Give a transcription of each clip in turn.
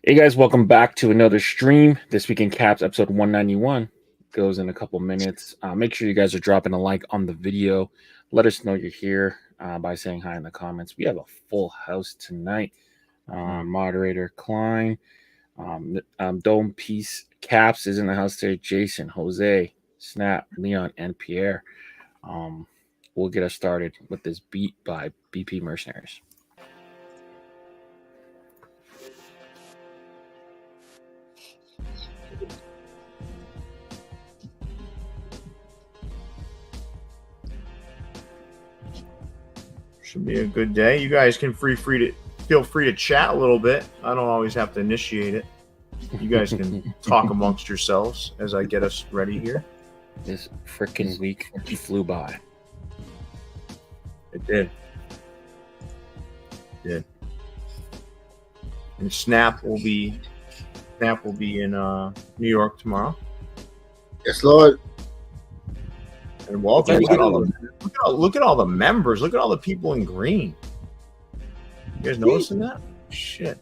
Hey guys, welcome back to another stream. This week in Caps, episode 191 goes in a couple minutes. Make sure you guys are dropping a like on the video. Let us know you're here by saying hi in the comments. We have a full house tonight. Moderator Klein, Dome Peace Caps is in the house today. Jason, Jose, Snap, Leon, and Pierre. We'll get us started with this beat by BP Mercenaries. Should be a good day. You guys can feel free to chat a little bit. I don't always have to initiate it. You guys can talk amongst yourselves as I get us ready here. This freaking week flew by. It did. It did. And Snap will be in New York tomorrow. Yes, Lord. And welcome. Look at all the members. Look at all the people in green. You guys noticing that? Shit.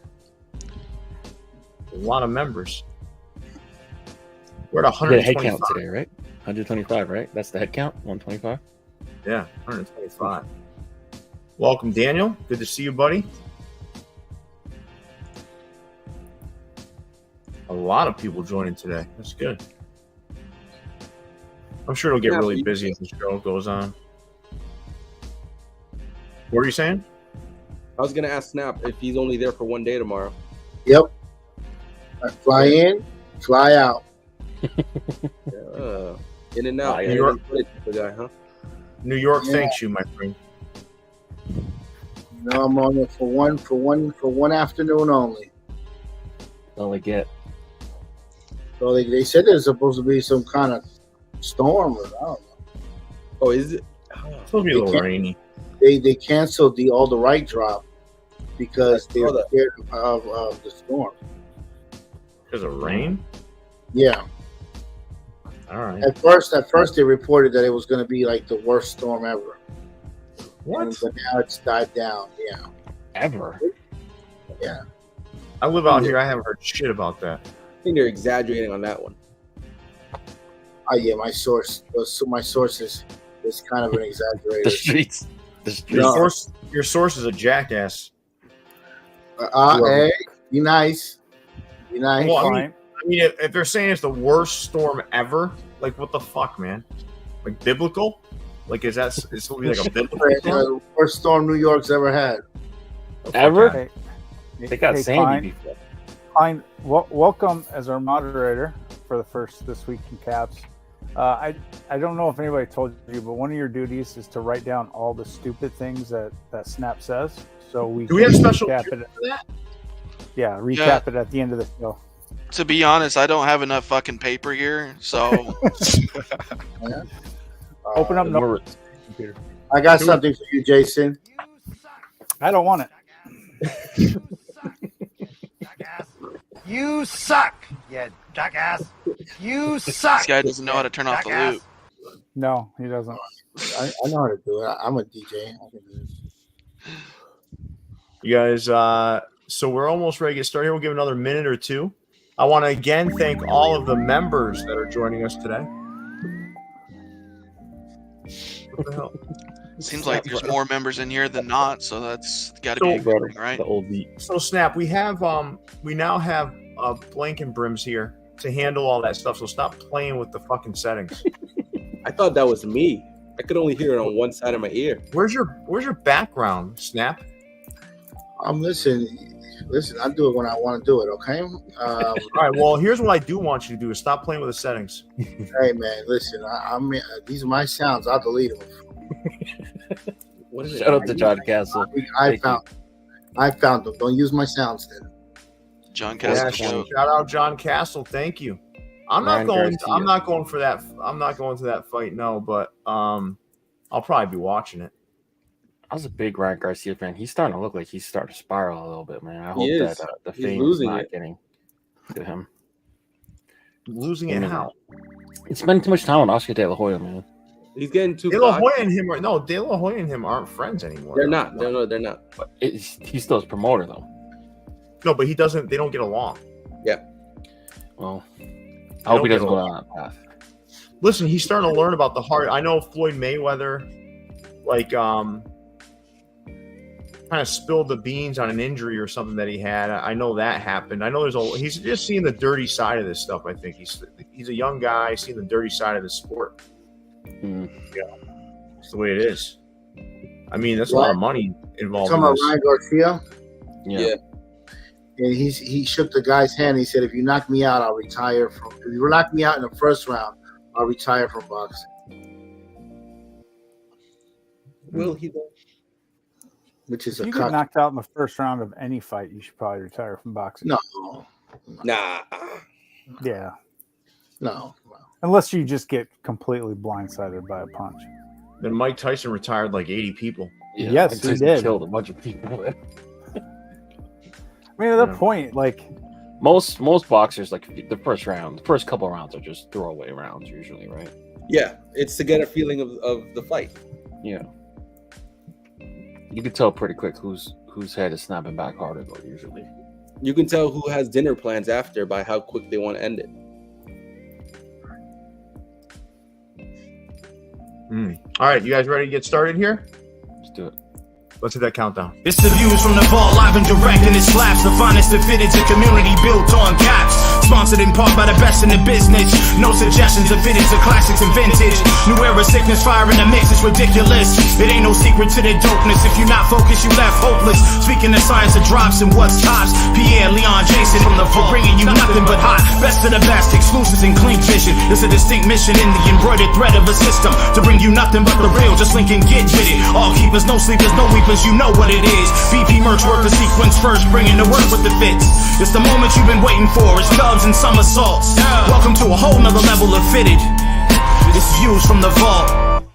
A lot of members. We're at 125. Head count today, right? 125, right? That's the head count? 125? Yeah, 125. Welcome, Daniel. Good to see you, buddy. A lot of people joining today. That's good. I'm sure it'll get really busy as the show goes on. What are you saying? I was gonna ask Snap if he's only there for one day tomorrow. Yep. I fly in, fly out. In and out. New York, guy, huh? New York thanks you, my friend. No, I'm on it for one afternoon only. All I get. So they said there's supposed to be some kind of storm. I don't know. Oh, is it? It's supposed to be a little rainy. They canceled all the right drop because they were scared of the storm. Because of rain? Yeah. All right. At first they reported that it was going to be like the worst storm ever. What? But now it's died down. Yeah. Ever? Yeah. I live out here. I haven't heard shit about that. I think they're exaggerating on that one. Yeah, my source is kind of an exaggerator. The streets. Your source is a jackass. Hey, be nice. Be nice. Well, I mean, if they're saying it's the worst storm ever, like what the fuck, man? Like biblical? Like it's supposed to be like a biblical storm? The worst storm New York's ever had. Ever? Hey, They got Sandy before. Fine. Welcome as our moderator for the first this week in Caps. I don't know if anybody told you, but one of your duties is to write down all the stupid things that Snap says. So we Do we have special recap for that? Yeah, recap it at the end of the show. To be honest, I don't have enough fucking paper here, so Open up no computer. I got something for you, Jason. I don't want it. You suck, you jackass. You suck. this guy doesn't know how to turn off the loop. No, he doesn't. I know how to do it. I'm a DJ. I can do this. You guys, so we're almost ready to get started. We'll give another minute or two. I want to again thank all of the members that are joining us today. What the hell? Seems like there's more members in here than not, so that's got to be a good thing, right? The old beat. So Snap, we now have Blank and Brims here to handle all that stuff. So stop playing with the fucking settings. I thought that was me. I could only hear it on one side of my ear. Where's your background, Snap? Listen, I do it when I want to do it, okay? All right, well, here's what I do want you to do is stop playing with the settings. Hey, man, listen, these are my sounds. I'll delete them. What is it? Shout out to John Castle. I found them. Don't use my sounds then. John Yeah, Castle show. shout out John Castle. Thank you. I'm not going for that. I'm not going to that fight. No, but I'll probably be watching it. I was a big Ryan Garcia fan. He's starting to look like he's starting to spiral a little bit, man. I hope He is. that the He's fame is losing not it. getting to him. Losing it how? It's spending too much time on Oscar De La Hoya, man. He's getting too De La cocky. Hoya and him De La Hoya and him aren't friends anymore. They're not. They're not. But he's still his promoter, though. No, but he doesn't. They don't get along. Yeah. Well, I hope he doesn't go down that path. Listen, he's starting to learn about the heart. I know Floyd Mayweather, like, kind of spilled the beans on an injury or something that he had. I know that happened. I know he's just seeing the dirty side of this stuff. I think he's a young guy seeing the dirty side of the sport. Yeah, it's the way it is. I mean, that's a lot of money involved. Talking about Ryan Garcia. Yeah. And he shook the guy's hand. He said, "If you knock me out, I'll retire from. If you knock me out in the first round, I'll retire from boxing." Will he though? Which is If a you cut. get knocked out in the first round of any fight, you should probably retire from boxing. No, Nah. Yeah. no. Unless you just get completely blindsided by a punch. Then Mike Tyson retired like 80 people. Yeah, Yes, and he Tyson did. killed a bunch of people. I mean, at that point, like, Most boxers, like the first couple rounds are just throwaway rounds usually, right? Yeah, it's to get a feeling of the fight. Yeah. You can tell pretty quick whose head is snapping back harder though, usually. You can tell who has dinner plans after by how quick they want to end it. All right, you guys ready to get started here? Let's do it. Let's hit that countdown. It's the views from the vault, live and direct, and it slaps. The finest of fitteds, a community built on caps. Sponsored in part by the best in the business. No suggestions of fitteds, of classics and vintage. New era sickness, fire in the mix, it's ridiculous. It ain't no secret to the dopeness. If you're not focused, you left hopeless. Speaking of science of drops and what's tops. Pierre, Leon, Jason from the vault, bringing you nothing but hot. Best of the best, exclusives and clean vision. It's a distinct mission in the embroidered thread of a system to bring you nothing but the real. Just link and get with it. All keepers, no sleepers, no weepers. You know what it is. BP merch work the sequence first, bringing the work with the fits. It's the moment you've been waiting for. It's dubs and somersaults. Welcome to a whole nother level of fitted. It's views from the vault.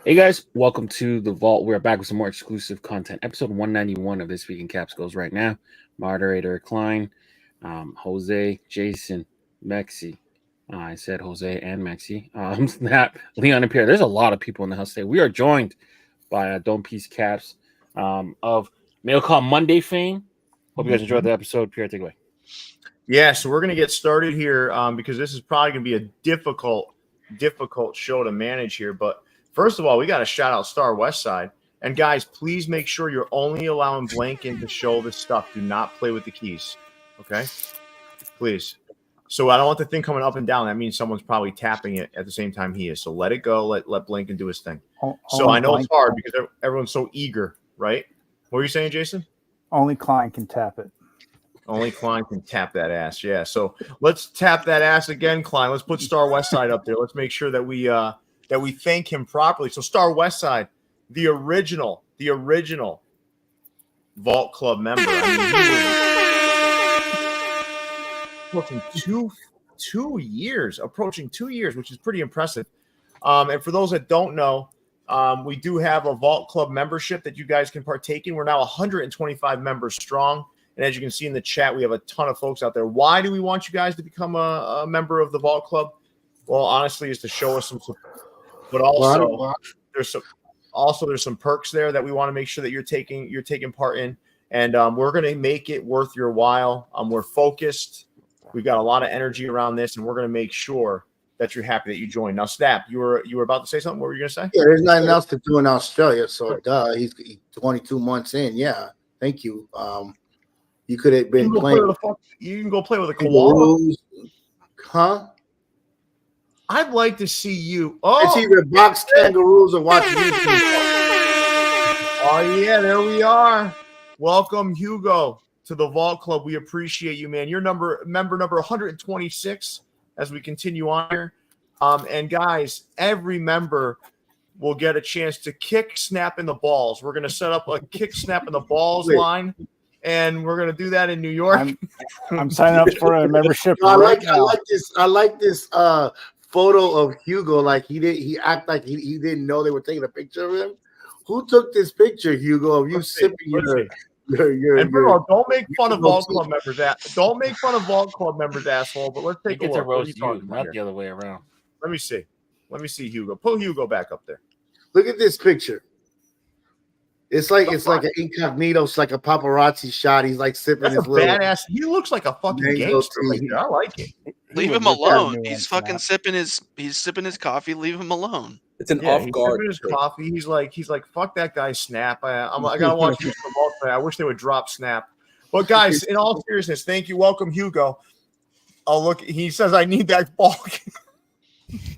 Hey guys, welcome to the Vault. We're back with some more exclusive content. Episode 191 of This Week in Caps goes right now. Moderator Klein, Jose, Jason, Mexi. I said Jose and Mexi. Snap, Leon and Pierre. There's a lot of people in the house today. We are joined by Don't Peace Caps of Mail Call Monday fame. Hope you guys enjoyed the episode. Pierre, take it away. Yeah, so we're going to get started here because this is probably going to be a difficult show to manage here. But first of all, we got to shout out Star West Side. And guys, please make sure you're only allowing Blanken to show this stuff. Do not play with the keys. Okay? Please. So I don't want the thing coming up and down. That means someone's probably tapping it at the same time he is. So let it go. Let Blanken do his thing. So I know it's hard because everyone's so eager, right? What were you saying, Jason? only Klein can tap it. Only Klein can tap that ass. Yeah. So let's tap that ass again, Klein. Let's put Star West Side up there. Let's make sure that we thank him properly. So Star West Side, the original Vault Club member. Approaching approaching 2 years, which is pretty impressive. And for those that don't know, we do have a Vault Club membership that you guys can partake in. We're now 125 members strong. And as you can see in the chat, we have a ton of folks out there. Why do we want you guys to become a member of the Vault Club? Well, honestly, is to show us some support. But also, there's some perks there that we want to make sure that you're taking part in. And we're going to make it worth your while. We're focused. We've got a lot of energy around this, and we're going to make sure that you're happy that you joined. Now, Snap, you were about to say something. What were you going to say? Yeah, there's nothing else to do in Australia, so he's 22 months in. Yeah, thank you. You could have been playing. You can go play with a koala. Huh? I'd like to see you. It's either box kangaroos or watch YouTube. Oh, yeah, there we are. Welcome, Hugo, to the Vault Club. We appreciate you, man. You're member number 126 as we continue on here. And, guys, every member will get a chance to kick, snap in the balls. We're going to set up a kick, snap in the balls line. And we're gonna do that in New York. I'm signing up for a membership. I like this photo of Hugo. Like he act like he didn't know they were taking a picture of him. Who took this picture, Hugo, of you sipping your and bro, don't make fun of Vault Club members. Don't make fun of Vault Club members, asshole. But let's take a look. Roast you, not the other way around. Let me see Hugo. Pull Hugo back up there. Look at this picture. It's like an incognito. It's like a paparazzi shot. He's like sipping That's his a little badass. He looks like a fucking mango gangster tea. right there. I like it. Leave him alone. He's fucking sipping his coffee. Leave him alone. It's an He's off-guard. sipping his coffee. He's like, fuck that guy, Snap. I gotta watch this from all today. I wish they would drop Snap. But guys, in all seriousness, thank you. Welcome, Hugo. Oh, look, he says I need that ball.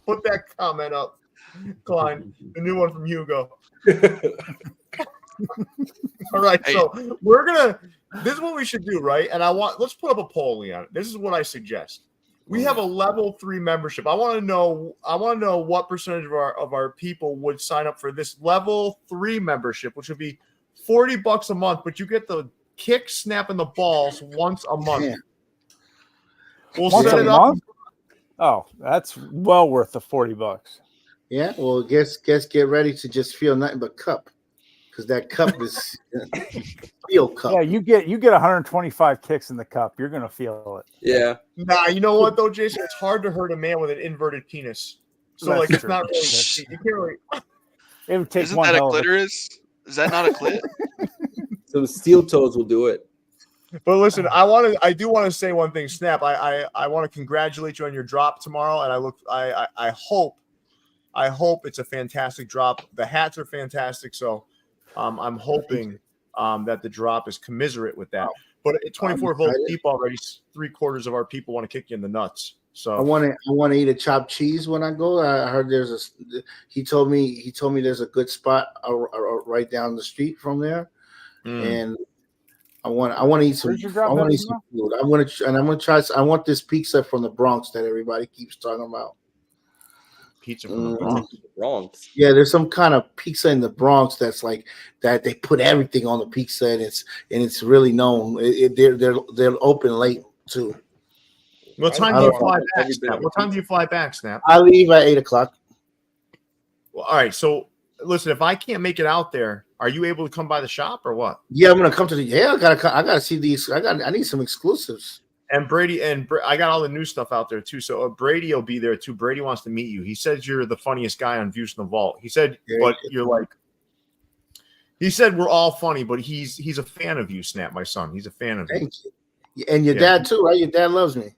Put that comment up, Klein. The new one from Hugo. All right, so this is what we should do, right? And let's put up a poll, Leon. This is what I suggest. We have a level 3 membership. I want to know what percentage of our people would sign up for this level 3 membership, which would be $40 a month, but you get the kick, snapping the balls once a month. Yeah. We'll Once set a it up. month? Oh, that's well worth the $40. Yeah, well, guess get ready to just feel nothing but cup, because that cup is feel cup. Yeah, you get 125 kicks in the cup. You're gonna feel it. Yeah. Nah, you know what though, Jason? It's hard to hurt a man with an inverted penis. So That's like, it's true. not really. That's You can't really. It would take Isn't one that a hell of clitoris? Is that not a clit? Some steel toes will do it. But listen, I do want to say one thing, Snap. I want to congratulate you on your drop tomorrow, and I hope it's a fantastic drop. The hats are fantastic, so I'm hoping that the drop is commiserate with that. But at 24 votes deep already, 3/4 of our people want to kick you in the nuts. So I want to eat a chopped cheese when I go. I heard he told me there's a good spot right down the street from there, and I want to eat some. I want to eat some food. I'm gonna try. I want this pizza from the Bronx that everybody keeps talking about. Pizza from the Bronx. Yeah, there's some kind of pizza in the Bronx that's like that. They put everything on the pizza, and it's really known. They're open late too. What time do you fly back, Snap? What time do you fly back, Snap? I leave at 8:00. Well, all right. So listen, if I can't make it out there, are you able to come by the shop or what? Yeah, I'm gonna come to the. Yeah, I gotta see these. I need some exclusives. And Brady I got all the new stuff out there too. So Brady will be there too. Brady wants to meet you. He says you're the funniest guy on Views from the Vault. He said, but you're like. He said we're all funny, but he's a fan of you, Snap. My son, he's a fan of you. Thank you. And your dad too, right? Your dad loves me.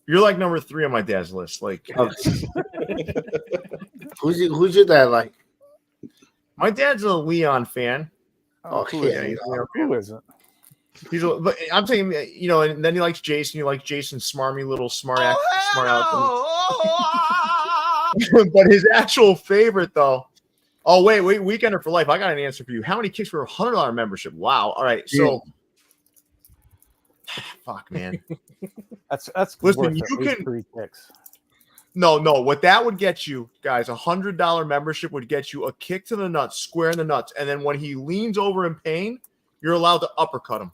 You're like number 3 on my dad's list. Like, who's your dad like? My dad's a Leon fan. Oh, who isn't? But I'm saying, and then he likes Jason. He likes Jason's smarmy little smart aleck. But his actual favorite, though. Oh wait, Weekender for Life. I got an answer for you. How many kicks for a $100 membership? Wow. All right, so. Fuck, man. That's listen. You can 3 kicks. No. What that would get you, guys, $100 membership would get you a kick to the nuts, square in the nuts, and then when he leans over in pain, you're allowed to uppercut him.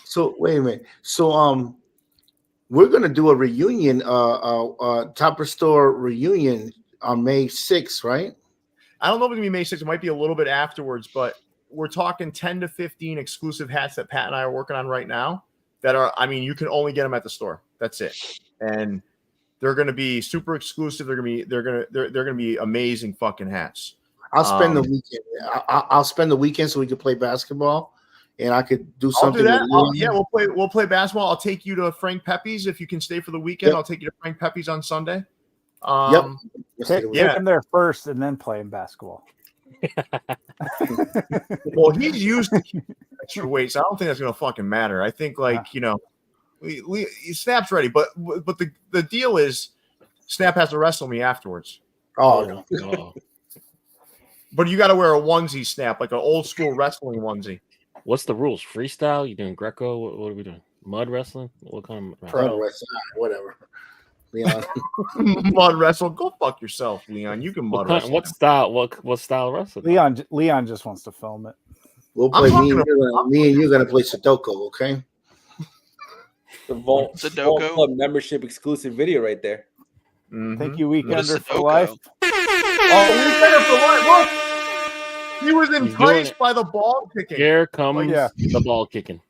So wait a minute. So we're gonna do a reunion, Topperz Store reunion on May 6th, right? I don't know if it's gonna be May 6th. It might be a little bit afterwards, but we're talking 10 to 15 exclusive hats that Pat and I are working on right now. That are, I mean, you can only get them at the store. That's it, and they're gonna be super exclusive. They're gonna be amazing fucking hats. I'll spend the weekend. I'll spend the weekend so we can play basketball, and I could do something. I'll do that. We'll play basketball. I'll take you to Frank Pepe's if you can stay for the weekend. Yep. I'll take you to Frank Pepe's on Sunday. Take him there first, and then play basketball. Well, he's used to extra weight, so I don't think that's gonna fucking matter. I think Snap's ready, but the deal is Snap has to wrestle me afterwards. Oh no. But you got to wear a onesie, Snap, like an old school wrestling onesie. What's the rules? Freestyle? You doing Greco? What are we doing? Mud wrestling? What kind of pro wrestling? Whatever. Leon. Mud wrestle? Go fuck yourself, Leon. You can mud wrestle. What style? What style wrestling? Leon just wants to film it. We'll play. Me and you're gonna play Sudoku, okay? The Vault Club membership exclusive video right there. Mm-hmm. Thank you, Weekender for Life. Oh, Weekender for Life! Look, he was enticed by the ball kicking. Here comes the ball kicking.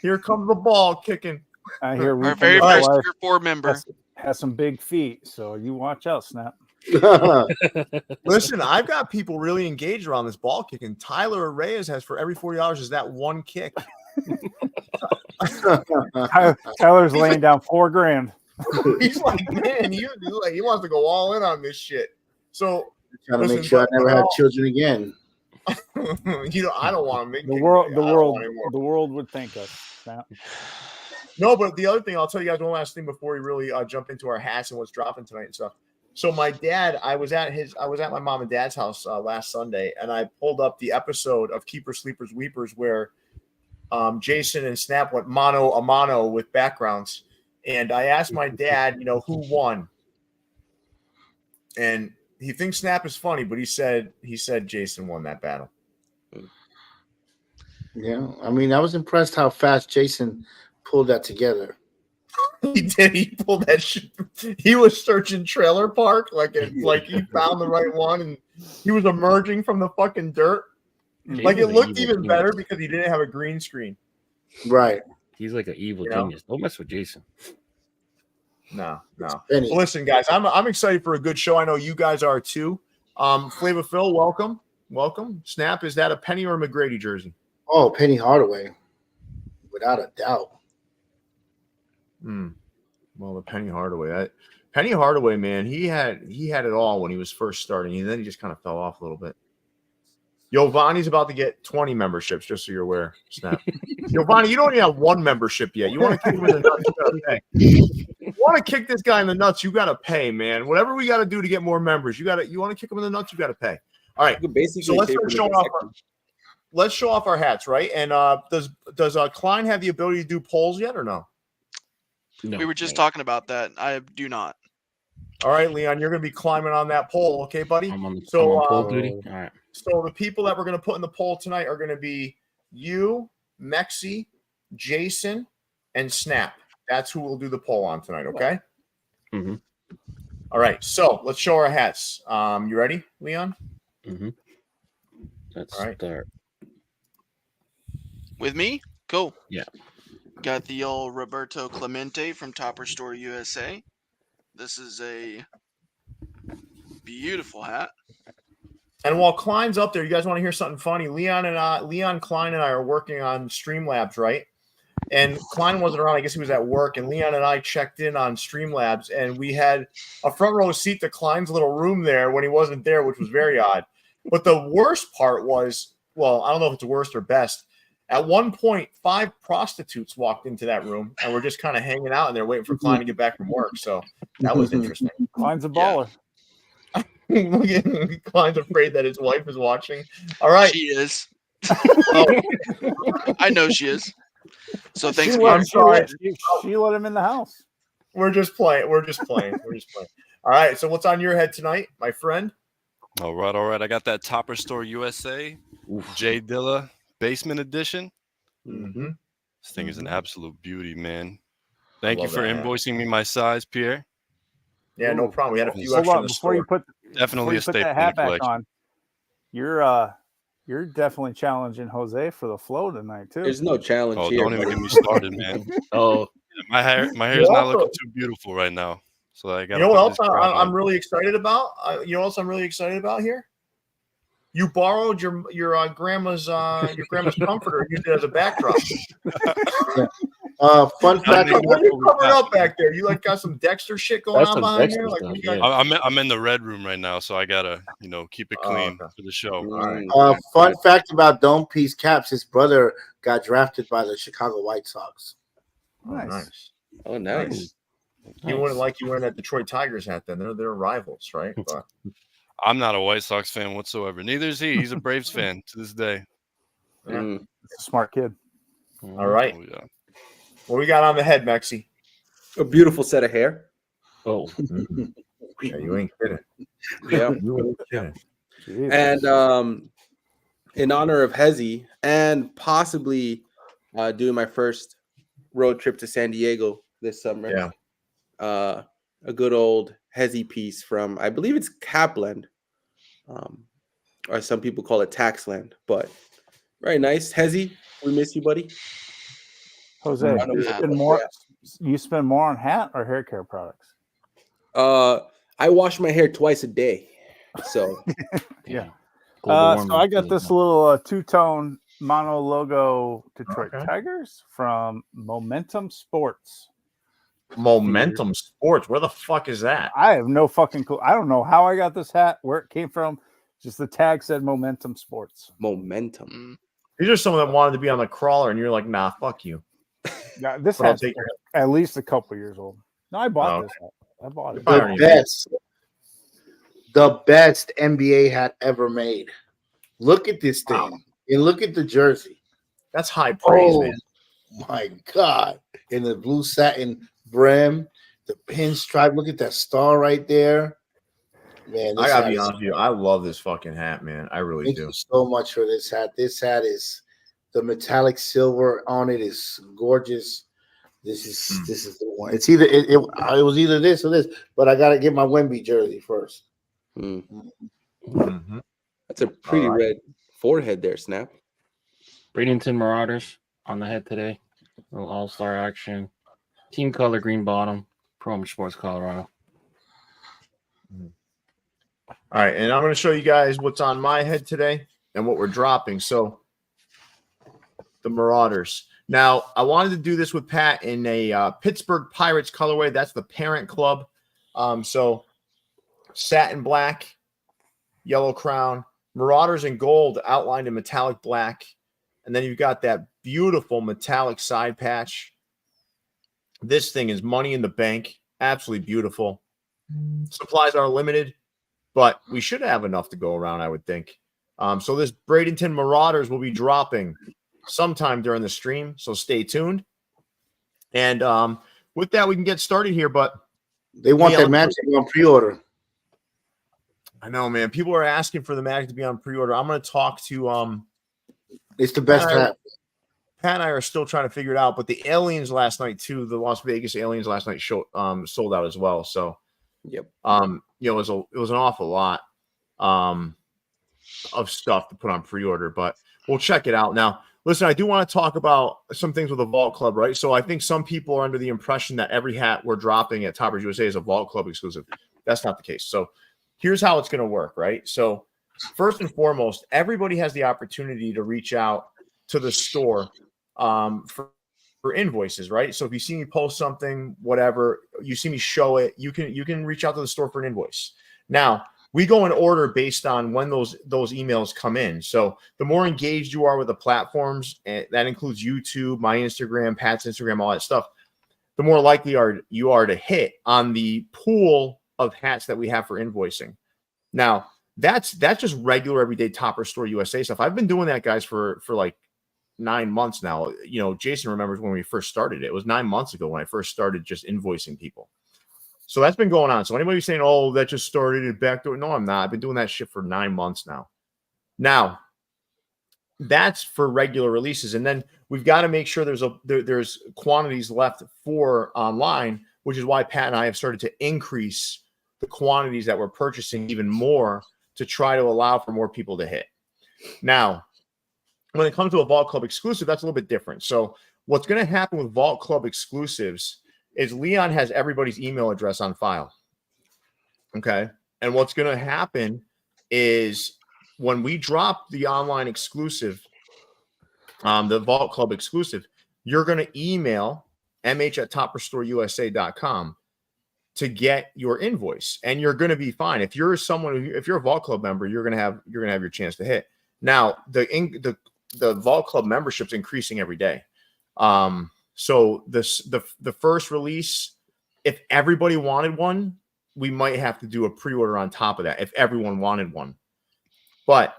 Here comes the ball kicking. I hear our very first Tier 4 member has some big feet, so you watch out, Snap. Listen, I've got people really engaged around this ball kicking. Tyler Reyes has for every $40 is that one kick. Tyler's laying down $4,000. He's like, man, he wants to go all in on this shit. So trying to make sure I never have children again. I don't want to make the world would thank us. No, but the other thing, I'll tell you guys one last thing before we really jump into our hats and what's dropping tonight and stuff. So my dad, I was at my mom and dad's house last Sunday, and I pulled up the episode of Keepers, Sleepers, Weepers where Jason and Snap went mano a mano with backgrounds. And I asked my dad, who won? And he thinks Snap is funny, but he said Jason won that battle. Yeah, I mean, I was impressed how fast Jason pulled that together. He did. He pulled that shit. He was searching Trailer Park like he found the right one, and he was emerging from the fucking dirt. Like it looked even better because he didn't have a green screen. Right. He's like an evil genius. Don't mess with Jason. No. Well, listen, guys, I'm excited for a good show. I know you guys are too. Flavor Phil, welcome. Snap, is that a Penny or a McGrady jersey? Oh, Penny Hardaway, without a doubt. Well, the Penny Hardaway, man, he had it all when he was first starting, and then he just kind of fell off a little bit. Giovanni's about to get 20 memberships, just so you're aware. Snap. Giovanni, you don't even have one membership yet. You want to kick him in the nuts, you gotta pay. You want to kick this guy in the nuts, you gotta pay, man. Whatever we gotta do to get more members, you want to kick him in the nuts, you gotta pay. All right. So let's show off our hats, right? And does Klein have the ability to do polls yet or no? No. We were just talking about that. I do not. All right, Leon, you're going to be climbing on that pole, okay, buddy? I'm on pole duty. All right. So the people that we're going to put in the poll tonight are going to be you, Mexi, Jason, and Snap. That's who we'll do the poll on tonight, okay? Mm-hmm. All right, so let's show our hats. You ready, Leon? Mm-hmm. Let's start. With me? Cool. Yeah. Got the old Roberto Clemente from Topperz USA. This is a beautiful hat. And while Klein's up there, you guys want to hear something funny? Leon, Klein, and I are working on Streamlabs, right? And Klein wasn't around. I guess he was at work. And Leon and I checked in on Streamlabs, and we had a front row seat to Klein's little room there when he wasn't there, which was very odd. But the worst part was, well, I don't know if it's worst or best. At one point, 5 prostitutes walked into that room, and we're just kind of hanging out in there waiting for Klein to get back from work. So that was interesting. Klein's a baller. Klein's afraid that his wife is watching. All right. She is. I know she is. So thanks. I'm sorry. She let him in the house. We're just playing. All right. So what's on your head tonight, my friend? All right. I got that Topperz USA, J Dilla Basement Edition. Mm-hmm. This thing is an absolute beauty, man. Thank you for invoicing me my size, Pierre. Yeah, no problem. We had a few extra in the before store. Definitely a staple that hat back on. You're definitely challenging Jose for the flow tonight too. There's no challenge here. Don't even get me started, man. My hair's not looking too beautiful right now. So I got. You know what else I'm really excited about? Here? You borrowed your grandma's comforter and used it as a backdrop. Fun fact: what are you covering up back there? You got some Dexter shit going on behind here. I'm in the red room right now, so I gotta keep it clean for the show. Right. Fun fact about Dome Piece Caps: his brother got drafted by the Chicago White Sox. Nice. Oh, nice. You wouldn't like you wearing that Detroit Tigers hat then. They're rivals, right? But I'm not a White Sox fan whatsoever. Neither is he. He's a Braves fan to this day. Yeah. He's a smart kid. All right. Oh, yeah. What we got on the head, Mexi? A beautiful set of hair. Oh. Yeah, you ain't kidding. Yeah. You ain't kidding. And in honor of Hezi and possibly doing my first road trip to San Diego this summer. Yeah. A good old Hezi piece from, I believe it's Capland, or some people call it Taxland, but very nice. Hezi, we miss you, buddy. Jose, you spend more on hat or hair care products? I I wash my hair twice a day. So Yeah. Global So warming I got is this not- little two-tone mono logo Detroit Okay. Tigers from Momentum Sports. Momentum Sports. Where the fuck is that? I have no fucking clue. I don't know how I got this hat, where it came from. Just the tag said Momentum Sports. momentum. Mm. These are some of them wanted to be on the crawler, and you're like, nah, fuck you. Yeah, this But I'll hat's take your- at least a couple years old. No, I bought Oh, this hat. I bought it. Fine. The best NBA hat ever made. Look at this thing. Wow. And look at the jersey. That's high praise, Oh man. my God. In the blue satin brim, the pinstripe. Look at that star right there. Man, I this gotta hat be is, honest with you. I love this fucking hat, man. I really thank do. you so much for this hat. This hat is the metallic silver on it is gorgeous. This is the one. It's either it was either this or this, but I gotta get my Wemby jersey first. Mm. Mhm. That's a pretty right. red forehead there, Snap. Bradenton Marauders on the head today. Little all-star action. Team color green bottom. Pro Sports Colorado. All right, and I'm going to show you guys what's on my head today and what we're dropping. So, the Marauders. Now, I wanted to do this with Pat in a Pittsburgh Pirates colorway. That's the parent club. So, satin black, yellow crown, Marauders in gold outlined in metallic black. And then you've got that beautiful metallic side patch. This thing is money in the bank. Absolutely beautiful. Supplies are limited, but we should have enough to go around, I would think. So this Bradenton Marauders will be dropping sometime during the stream, so stay tuned. And with that, we can get started here, but They want that match to be on pre-order. I know, man. People are asking for the Magic to be on pre-order. I'm going to talk to It's the best hat. Pat and I are still trying to figure it out, but the Aliens last night too, the Las Vegas Aliens last night sold out as well. So, Yep. it was an awful lot of stuff to put on pre-order, but we'll check it out. Now, listen, I do want to talk about some things with the Vault Club, right? So I think some people are under the impression that every hat we're dropping at Topperz USA is a Vault Club exclusive. That's not the case. So here's how it's going to work, right? So first and foremost, everybody has the opportunity to reach out to the store for invoices, right? So if you see me post something, whatever, you see me show it, you can reach out to the store for an invoice. Now, we go in order based on when those emails come in. So the more engaged you are with the platforms, and that includes YouTube, my Instagram, Pat's Instagram, all that stuff, the more likely you are to hit on the pool of hats that we have for invoicing. Now, that's just regular everyday Topperz Store USA stuff. I've been doing that, guys, for like 9 months now. You know, Jason remembers when we first started. It was 9 months ago when I first started just invoicing people. So that's been going on. So anybody saying, oh, that just started at backdoor. No, I'm not. I've been doing that shit for 9 months now. Now, that's for regular releases. And then we've got to make sure there's quantities left for online, which is why Pat and I have started to increase the quantities that we're purchasing even more to try to allow for more people to hit. Now, when it comes to a Vault Club exclusive, that's a little bit different. So what's going to happen with Vault Club exclusives is Leon has everybody's email address on file. Okay. And what's going to happen is when we drop the online exclusive, the Vault Club exclusive, you're going to email mh@topperzstoreusa.com to get your invoice, and you're going to be fine. If you're a Vault Club member, you're going to have your chance to hit. Now, the Vault Club membership's increasing every day. So the first release, if everybody wanted one, we might have to do a pre-order on top of that if everyone wanted one. But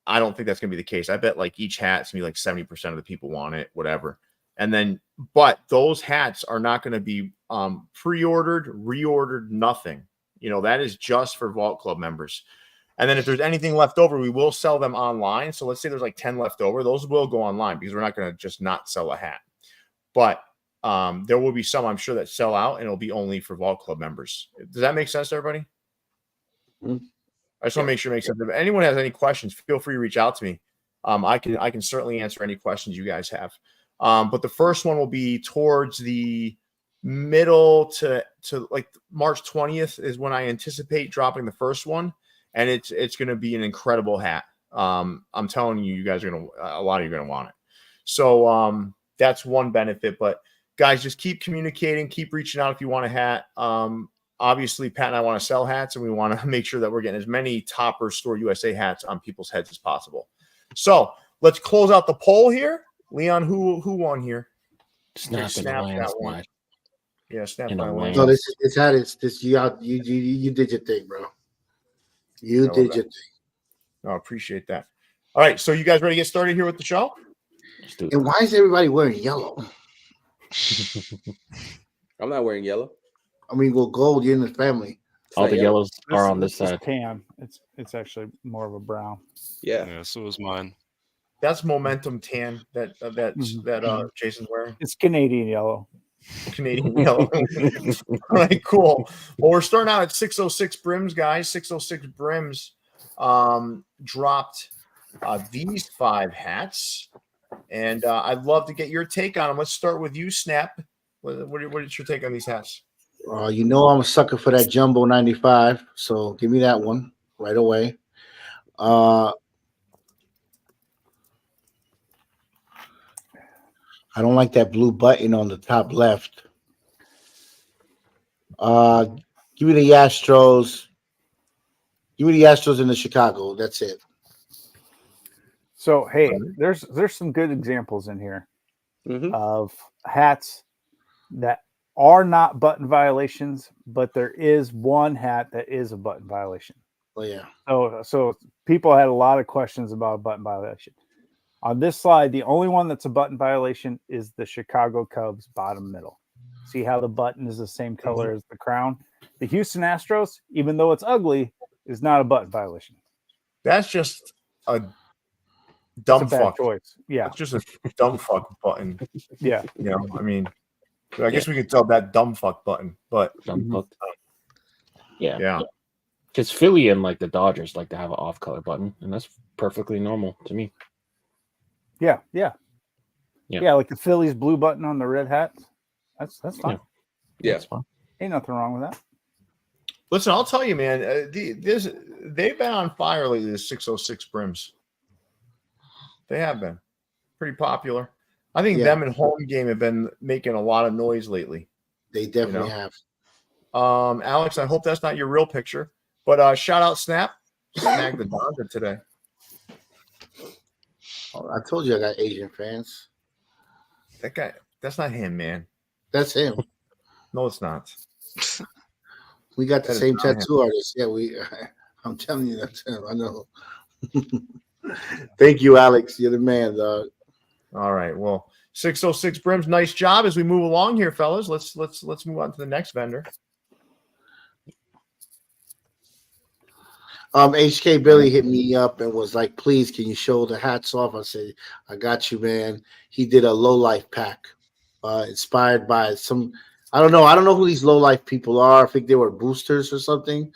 I don't think that's going to be the case. I bet like each hat's going to be like 70% of the people want it, whatever. And then, but those hats are not going to be pre-ordered, reordered, nothing. You know, that is just for Vault Club members. And then if there's anything left over, we will sell them online. So let's say there's like 10 left over. Those will go online because we're not going to just not sell a hat. But there will be some, I'm sure, that sell out, and it'll be only for Vault Club members. Does that make sense to everybody? Mm-hmm. I just want to make sure it makes sense. If anyone has any questions, feel free to reach out to me. I can certainly answer any questions you guys have. But the first one will be towards the middle to to like March 20th is when I anticipate dropping the first one, and it's going to be an incredible hat. I'm telling you, you guys are a lot of you are going to want it. So that's one benefit. But guys, just keep communicating, keep reaching out if you want a hat. Obviously, Pat and I want to sell hats, and we want to make sure that we're getting as many Topperz Store USA hats on people's heads as possible. So let's close out the poll here. Leon, who won here? Snap that one. Yeah, snap In my a lane. No, it's had this. You did your thing, bro. You did your thing. I appreciate that. All right, so you guys ready to get started here with the show? And why is everybody wearing yellow? I'm not wearing yellow. I mean, well, gold. You're in the family. All the yellows are on this is side. tan. It's actually more of a brown. Yeah, so is mine. That's momentum tan that Jason's wearing. It's Canadian yellow. Canadian yellow. All right, cool. Well, we're starting out at 606 Brims, guys. 606 Brims dropped these 5 hats, and I'd love to get your take on them. Let's start with you, Snap. What is your take on these hats? You know I'm a sucker for that Jumbo 95, so give me that one right away. I don't like that blue button on the top left. Give me the Astros. Give me the Astros in the Chicago. That's it. So hey, there's some good examples in here of hats that are not button violations, but there is one hat that is a button violation. Oh yeah. So people had a lot of questions about a button violation. On this slide, the only one that's a button violation is the Chicago Cubs bottom middle. See how the button is the same color as the crown? The Houston Astros, even though it's ugly, is not a button violation. That's just a dumb fuck choice. Yeah. It's just a dumb fuck button. Yeah. You know, I mean, I guess we could tell that dumb fuck button, but Dumb fuck. Yeah. Yeah. Because Philly and like the Dodgers like to have an off-color button, and that's perfectly normal to me. Yeah. Like the Phillies blue button on the red hat. That's fine. Yeah. That's fine. Ain't nothing wrong with that. Listen, I'll tell you, man. They've been on fire lately. The 606 Brims. They have been pretty popular. I think them and Home Game have been making a lot of noise lately. They definitely have. Alex, I hope that's not your real picture, but shout out Snap. Snagged the Dodger today. Oh, I told you I got Asian fans. That guy, that's not him, man. That's him. No, it's not. We got the That is same not him. tattoo artist. Yeah, I'm telling you, that's him. I know. Thank you, Alex. You're the man, dog. All right. Well, 606 Brims, nice job. As we move along here, fellas, let's move on to the next vendor. HK Billy hit me up and was like, please, can you show the hats off? I said, I got you, man. He did a low life pack, inspired by some, I don't know who these low life people are. I think they were boosters or something,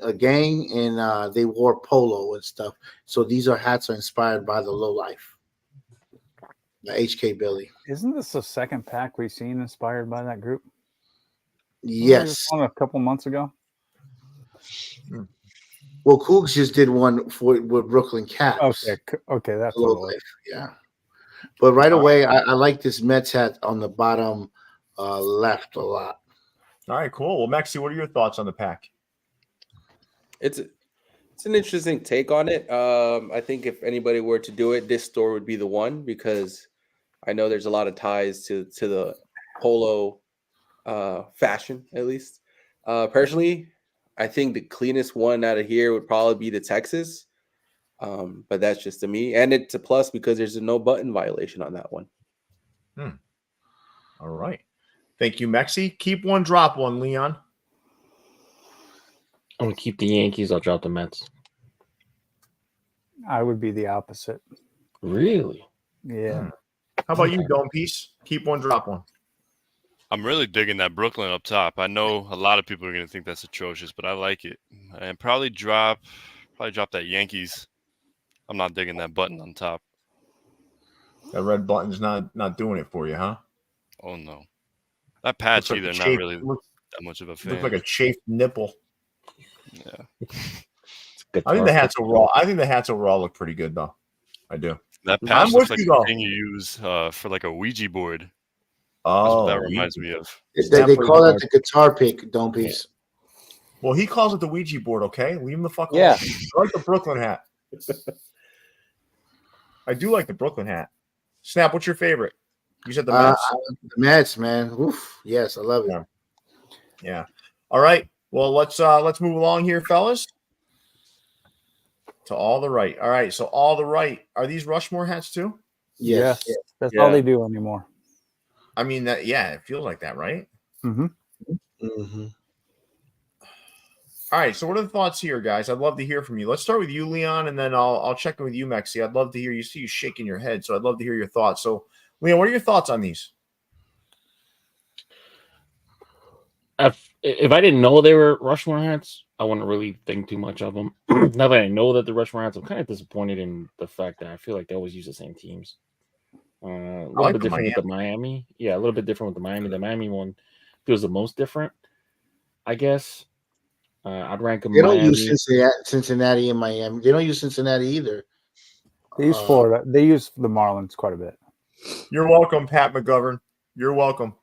a gang, and they wore polo and stuff. So these hats are inspired by the low life. The HK Billy. Isn't this the second pack we've seen inspired by that group? Yes. One a couple months ago. Well, Cougs just did one with Brooklyn Caps. Okay, that's low life. Yeah. But right away, I like this Mets hat on the bottom left a lot. All right, cool. Well, Maxie, what are your thoughts on the pack? It's an interesting take on it. I think if anybody were to do it, this store would be the one, because I know there's a lot of ties to the polo fashion, at least. Personally, I think the cleanest one out of here would probably be the Texas, but that's just to me. And it's a plus because there's a no button violation on that one. All right. Thank you, Maxie. Keep one, drop one, Leon. I'm gonna keep the Yankees. I'll drop the Mets. I would be the opposite. Really? Yeah. How about you, Dome Piece? Keep one, drop one. I'm really digging that Brooklyn up top. I know a lot of people are going to think that's atrocious, but I like it. And probably drop that Yankees. I'm not digging that button on top. That red button's not doing it for you, huh? Oh no, that patch either. Not really. that much of a Look fan. like a chafed nipple. Yeah. I think the hats overall look pretty good though. I do. That I'm patch looks with like you, the though. thing you use for like a Ouija board. That's Oh, what that reminds me of. They call that the guitar pick, don't piece. Well, he calls it the Ouija board. Okay, leave him the fuck alone. Yeah. I like the Brooklyn hat. I do like the Brooklyn hat. Snap, what's your favorite? You said the Mets. The Mets, man. Oof. Yes, I love it. Yeah. All right. Well, let's move along here, fellas. To all the right. All right. So all the right. Are these Rushmore hats too? Yes. That's all they do anymore. I mean that. Yeah, it feels like that, right? Mm-hmm. Mm-hmm. All right. So what are the thoughts here, guys? I'd love to hear from you. Let's start with you, Leon, and then I'll check in with you, Mexi. I'd love to hear you. See you shaking your head, so I'd love to hear your thoughts. So, Leon, what are your thoughts on these? If I didn't know they were Rushmore hats, I wouldn't really think too much of them. Now that I know that the Rushmore hats, I'm kind of disappointed in the fact that I feel like they always use the same teams. A little bit different with the Miami. Yeah, a little bit different with the Miami. The Miami one feels the most different, I guess. I'd rank them. They don't use Cincinnati and Miami. They don't use Cincinnati either. They use Florida. They use the Marlins quite a bit. You're welcome, Pat McGovern. You're welcome.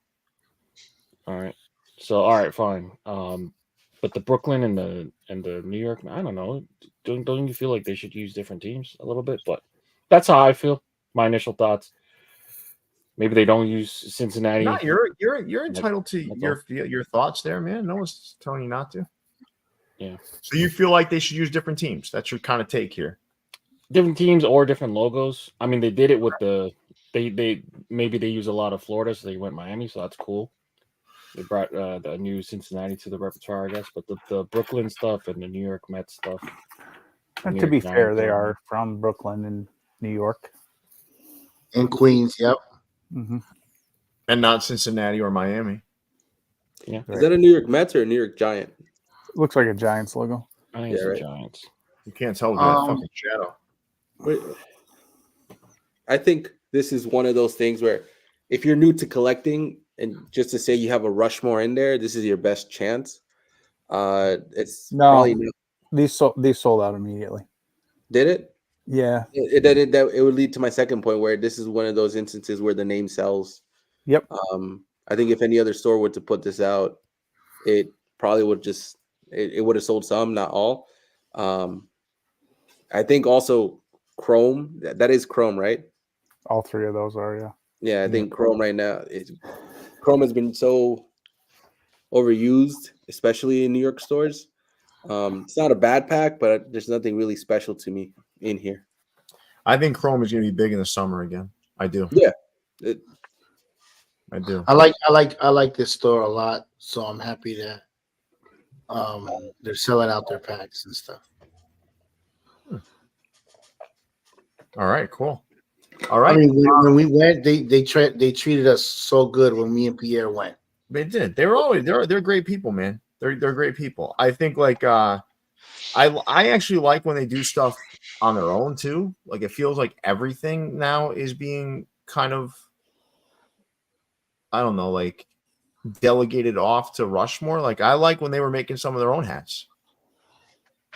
All right. So, all right, fine. But the Brooklyn and the New York, I don't know. Don't you feel like they should use different teams a little bit? But that's how I feel. My initial thoughts. Maybe they don't use Cincinnati. No, you're entitled to your thoughts there, man. No one's telling you not to. Yeah. So you feel like they should use different teams? That's your kind of take here. Different teams or different logos. I mean, they did it with they maybe they use a lot of Florida, so they went Miami, so that's cool. They brought the new Cincinnati to the repertoire, I guess. But the Brooklyn stuff and the New York Mets stuff. And to be fair, they are from Brooklyn and New York. And Queens, yep. Mm-hmm. And not Cincinnati or Miami. Yeah. Is that a New York Mets or a New York Giant? Looks like a Giants logo. I think it's the Giants. You can't tell with that fucking shadow. I think this is one of those things where if you're new to collecting and just to say you have a Rushmore in there, this is your best chance. It's probably these sold out immediately. Did it? Yeah. It would lead to my second point where this is one of those instances where the name sells. Yep. I think if any other store were to put this out, it probably would just it would have sold some, not all. I think also Chrome, that is Chrome, right? All three of those are, yeah. Yeah, I think Chrome right now Chrome has been so overused, especially in New York stores. It's not a bad pack, but there's nothing really special to me in here. I think Chrome is going to be big in the summer again. I do. Yeah, I do. I like this store a lot, so I'm happy that they're selling out their packs and stuff. All right, cool. All right. I mean, when we went, they treated us so good when me and Pierre went. They did. They were always they're great people, man. They're great people. I think like I actually like when they do stuff on their own too. Like it feels like everything now is being kind of, I don't know, like delegated off to Rushmore. Like I like when they were making some of their own hats.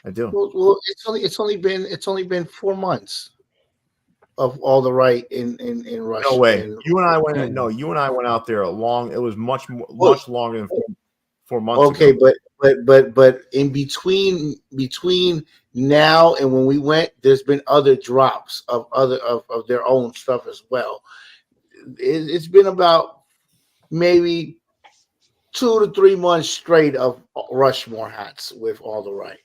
I do. Well, it's only been 4 months of all the right in Rush. No way. You and I went. No, you and I went out there long. It was much longer than 4 months. Okay, ago. but in between now and when we went, there's been other drops of their own stuff as well. It's been about maybe 2 to 3 months straight of Rushmore hats with all the right.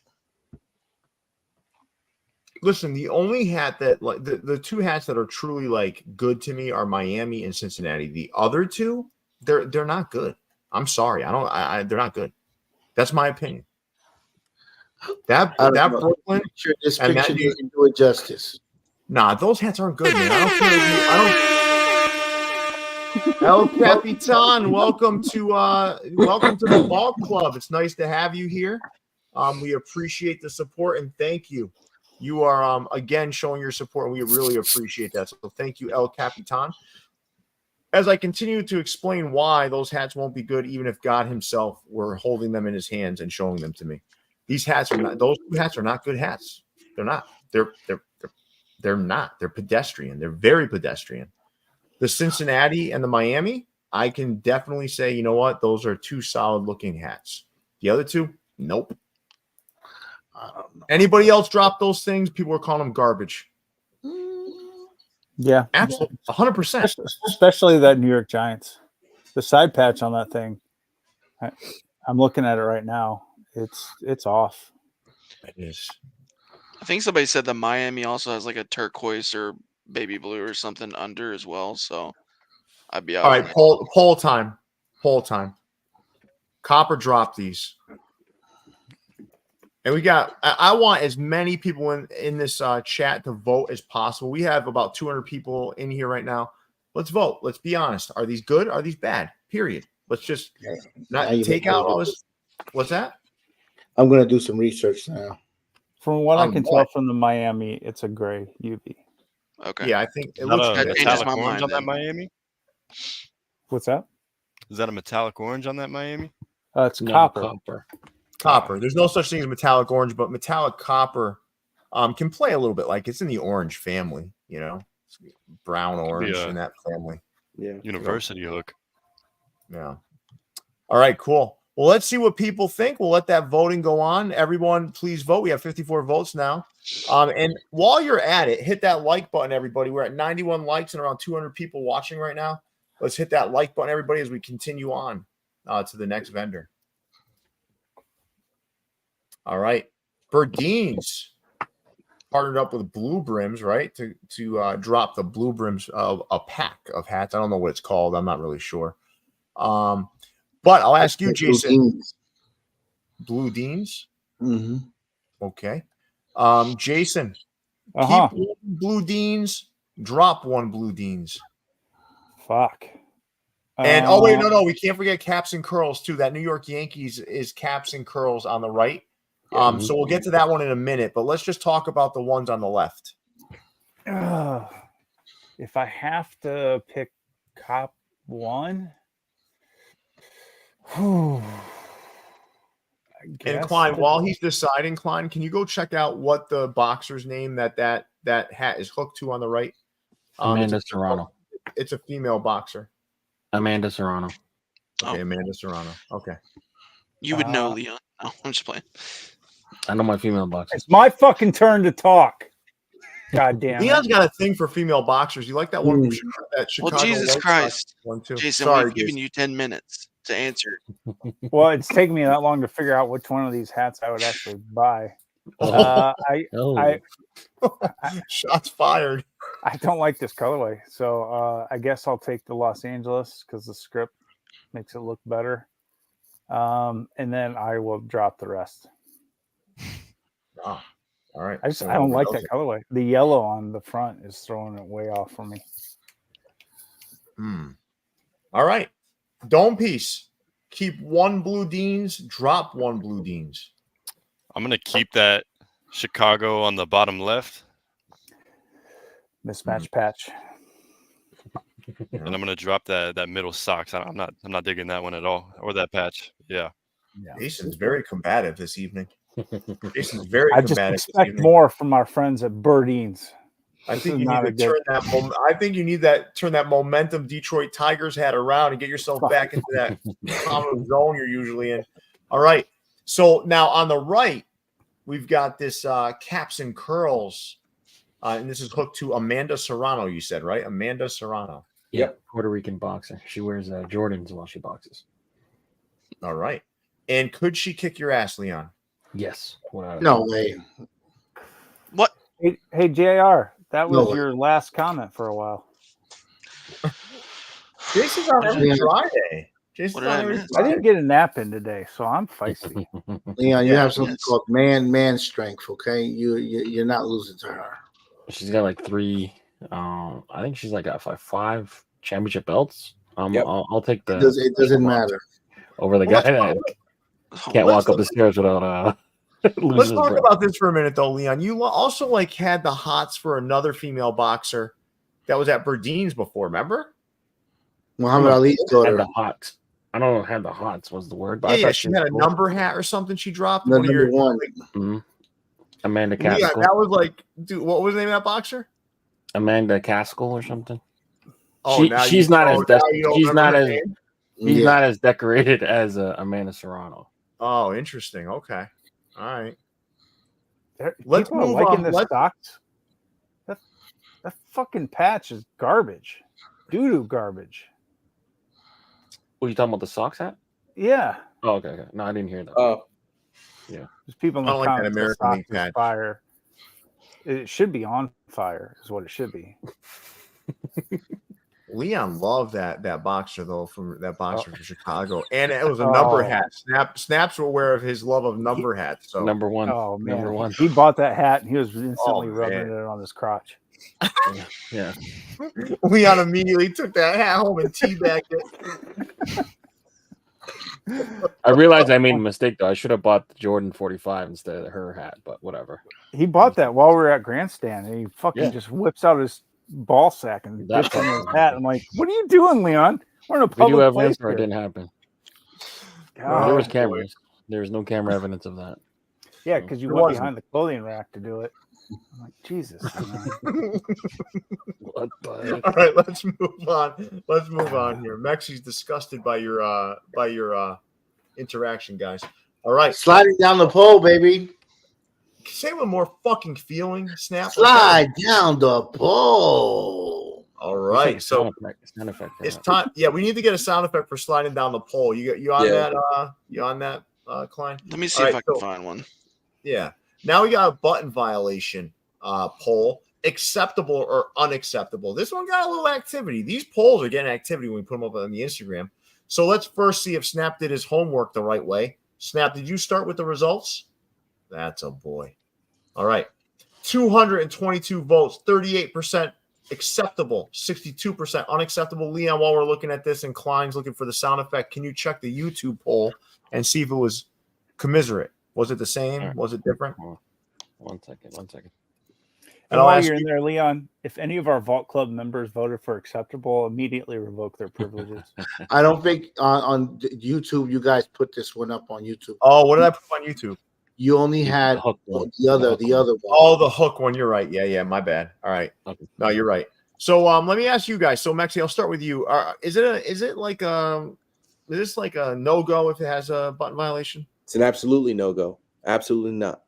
Listen, the only hat that like the two hats that are truly like good to me are Miami and Cincinnati. The other two, they're not good. I'm sorry. They're not good. That's my opinion. That Brooklyn sure this picture doesn't do it justice. Nah, those hats aren't good, man. El Capitan, welcome to the Vault Club. It's nice to have you here. We appreciate the support and thank you. You are again showing your support, and we really appreciate that. So thank you, El Capitan. as I continue to explain why those hats won't be good, even if God himself were holding them in his hands and showing them to me. These hats are not, those two hats are not good hats. They're not. They're not. They're pedestrian. They're very pedestrian. The Cincinnati and the Miami, I can definitely say, you know what? Those are two solid looking hats. The other two, nope. Anybody else drop those things? People are calling them garbage. Yeah, Absolutely, 100%. Especially that New York Giants. The side patch on that thing. I'm looking at it right now. It's off. It is. I think somebody said the Miami also has like a turquoise or baby blue or something under as well. So I'd be out. All right, poll time. Poll time. Copper drop these. And we got, I want as many people in this chat to vote as possible. We have about 200 people in here right now. Let's vote. Let's be honest. Are these good? Are these bad? Period. Let's just not take out all this. What's that? I'm going to do some research now. From what I can tell from the Miami, it's a gray UV. Okay. Yeah, I think it Not looks a that good. changes metallic my orange mind on that then. Miami. What's that? Is that a metallic orange on that Miami? It's No, copper. Copper. There's no such thing as metallic orange, but metallic copper can play a little bit like it's in the orange family, you know, brown orange in that family. Yeah. University hook. Yeah. All right, cool. Well, let's see what people think. We'll let that voting go on. Everyone, please vote. We have 54 votes now. And while you're at it, hit that like button, everybody. We're at 91 likes and around 200 people watching right now. Let's hit that like button, everybody, as we continue on to the next vendor. All right. Berdeen's partnered up with Blue Brims, right, to drop the Blue Brims of a pack of hats. I don't know what it's called. I'm not really sure. But I'll ask you, Jason. Blue Deans? Mm-hmm. Okay. Jason, keep one Blue Deans, drop one Blue Deans. Fuck. And oh wait, no, we can't forget caps and curls too. That New York Yankees is caps and curls on the right. So we'll get to that one in a minute, but let's just talk about the ones on the left. If I have to pick cop one, And Klein, while he's deciding, Klein, can you go check out what the boxer's name that hat is hooked to on the right? Amanda Serrano. It's a female boxer. Amanda Serrano. Okay, Amanda Serrano. Okay. You would know, Leon. No, I'm just playing. I know my female boxers. It's my fucking turn to talk. God damn it. Leon's got a thing for female boxers. You like that one? That Chicago Well, Jesus White Christ. Sox one too. Jason, Sorry, we've given you 10 minutes to answer. Well, it's taken me that long to figure out which one of these hats I would actually buy. Shots fired. I don't like this colorway, so I guess I'll take the Los Angeles because the script makes it look better. And then I will drop the rest. All right. I don't like that colorway. The yellow on the front is throwing it way off for me. All right. Dome piece. Keep one Blue Deans, drop one Blue Deans. I'm gonna keep that Chicago on the bottom left. Mismatch patch. And I'm gonna drop that middle socks. I'm not digging that one at all, or that patch. Yeah. Jason's very combative this evening. Jason's very I just combative. expect more from our friends at Berdeen's. I think you need to turn that. I think you need turn that momentum Detroit Tigers hat around and get yourself back into that common zone you're usually in. All right. So now on the right, we've got this caps and curls, and this is hooked to Amanda Serrano. You said right, Amanda Serrano. Yep. Puerto Rican boxer. She wears Jordans while she boxes. All right. And could she kick your ass, Leon? Yes. No way. What? Hey, JR, that was your last comment for a while. Jason's on every Friday. I didn't get a nap in today, so I'm feisty. Leon, you have something called man strength. Okay, you're not losing to her. She's got like 3. I think she's like got 5 championship belts. I'll take the. It doesn't matter. Over the guy. Can't walk up the stairs without. Let's talk about this for a minute, though, Leon. You also had the hots for another female boxer that was at Berdeen's before. Remember? Muhammad Ali's Had daughter. the hots. I don't know. Had the hots was the word. But I Yeah, thought she was had a cool. number hat or something. She dropped The one of your. number one. Mhm. Amanda Yeah, Caskell. that was like, dude. What was the name of that boxer? Amanda Caskell or something. Oh, She's not as she's not as name? she's Yeah. not as decorated as Amanda Serrano. Oh, interesting. Okay, all right. Let's Let's People are move liking on. the Let's- stocks. That fucking patch is garbage. Doo-doo garbage. Were you talking about the socks hat? Yeah. Oh, okay. No, I didn't hear that. Oh, There's people in I the don't like that comments American socks League is patch. fire. It should be on fire, is what it should be. Leon loved that boxer though from Chicago, and it was a number hat. Snaps were aware of his love of number hats. So Number one. Oh man, Number one. he bought that hat and he was instantly rubbing man. it on his crotch. Yeah. Leon immediately took that hat home and teabagged it. I realized I made a mistake though. I should have bought the Jordan 45 instead of her hat, but whatever. He bought that while we were at Grandstand, and he fucking just whips out his ball sack and That dips in his hat. I'm like, "What are you doing, Leon? We're in a Video public evidence place or it here." didn't happen. God. There was cameras. There was no camera evidence of that. Yeah, because you There went wasn't. behind the clothing rack to do it. I'm like, Jesus. Leon. What the heck? All right, let's move on. Let's move on here. Mexi's disgusted by your interaction, guys. All right, Sliding down the pole, baby. say it with more fucking feeling. Snap. Slide down the pole. All right, so Sound effect for it's that. time. Yeah, we need to get a sound effect for sliding down the pole. You on Yeah. that? You on that, Klein? Let me see All if right, I can so- find one. Yeah. Now we got a button violation poll. Acceptable or unacceptable. This one got a little activity. These polls are getting activity when we put them up on the Instagram. So let's first see if Snap did his homework the right way. Snap, did you start with the results? That's a boy. All right. 222 votes, 38% acceptable, 62% unacceptable. Leon, while we're looking at this and Klein's looking for the sound effect, can you check the YouTube poll and see if it was commiserate? Was it the same? All right. Was it different? One second. And I'll while ask you're in you- there, Leon, if any of our Vault Club members voted for acceptable, immediately revoke their privileges. I don't think on YouTube you guys put this one up on YouTube. Oh, what did I put on YouTube? You only had hook one. the other one. Oh, the hook one. You're right. Yeah, my bad. All right. Okay. No, you're right. So let me ask you guys. So Mexi, I'll start with you. Is this like a no-go if it has a button violation? it's an absolutely no go. Absolutely not.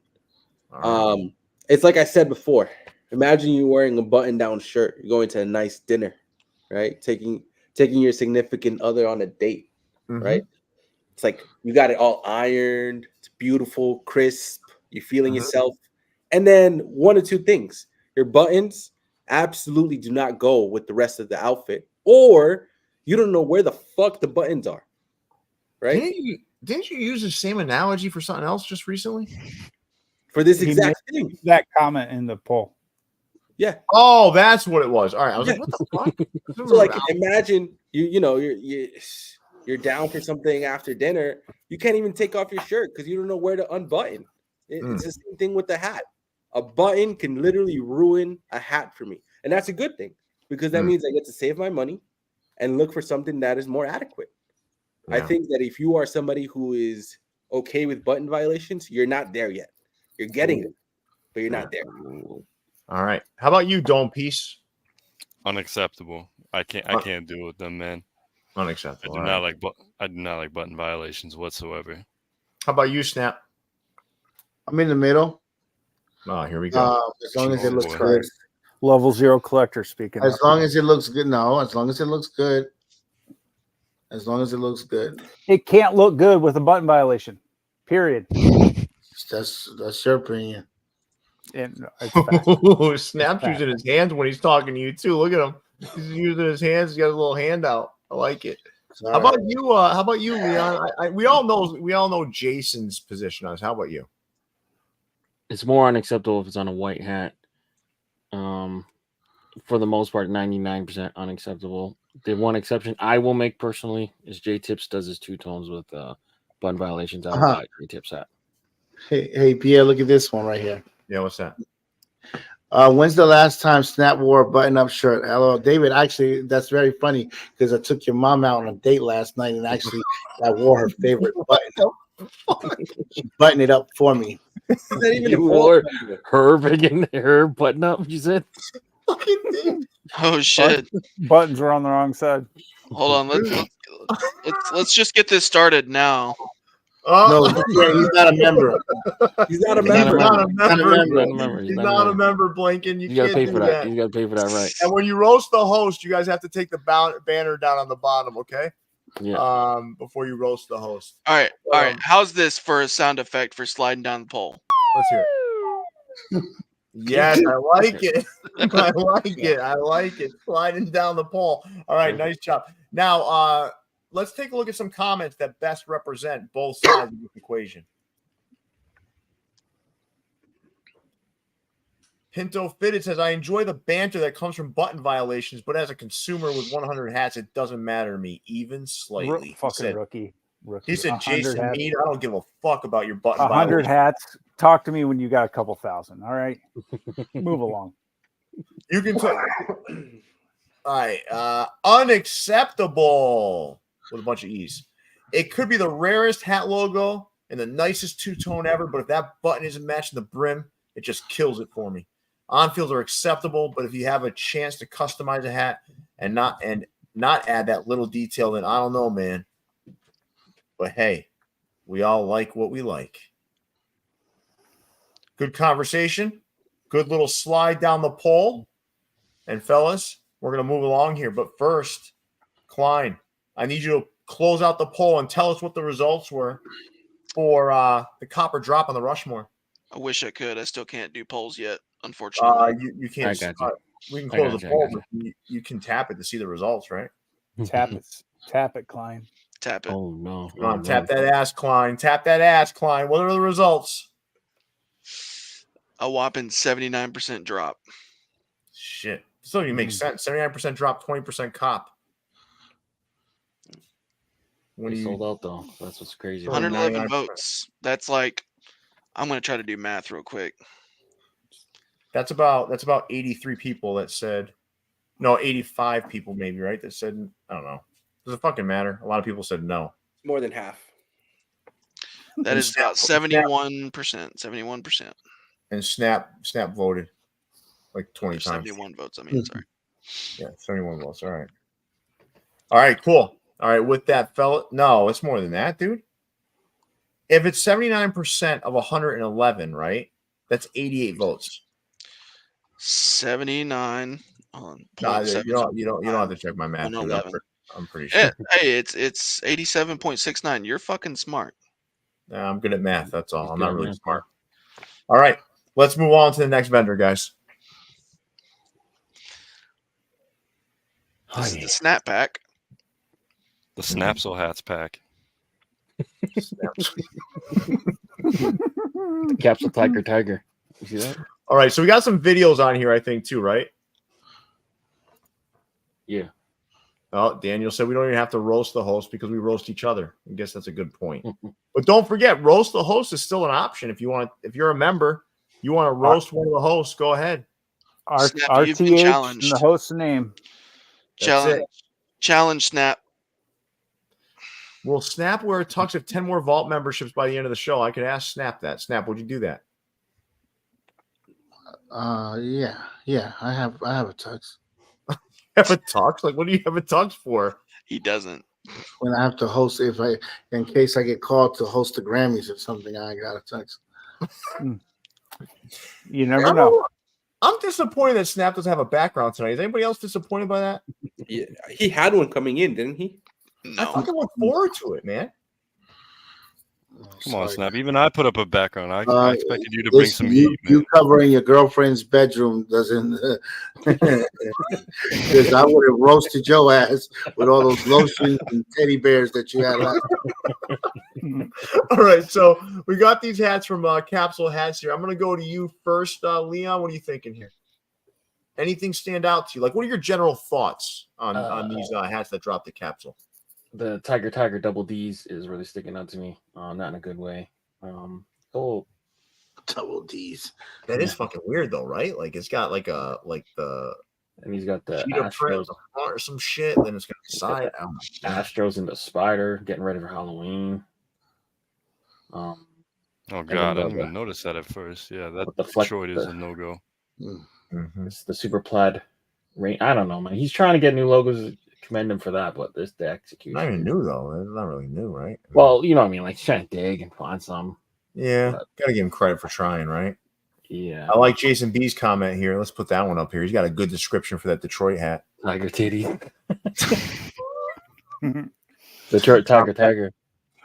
All right. It's like I said before. Imagine you wearing a button-down shirt. You're going to a nice dinner, right? Taking your significant other on a date, Mhm. right? It's like you got it all ironed. It's beautiful, crisp. You're feeling Mhm. yourself. And then one or two things. Your buttons absolutely do not go with the rest of the outfit. Or you don't know where the fuck the buttons are, right? Didn't you use the same analogy for something else just recently? For this He exact thing. That comment in the poll. Yeah. Oh, that's what it was. All right. I was like, Yeah. what the fuck? So like imagine you're down for something after dinner. You can't even take off your shirt because you don't know where to unbutton. It's the same thing with the hat. A button can literally ruin a hat for me. And that's a good thing because that means I get to save my money and look for something that is more adequate. I Yeah. think that if you are somebody who is okay with button violations, you're not there yet. You're getting it, but you're not there. All right. How about you, Dome Piece? Unacceptable. I can't deal with them, man. I Unacceptable. do All not right. like button violations whatsoever. How about you, Snap? I'm in the middle. Oh, here we go. As long as it Oh, looks boy. good. Level 0 collector speaking. As up. long as it looks good. No, as long as it looks good. As long as it looks good. It can't look good with a button violation. Period. That's your opinion. And it's fact. Snap's fact. using his hands when he's talking to you too. Look at him. He's using his hands. He's got a little handout. I like it. How about you? How about you, Leon? We all know Jason's position on this. How about you? It's more unacceptable if it's on a white hat. For the most part, 99% unacceptable. The one exception I will make personally is J Tips does his two tones with button violations. I will buy J Tips hat. Hey, Pierre, look at this one right here. Yeah, what's that? When's the last time Snap wore a button-up shirt? Hello, David. Actually, that's very funny because I took your mom out on a date last night, and actually, I wore her favorite button. She buttoned it up for me. Is that even You wore her button up. You said. Oh shit! Buttons were on the wrong side. Hold on. Let's just get this started now. No, he's not a member. He's not a He's member. not a Not a member. member. He's not a member, Blinken. You gotta can't pay do for that. You gotta pay for that, right? And when you roast the host, you guys have to take the banner down on the bottom, okay? Yeah. Before you roast the host. All right. All right. How's this for a sound effect for sliding down the pole? Let's hear it. Yes, I like it. I like it. I like it. Sliding down the pole. All right, nice job. Now, let's take a look at some comments that best represent both sides of this equation. Pinto Fitted says, I enjoy the banter that comes from button violations, but as a consumer with 100 hats, it doesn't matter to me, even slightly. Rookie. He said, Jason hats. Mead, I don't give a fuck about your button 100 violations. hats. Talk to me when you got a couple thousand. All right. Move along. You can talk. All right. Unacceptable with a bunch of E's. It could be the rarest hat logo and the nicest two-tone ever, but if that button isn't matching the brim, it just kills it for me. On-fields are acceptable, but if you have a chance to customize a hat and not add that little detail, then I don't know, man. But hey, we all like what we like. Good conversation. Good little slide down the pole. And fellas, we're going to move along here. But first, Klein, I need you to close out the poll and tell us what the results were for the copper drop on the Rushmore. I wish I could. I still can't do polls yet, unfortunately. You can't. I got you. We can close the poll, but you can tap it to see the results, right? Tap it, Klein. Tap it. Oh no! Come on, tap that ass, Klein. Tap that ass, Klein. What are the results? A whopping 79% drop. Shit. This doesn't even make sense. 79% drop, 20% cop. When you sold out though, that's what's crazy. 111 votes. That's like, I'm gonna try to do math real quick. That's about 83 people that said, no, 85 people maybe, right? That said, I don't know. Does it fucking matter? A lot of people said no. More than half. That is about 71%. 71%. And Snap voted like 20 times. 71 votes. I mean, sorry. Yeah, 71 votes. All right. All right, cool. All right, with that, fella. No, it's more than that, dude. If it's 79% of 111, right? That's 88 votes. 79 on No, you don't have to check my math, dude. I'm pretty sure. Hey, it's 87.69. You're fucking smart. I'm good at math. That's all. I'm not really smart. All right, let's move on to the next vendor, guys. This is the snap pack. The Snapsel hats pack. The Capsule Tiger. You see that? All right, so we got some videos on here, I think, too, right? Yeah. Oh, Daniel said we don't even have to roast the host because we roast each other. I guess that's a good point. But don't forget, roast the host is still an option. If you want, if you're a member, you want to roast one of the hosts, go ahead. RTH and the host's name. Challenge Snap. Will Snap wear a tux of 10 more Vault memberships by the end of the show? I could ask Snap that. Snap, would you do that? Yeah. I have a tux. Have a tux? Like, what do you have a tux for? He doesn't. When I have to host, in case I get called to host the Grammys or something, I got a tux. You never know. I'm disappointed that Snap doesn't have a background tonight. Is anybody else disappointed by that? Yeah, he had one coming in, didn't he? No. I fucking look forward to it, man. Come on, Snap. Even I put up a background. I expected you to bring some heat. You covering your girlfriend's bedroom doesn't, because I would have roasted your ass with all those lotions and teddy bears that you had last. All right, so we got these hats from Capsule Hats here. I'm going to go to you first, Leon. What are you thinking here? Anything stand out to you? Like, what are your general thoughts on these hats that dropped the Capsule? The Tiger double D's is really sticking out to me, not in a good way. Double D's. That is fucking weird though, right? Like it's got like the And he's got the cheetah print on Astros, the front or some shit. Then it's got the side. Oh my gosh. Astros and the Spider getting ready for Halloween. Oh then God, I the- didn't even notice that at first. Yeah, that With the flex- Detroit is the- a no-go. Mhm. It's the super plaid rain. I don't know, man. He's trying to get new logos. Commend him for that, but this the execution. Not even new though. It's not really new, right? Well, you know what I mean. Like he's trying to dig and find some. Yeah, but- gotta give him credit for trying, right? Yeah. I like Jason B's comment here. Let's put that one up here. He's got a good description for that Detroit hat. Tiger titty. Detroit Tiger.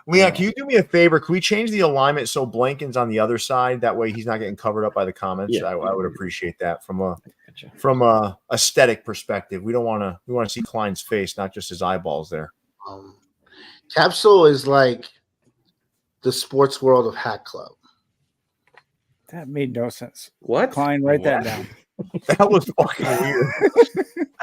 Leon, can you do me a favor? Can we change the alignment so Blanken's on the other side? That way he's not getting covered up by the comments. Yeah. I would appreciate that from a Gotcha. aesthetic perspective. We want to see Klein's face, not just his eyeballs there. Capsule is like the sports world of Hat Club. That made no sense. What? Klein, write that What? down. That was fucking weird.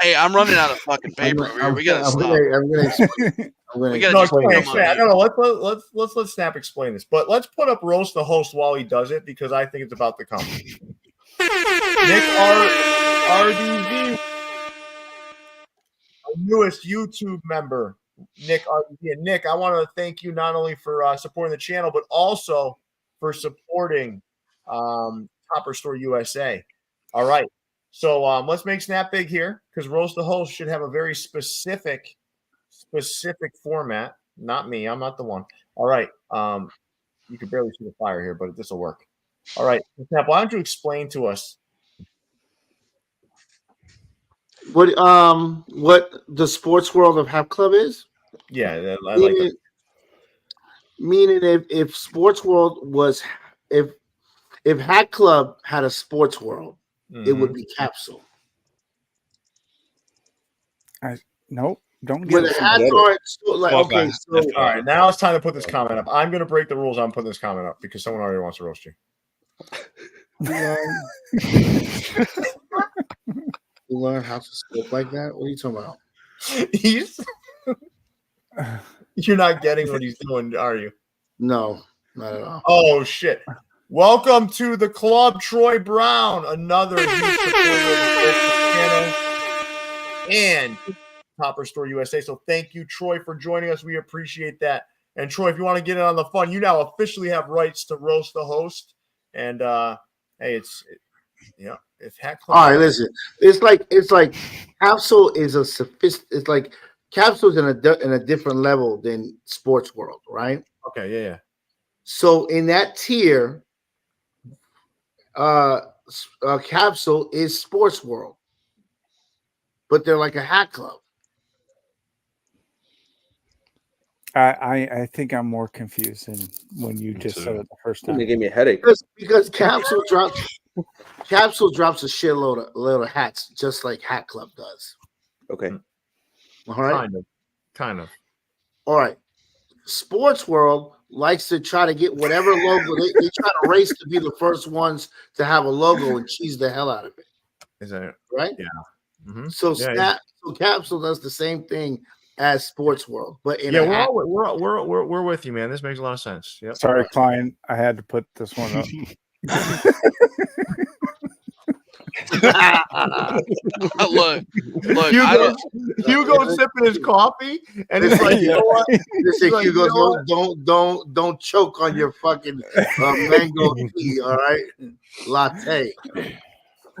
Hey, I'm running out of fucking paper over here. We gotta stop. I'm gonna explain. We gotta No, just put explain, them on explain. mute. No, let's Snap explain this. But let's put up Roast the Host while he does it because I think it's about to come. Nick RDV, our newest YouTube member, Nick RDV. And Nick, I want to thank you not only for supporting the channel, but also for supporting Topperzstore USA. All right. So let's make Snap big here because Roast the Host should have a very specific format. Not me. I'm not the one. All right. You can barely see the fire here, but this will work. All right. Snap, why don't you explain to us? What the sports world of Hat Club is? Yeah, I like that. Meaning if sports world was if Hat Club had a sports world, it would be Capsule. Nope. Don't But get the it. hats aren't so, like Well, okay. So All right, now it's time to put this comment up. I'm going to break the rules. I'm putting this comment up because someone already wants to roast you. you learn how to speak like that. What are you talking about? He's You're not getting what he's doing, are you? No, not at all. Oh shit! Welcome to the club, Troy Brown, another huge supporter of the channel and Topperrzstore USA. So thank you, Troy, for joining us. We appreciate that. And Troy, if you want to get in on the fun, you now officially have rights to roast the host. And hey, it's Hat Club. All right, listen. It's like Capsule is a it's like Capsule's in a different level than Sports World, right? Okay, yeah. So in that tier, Capsule is Sports World, but they're like a Hat Club. I think I'm more confused than when you just said it the first time. They gave me a headache. Because Capsule drops a shitload of hats, just like Hat Club does. Okay. All right. Kind of. All right. Sports World likes to try to get whatever logo they try to race to be the first ones to have a logo and cheese the hell out of it. Is that right? Yeah. Mm-hmm. So Capsule does the same thing as Sports World, but in we're with you, man. This makes a lot of sense. Yep. Sorry, client. I had to put this one up. look, Hugo sipping his coffee, and it's like, you know what? Hugo, don't choke on your fucking mango tea, all right? Latte.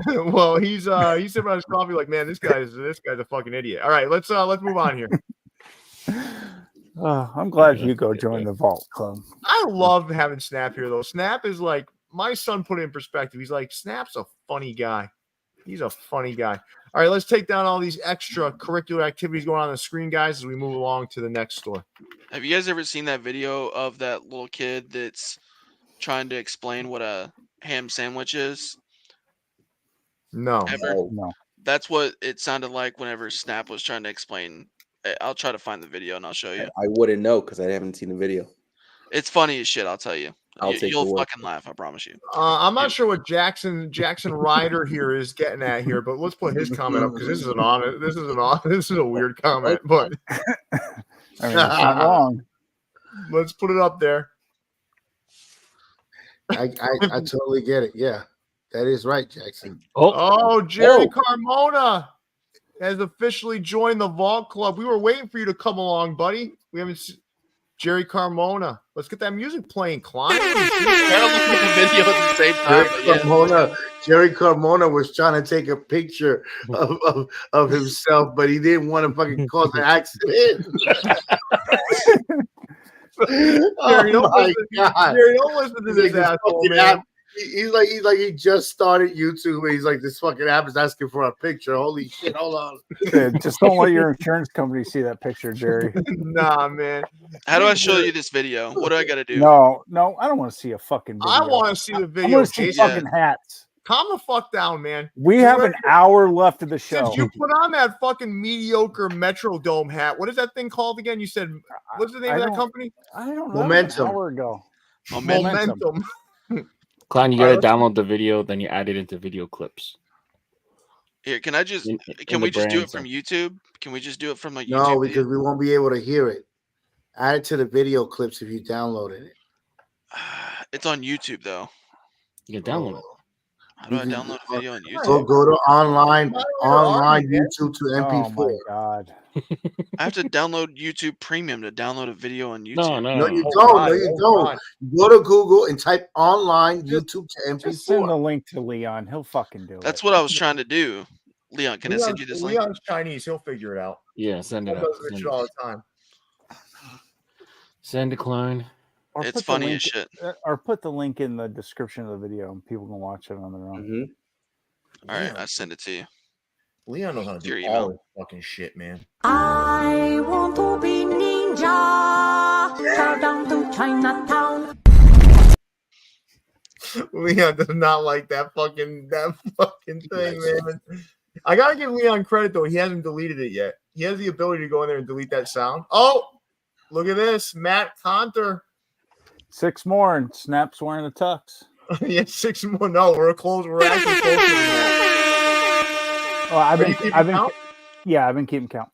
Well, he's sipping on his coffee like, man, this guy's a fucking idiot. All right, let's move on here. I'm glad Hugo joined the Vault Club. I love having Snap here, though. Snap is like, my son put it in perspective. He's like, Snap's a funny guy. He's a funny guy. All right, let's take down all these extracurricular activities going on the screen, guys, as we move along to the next store. Have you guys ever seen that video of that little kid that's trying to explain what a ham sandwich is? No. No. That's what it sounded like whenever Snap was trying to explain. I'll try to find the video and I'll show you. I wouldn't know because I haven't seen the video. It's funny as shit, I'll tell you. You'll the fucking laugh, I promise you. I'm not sure what Jackson Ryder here is getting at here, but let's put his comment up because this is a weird comment, but I mean, it's not wrong. Let's put it up there. I totally get it. Yeah, that is right, Jackson. Oh, Jerry Carmona has officially joined the Vault Club. We were waiting for you to come along, buddy. We haven't seen Jerry Carmona. Let's get that music playing, Klein. Gotta look at the video at the same time. Jerry Carmona was trying to take a picture of himself, but he didn't want to fucking cause an accident. Jerry, don't listen to this asshole, man. He's like he just started YouTube and he's like, this fucking app is asking for a picture. Holy shit, hold on. Dude, just don't let your insurance company see that picture, Jerry. Nah, man. How do I show you this video? What do I gotta do? No, I don't want to see a fucking video. I want to see the video. I want to see fucking hats. Calm the fuck down, man. We have an hour left of the show. Since you put on that fucking mediocre Metrodome hat, what is that thing called again? You said, what's the name of that company? I don't know. Momentum. An hour ago. Momentum. Klein, you gotta download the video, then you add it into video clips. Here, can I just can we just do it from YouTube? Can we just do it from a YouTube? No, because we won't be able to hear it. Add it to the video clips if you downloaded it. It's on YouTube though. You can download it. How do I download a video on YouTube? Go to online YouTube to MP4. Oh my god! I have to download YouTube Premium to download a video on YouTube. No, you don't. No, you don't. Go to Google and type online YouTube to MP4. Just send the link to Leon. He'll fucking do it. That's what I was trying to do. Leon, can I send you this link? Leon's Chinese. He'll figure it out. Yeah, send it out. Does this shit all the time. Send it, Klein. Or it's funny as shit. Or put the link in the description of the video and people can watch it on their own. All right, I'll send it to you. Leon knows how to do all this fucking shit, man. I want to be ninja. Bow down to Chinatown. Leon does not like that fucking thing, man. I gotta give Leon credit though. He hasn't deleted it yet. He has the ability to go in there and delete that sound. Oh, look at this, Matt Conter. 6 more and Snap's wearing a tux. Yeah, 6 more. No, we're close. We're actually close to that. Oh, I've been keeping count.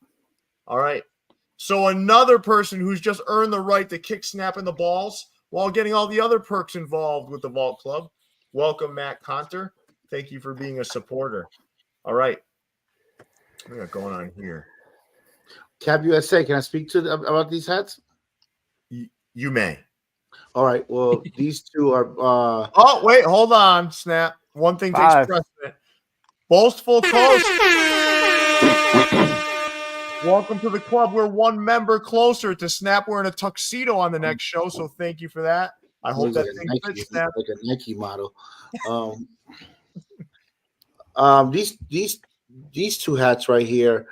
All right. So another person who's just earned the right to kick Snap in the balls while getting all the other perks involved with the Vault Club. Welcome, Matt Conter. Thank you for being a supporter. All right. What we got going on here? Cap USA, can I speak to about these hats? You may. All right. Well, these two are. Oh, wait. Hold on, Snap. One thing takes precedent. Boastful Toast. Welcome to the club. We're one member closer to Snap wearing a tuxedo on the next show, so thank you for that. I hope that thing fits, Snap. Like a Nike model. These two hats right here.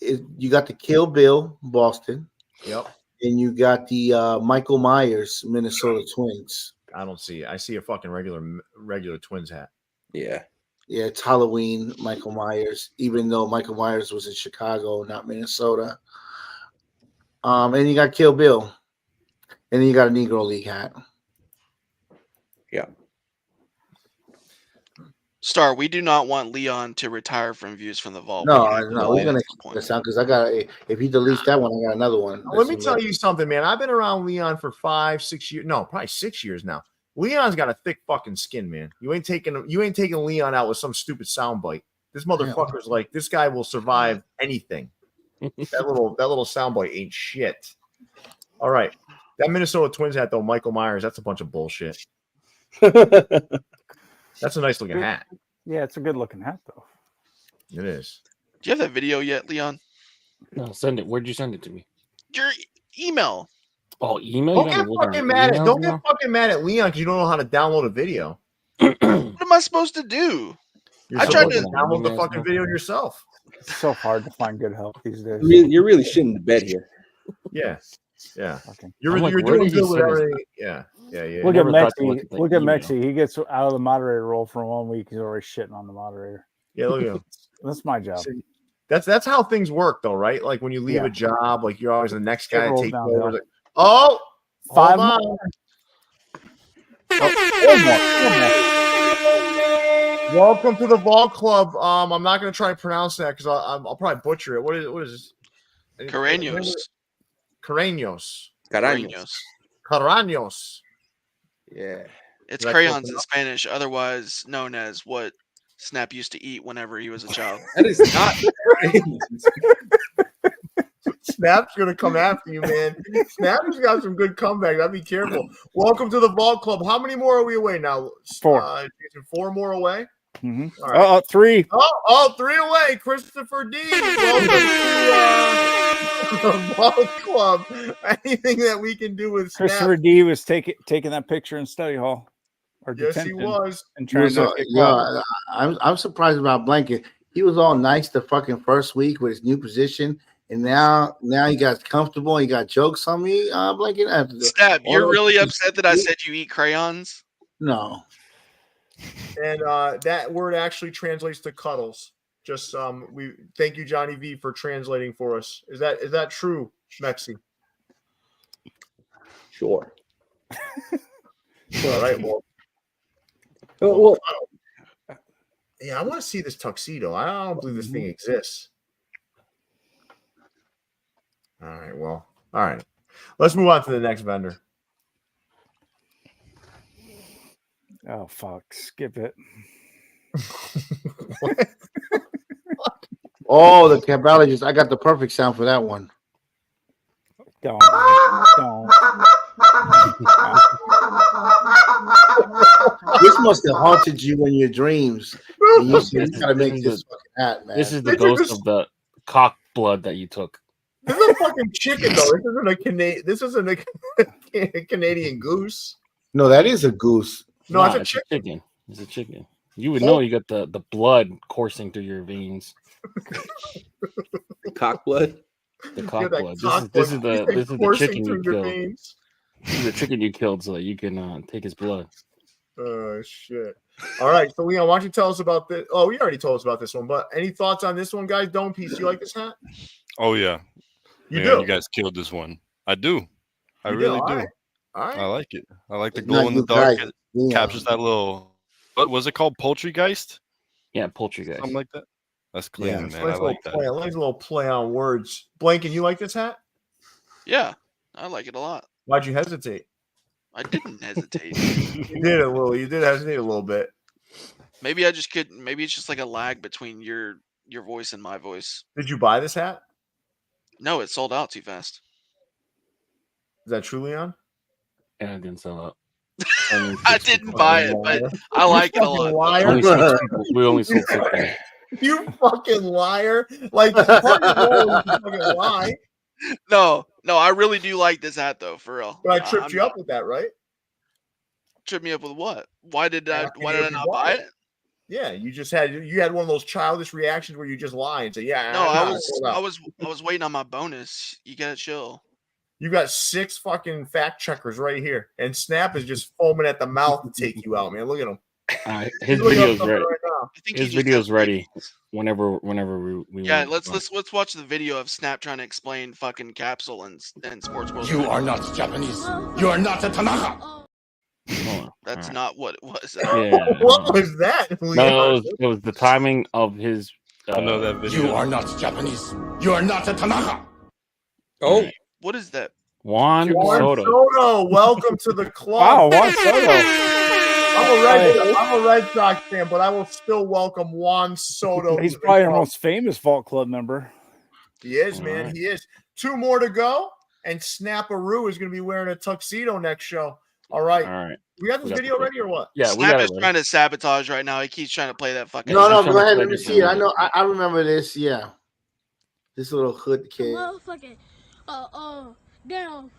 You got the Kill Bill Boston. Yep. And you got the Michael Myers Minnesota Twins. I don't see it. I see a fucking regular Twins hat. Yeah. Yeah, it's Halloween, Michael Myers, even though Michael Myers was in Chicago, not Minnesota. And you got Kill Bill. And then you got a Negro League hat. Yeah. Star, we do not want Leon to retire from Views from the Vault. No, we're gonna keep this out because I got. If he deletes that one, I got another one. Let me tell you something, man. I've been around Leon for 5-6 years. No, probably 6 years now. Leon's got a thick fucking skin, man. You ain't taking Leon out with some stupid soundbite. This motherfucker's like, this guy will survive anything. that little soundbite ain't shit. All right, that Minnesota Twins hat though, Michael Myers. That's a bunch of bullshit. That's a nice looking hat. Yeah, it's a good looking hat though. It is. Do you have that video yet, Leon? No, send it. Where'd you send it to me? Your email. Oh, email. Don't get fucking mad at Leon because you don't know how to download a video. What am I supposed to do? I tried to download the fucking video yourself. It's so hard to find good help these days. You're really shitting the bed here. Yeah. Yeah. Okay. You're doing good with everything. Yeah. Look at Mexi. Look at Mexi. He gets out of the moderator role for 1 week. He's already shitting on the moderator. Yeah, look at him. That's my job. See, that's how things work, though, right? Like when you leave a job, like you're always the next guy to take over. Like, oh, 5 more. Welcome to the Vault Club. I'm not going to try and pronounce that because I'll probably butcher it. What is this? Carreños. Carreños. Caraños. Carreños. Yeah. It's Is that crayons close in enough? Spanish, otherwise known as what Snap used to eat whenever he was a child. That is not. Snap's gonna come after you, man. Snap's got some good comeback. I'd be careful. Welcome to the Vault Club. How many more are we away now? 4. Jason, 4 more away. Mm-hmm. All right. 3. Oh, 3 away. Christopher D. Welcome to the Vault Club. Anything that we can do with Snap? Christopher D was taking that picture in study hall. Or Yes, he detention was. And He was trying all- to get yeah, caught. I'm surprised about Blanket. He was all nice the fucking first week with his new position, and now he got comfortable. He got jokes on me. Blanket. Snap, you're really upset that I said you eat crayons? No. And that word actually translates to cuddles. Just we thank you, Johnny V, for translating for us. Is that true, Mexi? Sure. All right. Well, yeah, I want to see this tuxedo. I don't believe this thing exists. All right. Well, all right. Let's move on to the next vendor. Oh fuck! Skip it. Oh, the cabalogist. I got the perfect sound for that one. Don't. This must have haunted you in your dreams. And you said, you gotta make this fucking hat, man. This is the ghost of the cock blood that you took. This is a fucking chicken, though. This isn't a Canadian. This isn't a Canadian goose. No, that is a goose. No, Nah, it's a it's chicken. a chicken. It's a chicken. You would know you got the blood coursing through your veins. Cock blood. The cock that blood. cock This is blood the coursing chicken through you your killed. veins. This is the chicken you killed so that you can take his blood. Oh shit! All right, so Leon, why don't you tell us about this? Oh, you already told us about this one, but any thoughts on this one, guys? Dome piece. You like this hat? Oh yeah, You Man, do. You guys killed this one. I do. I You really All do. right. All right. I like it. I like the It's glow not in the you dark. guys, It Leon. captures that little. What was it called? Poultrygeist? Yeah, poultry guys. Something like that. That's clean, Yeah, man. Nice I little like that. play. Nice little play on words. Blanken, you like this hat? Yeah, I like it a lot. Why'd you hesitate? I didn't hesitate. You did a little. You did hesitate a little bit. Maybe I just could. Maybe it's just like a lag between your voice and my voice. Did you buy this hat? No, it sold out too fast. Is that true, Leon? Yeah, it didn't sell out. I didn't buy it, but I like it a lot. Liar. We only sold 6. You fucking liar! Like part of the role is to fucking lie. No, I really do like this hat though, for real. But I tripped I'm you not- up with that, right? Tripped me up with what? Why did I Asking not you if you buy bought it? Yeah, you had one of those childish reactions where you just lie and say, "Yeah." No, I I know was it's sold out." I was waiting on my bonus. You gotta chill. You got 6 fucking fact checkers right here, and Snap is just foaming at the mouth to take you out, man. Look at him. His He's looking up video's something ready. right now. I think His he just video's has ready. ratings. Whenever we Yeah, want. let's watch the video of Snap trying to explain fucking Capsule and Sports World. You are not Japanese. You are not a Tanaka. Hold on. That's All not what it was. right. Yeah. What was that? No, it was the timing of his. I know that video. You are not Japanese. You are not a Tanaka. Oh, What is that? Juan Juan Soto. Soto, welcome to the club. Wow, Juan Soto. I'm a Red Sox fan, but I will still welcome Juan Soto. He's to the probably our club. most famous Vault Club member. He is, man. All right. He is. 2 more to go, and Snapperoo is going to be wearing a tuxedo next show. All right. All right. We got this We got video the- ready or what? Yeah, we Snap got is it. trying to sabotage right now. He keeps trying to play that fucking. No, I'm trying go to ahead. play Let me this see it. I one. know. I remember this. Yeah, this little hood kid. Motherfucking, damn,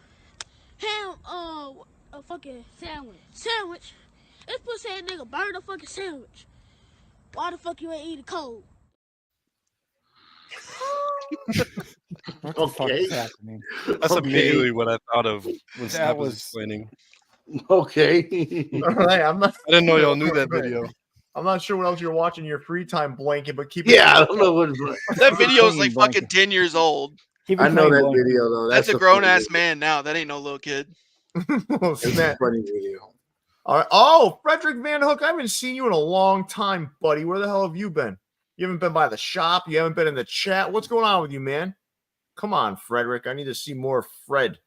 ham, a fucking sandwich. This pussy ass nigga burned a fucking sandwich. Why the fuck you ain't eating cold? What the fuck is happening? That's Okay. immediately what I thought of when Snap was was- explaining. Okay. All right. I'm not. I didn't know y'all knew that video. I'm not sure what else you're watching in your free time, Blanket, but keep. Yeah, I don't know what. That video is like Clean fucking 10 years old. Keep it I know clean, that Blanket. video though. That's a the grown funny ass video. man now. That ain't no little kid. It's a Snap. funny video. All right. Oh, Frederick Van Hook, I haven't seen you in a long time, buddy. Where the hell have you been? You haven't been by the shop. You haven't been in the chat. What's going on with you, man? Come on, Frederick. I need to see more Fred.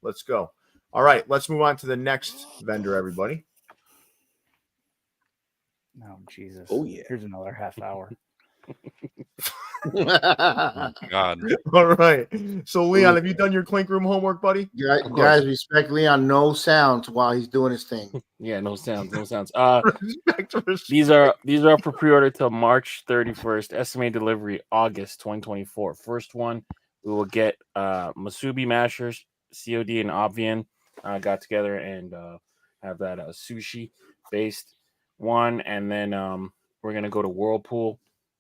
Let's go. All right. Let's move on to the next vendor, everybody. Oh, Jesus. Oh, yeah. Here's another half hour. God. All right. So, Leon, have you done your Clink Room homework, buddy? Guys, respect Leon. No sounds while he's doing his thing. Yeah, no sounds, no sounds. Respect. These are up for pre-order till March 31st. Estimated delivery August 2024. First one, we will get Masubi Mashers, COD and Obvian got together and have that sushi based one, and then we're gonna go to Whirlpool.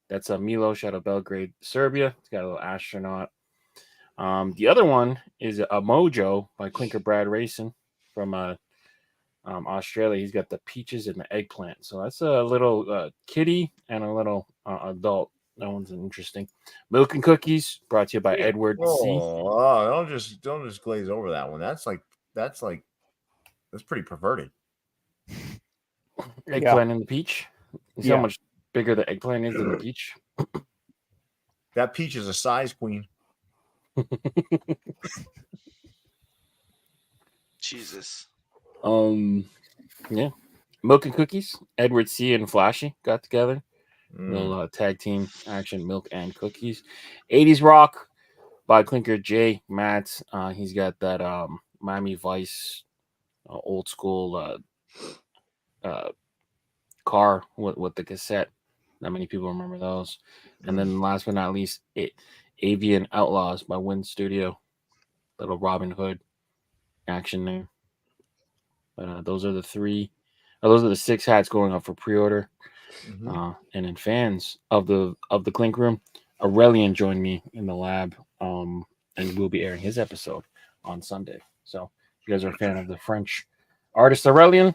That's a Milos out of Belgrade, Serbia. It's got a little astronaut. The other one is a Mojo by Clinker Brad Racing from Australia. He's got the peaches and the eggplant. So that's a little kitty and a little adult. That one's interesting. Milk and Cookies brought to you by Edward C. Don't just glaze over that one. That's pretty perverted. Eggplant and the peach. You see how much bigger the eggplant is than the peach? That peach is a size queen. Jesus. Yeah. Milk and Cookies. Edward C. and Flashy got together. Little tag team action, Milk and Cookies. 80s Rock by Clinker J. Matt. He's got that Miami Vice old school car with the cassette. Not many people remember those. And then last but not least, Avian Outlaws by Win Studio. Little Robin Hood action there. But those are the three. Those are the 6 hats going up for pre-order. And then fans of the Clink Room, Aurelian joined me in the lab, and we'll be airing his episode on Sunday. So if you guys are a fan of the French artist Aurelian,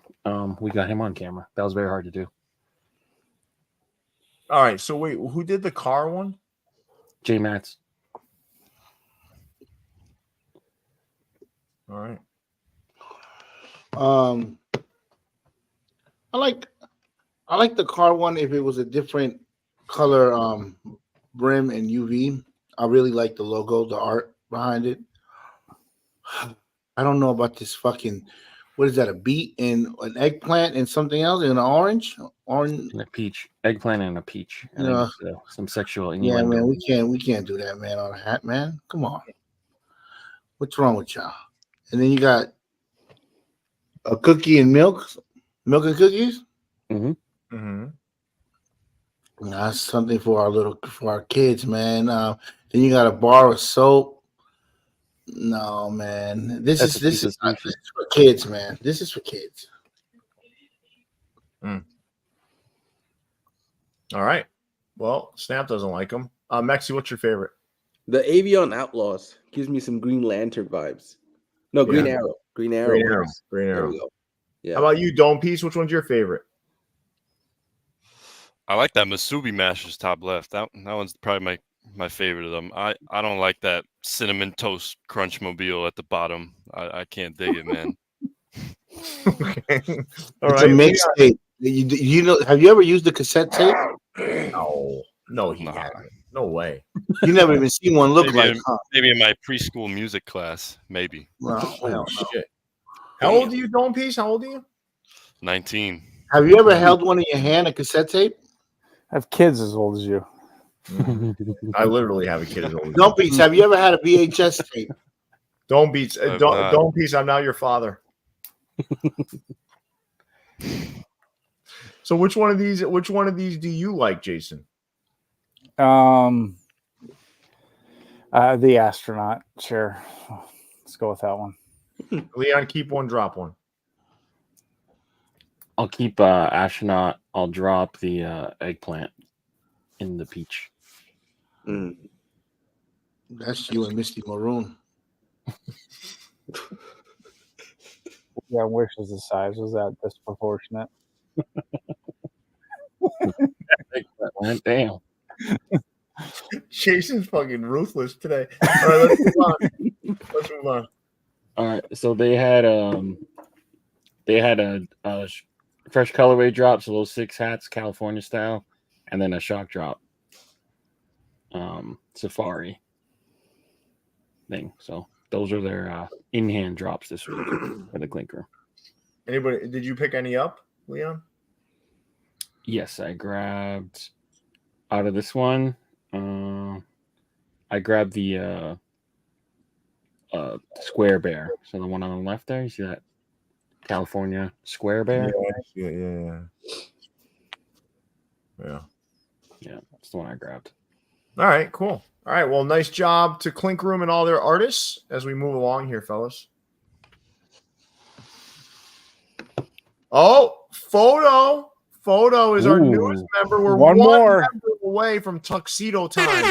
we got him on camera. That was very hard to do. All right. So wait, who did the car one? J Mats. All right. I like the car one if it was a different color brim and UV. I really like the logo, the art behind it. I don't know about this fucking, what is that, a beet and an eggplant and something else and an orange and a peach, eggplant and a peach. Some sexual innuendo. Yeah, man, we can't do that, man, on a hat, man. Come on. What's wrong with y'all? And then you got a cookie and milk and cookies. That's something for our kids, man. Then you got a bar of soap. No, man, this is for kids, man. This is for kids. All right. Well, Snap doesn't like them. Mexi, what's your favorite? The Avian Outlaws gives me some Green Lantern vibes. No, Green Arrow. Green Arrow. There we go. Yeah. How about you, Dome Piece? Which one's your favorite? I like that Masubi Mashers top left. That one's probably my favorite of them. I don't like that cinnamon toast crunch mobile at the bottom. I can't dig it, man. Okay. All right. It's a mixtape. You know? Have you ever used the cassette tape? No, he hasn't. No way. You never even seen one look like. Maybe in my preschool music class, maybe. Oh, shit. How old are you, Dome Piece? How old are you? 19. Have you ever held one in your hand, a cassette tape? I have kids as old as you. I literally have a kid as old as you. Dome Piece, have you ever had a VHS tape? Dome Piece, Dome Piece, I'm now your father. So which one of these do you like, Jason? The astronaut, sure. Let's go with that one. Leon, keep one, drop one. I'll keep astronaut. I'll drop the eggplant in the peach. That's you and Misty Maroon. Yeah, which was the size? Was that disproportionate? Damn. Jason's fucking ruthless today. All right, let's move on. All right, so they had a fresh colorway drops, those 6 hats, California style, and then a shock drop, safari thing. So those are their in-hand drops this week for the Clink Room. Anybody? Did you pick any up, Leon? Yes, I grabbed out of this one. I grabbed the square bear. So the one on the left there, you see that California square bear? Yeah. Yeah, that's the one I grabbed. All right, cool. All right, well, nice job to Clink Room and all their artists as we move along here, fellas. Oh, Photo. Photo is our newest member. We're one more member away from tuxedo time.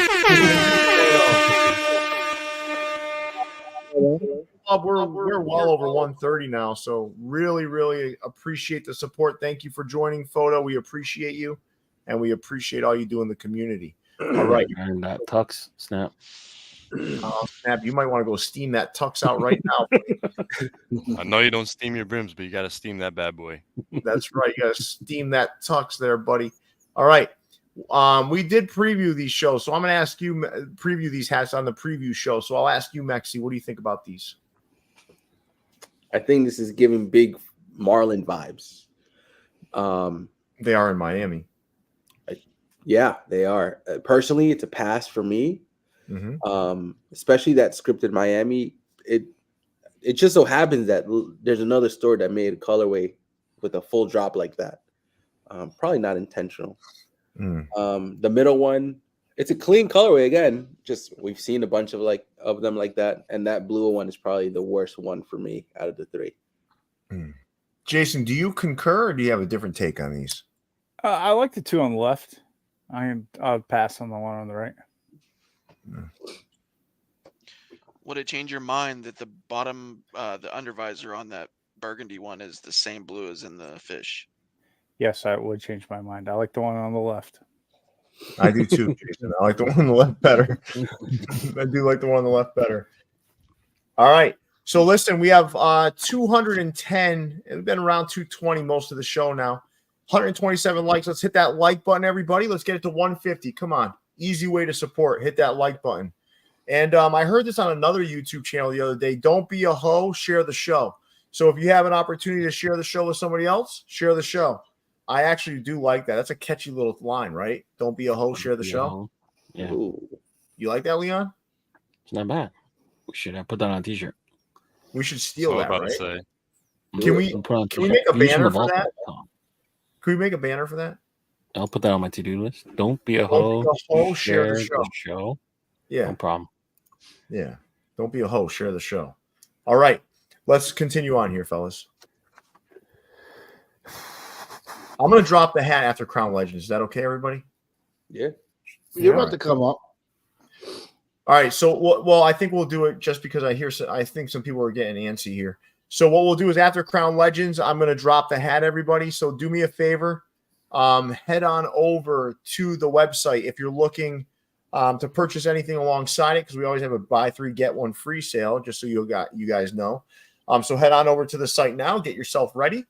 We're well over 130 now, so really appreciate the support. Thank you for joining, Photo. We appreciate you, and we appreciate all you do in the community. All right, and that tux snap. Snap, you might want to go steam that tux out right now. I know you don't steam your brims, but you got to steam that bad boy. That's right. You got to steam that tux there, buddy. All right. We did preview these shows, so I'm going to ask you preview these hats on the preview show. So I'll ask you, Mexi, what do you think about these? I think this is giving big Marlin vibes. They are in Miami. Yeah, they are. Personally, it's a pass for me. Especially that scripted Miami. It just so happens that there's another store that made a colorway with a full drop like that. Probably not intentional. The middle one, it's a clean colorway again. Just we've seen a bunch of them like that, and that blue one is probably the worst one for me out of the three. Jason, do you concur, or do you have a different take on these? I like the two on the left. I'll pass on the one on the right. Would it change your mind that the bottom, the undervisor on that burgundy one is the same blue as in the fish? Yes, I would change my mind. I like the one on the left. I do too, Jason. I like the one on the left better. I do like the one on the left better. All right. So listen, we have 210. It's been around 220 most of the show now. 127 likes. Let's hit that like button, everybody. Let's get it to 150. Come on. Easy way to support. Hit that like button. And I heard this on another YouTube channel the other day. Don't be a hoe, share the show. So if you have an opportunity to share the show with somebody else, share the show. I actually do like that. That's a catchy little line, right? Don't be a hoe, share the show. Yeah. Ooh. You like that, Leon? It's not bad. We should have put that on a t-shirt. We should steal that, right? Can we make a banner for that? Can we make a banner for that? I'll put that on my to-do list. Don't be a hoe. Share the show. Yeah. No problem. Yeah. Don't be a hoe. Share the show. All right. Let's continue on here, fellas. I'm going to drop the hat after Crown Legends. Is that okay, everybody? Yeah. You're about to come up. All right. So, well, I think we'll do it just because I think some people are getting antsy here. So what we'll do is after Crown Legends, I'm going to drop the hat, everybody. So do me a favor. Head on over to the website if you're looking to purchase anything alongside it, because we always have a buy three, get one free sale, just so you guys know. So head on over to the site now, get yourself ready.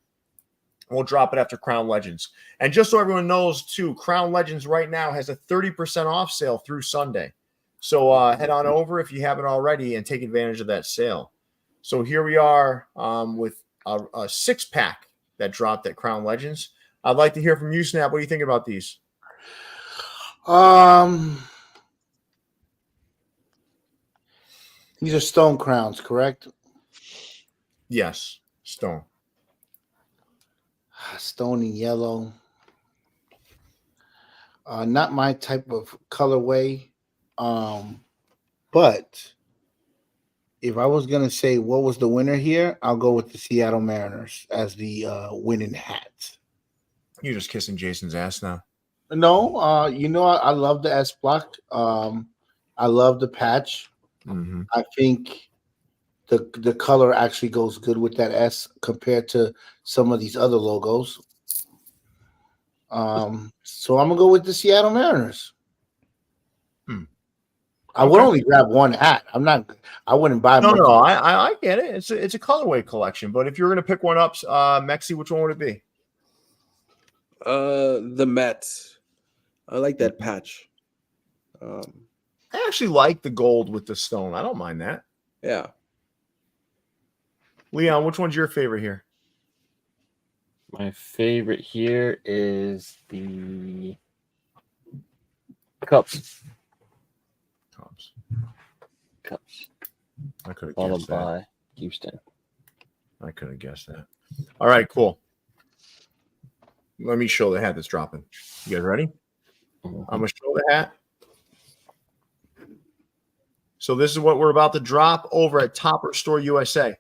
We'll drop it after Crown Legends. And just so everyone knows, too, Crown Legends right now has a 30% off sale through Sunday. So head on over if you haven't already and take advantage of that sale. So here we are with a six-pack that dropped at Crown Legends. I'd like to hear from you, Snap. What do you think about these? These are stone crowns, correct? Yes, stone. Stone and yellow. Not my type of colorway. But if I was going to say what was the winner here, I'll go with the Seattle Mariners as the winning hat. You're just kissing Jason's ass now. No, I love the S block. I love the patch. Mm-hmm. I think the color actually goes good with that S compared to some of these other logos. So I'm gonna go with the Seattle Mariners. I would only grab one hat. I wouldn't buy. No. I get it. It's a colorway collection. But if you're gonna pick one up, Mexi, which one would it be? The Mets. I like that patch. I actually like the gold with the stone. I don't mind that. Yeah. Leon, which one's your favorite here? My favorite here is the cups. Cups. I could have Followed guessed that. by Houston. I could have guessed that. All right, cool. Let me show the hat that's dropping. You guys ready? I'm going to show the hat. So this is what we're about to drop over at Topperzstore USA.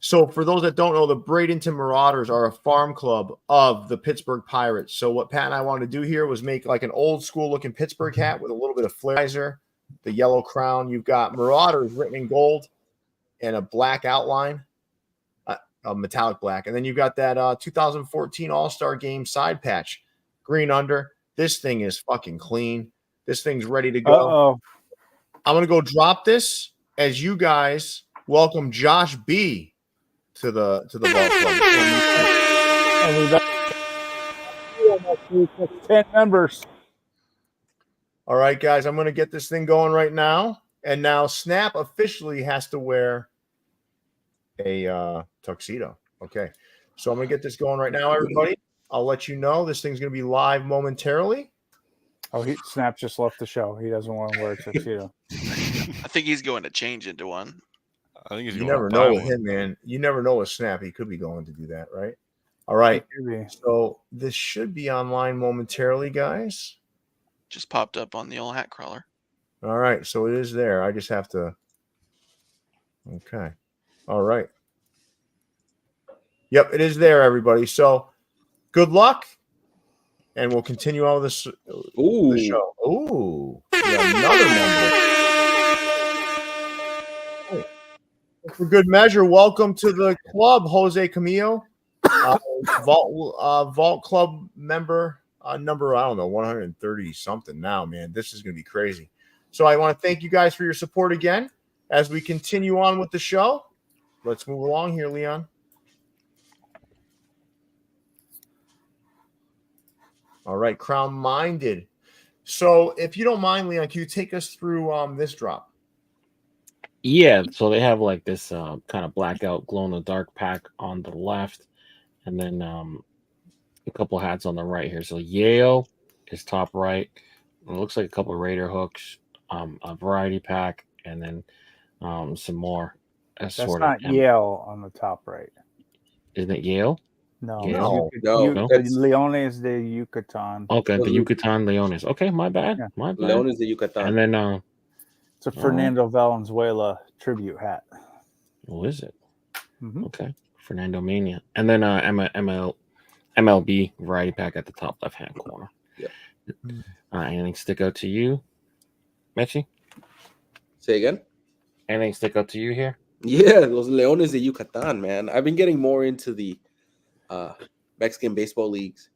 So for those that don't know, the Bradenton Marauders are a farm club of the Pittsburgh Pirates. So what Pat and I wanted to do here was make like an old school looking Pittsburgh hat with a little bit of flair, the yellow crown. You've got Marauders written in gold and a black outline, a metallic black. And then you've got that 2014 All-Star Game side patch, green under. This thing is fucking clean. This thing's ready to go. Uh-oh. I'm going to go drop this as you guys welcome Josh B to the Vault Club. And we've got 10 members. All right, guys, I'm going to get this thing going right now. And now Snap officially has to wear a tuxedo. Okay. So I'm going to get this going right now, everybody. I'll let you know this thing's going to be live momentarily. Oh, Snap just left the show. He doesn't want to wear a tuxedo. I think he's going to change into one. I think he's You going never to know buy with one. him, man. You never know with Snap. He could be going to do that, right? All right. So this should be online momentarily, guys. Just popped up on the old hat crawler. All right. So it is there. I just have to. Okay. All right. Yep, it is there, everybody. So good luck. And we'll continue on with this the show. Ooh. Yeah, another member. For good measure, welcome to the club, Jose Camillo, Vault Club member, number, I don't know, 130 something now, man. This is going to be crazy. So I want to thank you guys for your support again as we continue on with the show. Let's move along here, Leon. All right, Crown Minded. So if you don't mind, Leon, can you take us through this drop? Yeah, so they have like this kind of blackout glow in the dark pack on the left, and then a couple hats on the right here. So Yale is top right. It looks like a couple of Raider hooks, a variety pack, and then some more. That's not Yale on the top right. Isn't it Yale? No, Yale? no. Leones de Yucatan. Okay, the Yucatan Leones. Okay, my bad. Yeah. My bad. Leones de Yucatan. And then it's a Fernando Valenzuela tribute hat. What is it? Mm-hmm. Okay, Fernando Mania, and then MLB variety pack at the top left hand corner. Yep. Anything stick out to you, Mechi? Say again? Anything stick out to you here? Yeah, those Leones de Yucatan, man. I've been getting more into the Mexican baseball leagues,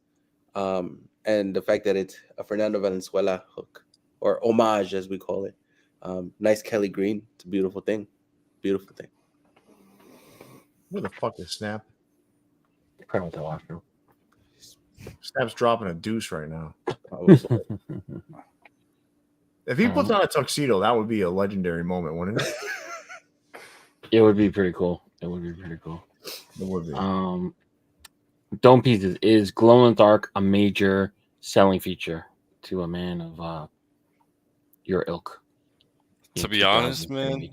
and the fact that it's a Fernando Valenzuela hook, or homage as we call it. Nice Kelly green. It's a beautiful thing. Beautiful thing. Where the fuck is Snap? Probably the washroom. Snap's dropping a deuce right now. If he puts on a tuxedo, that would be a legendary moment, wouldn't it? It would be pretty cool. It would be pretty cool. It would be. Dome pieces is glow in the dark a major selling feature to a man of your ilk? To be honest, man,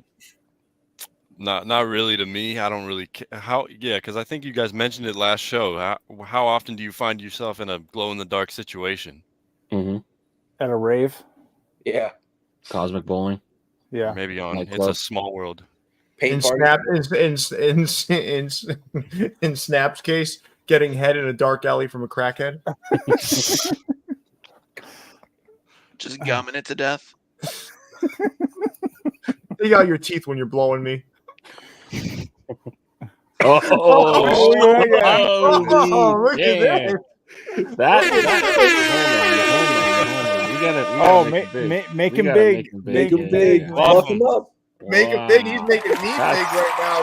not really to me. I don't really care. Because I think you guys mentioned it last show. How often do you find yourself in a glow in the dark situation? Mm-hmm. At a rave? Yeah. Cosmic bowling? Yeah. Maybe on Like It's club. a Small World. In Snap's case, getting head in a dark alley from a crackhead. Just gumming it to death. Take out your teeth when you're blowing me. Oh, look at that. Hold on. We gotta make him big. Make him big. Buff him up. Make him big. He's making me big right now.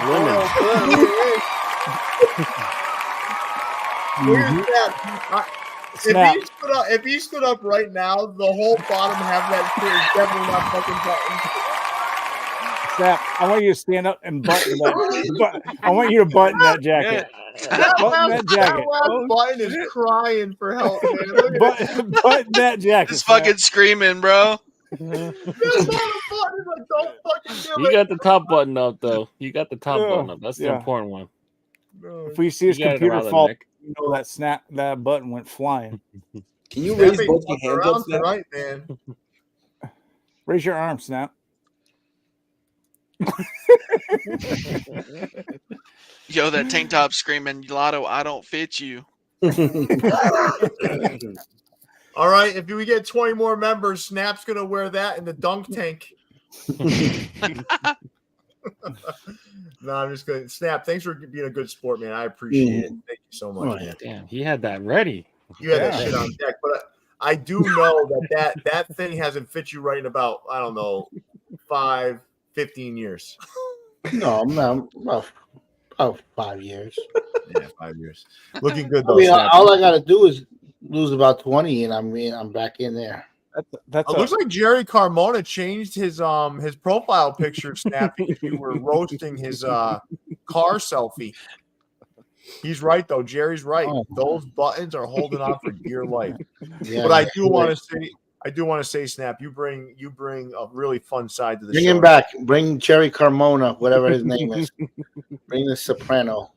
If he stood up right now, the whole bottom half of that shit is definitely not fucking buttoned. Snap, I want you to stand up and button that. I want you to button that jacket. Button that jacket. That button is crying for help, man. Look at Button that jacket. He's fucking screaming, bro. this button is like, don't fucking do You it. got the top button up, though. You got the top Oh, button up. That's the yeah. important one. If we see his You got it computer around the fall, neck. you know that button went flying. Can you Snap raise ain't both your fucking hands around up, Snap? tonight, man. Raise your arm, Snap. Yo, that tank top screaming, Lotto, I don't fit you. All right, if we get 20 more members, Snap's gonna wear that in the dunk tank. No, I'm just going to Snap. Thanks for being a good sport, man. I appreciate it. Thank you so much, man. Damn, he had that ready. You had that shit on deck, but I do know that thing hasn't fit you right in about, I don't know, 15 years. No, about 5 years. Yeah, 5 years. Looking good though. I mean, Snap. all I got to do is lose about 20, and I'm back in there. It looks like Jerry Carmona changed his profile picture, Snap, because you were roasting his car selfie. He's right though. Jerry's right. Those buttons are holding on for dear life. Yeah, but I do want to say, Snap, you bring a really fun side to the show. Bring him back. Bring Jerry Carmona, whatever his name is. Bring the soprano.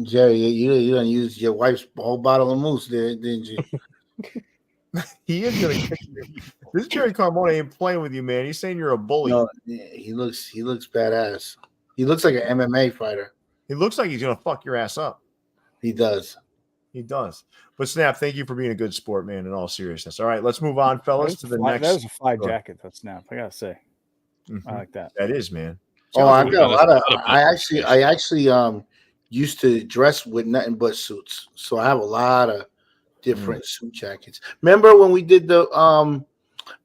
Jerry, you done used your wife's whole bottle of mousse there, didn't you? He is gonna kick you. This Jerry Carmona ain't playing with you, man. He's saying you're a bully. No, he looks badass. He looks like an MMA fighter. He looks like he's gonna fuck your ass up. He does. He does. But Snap, thank you for being a good sport, man. In all seriousness. All right, let's move on, fellas, to the next. That was a fly jacket, though, Snap. I gotta say, I like that. That is, man. Oh, I've got a lot of. I actually used to dress with nothing but suits, so I have a lot of different suit jackets. Remember when we did the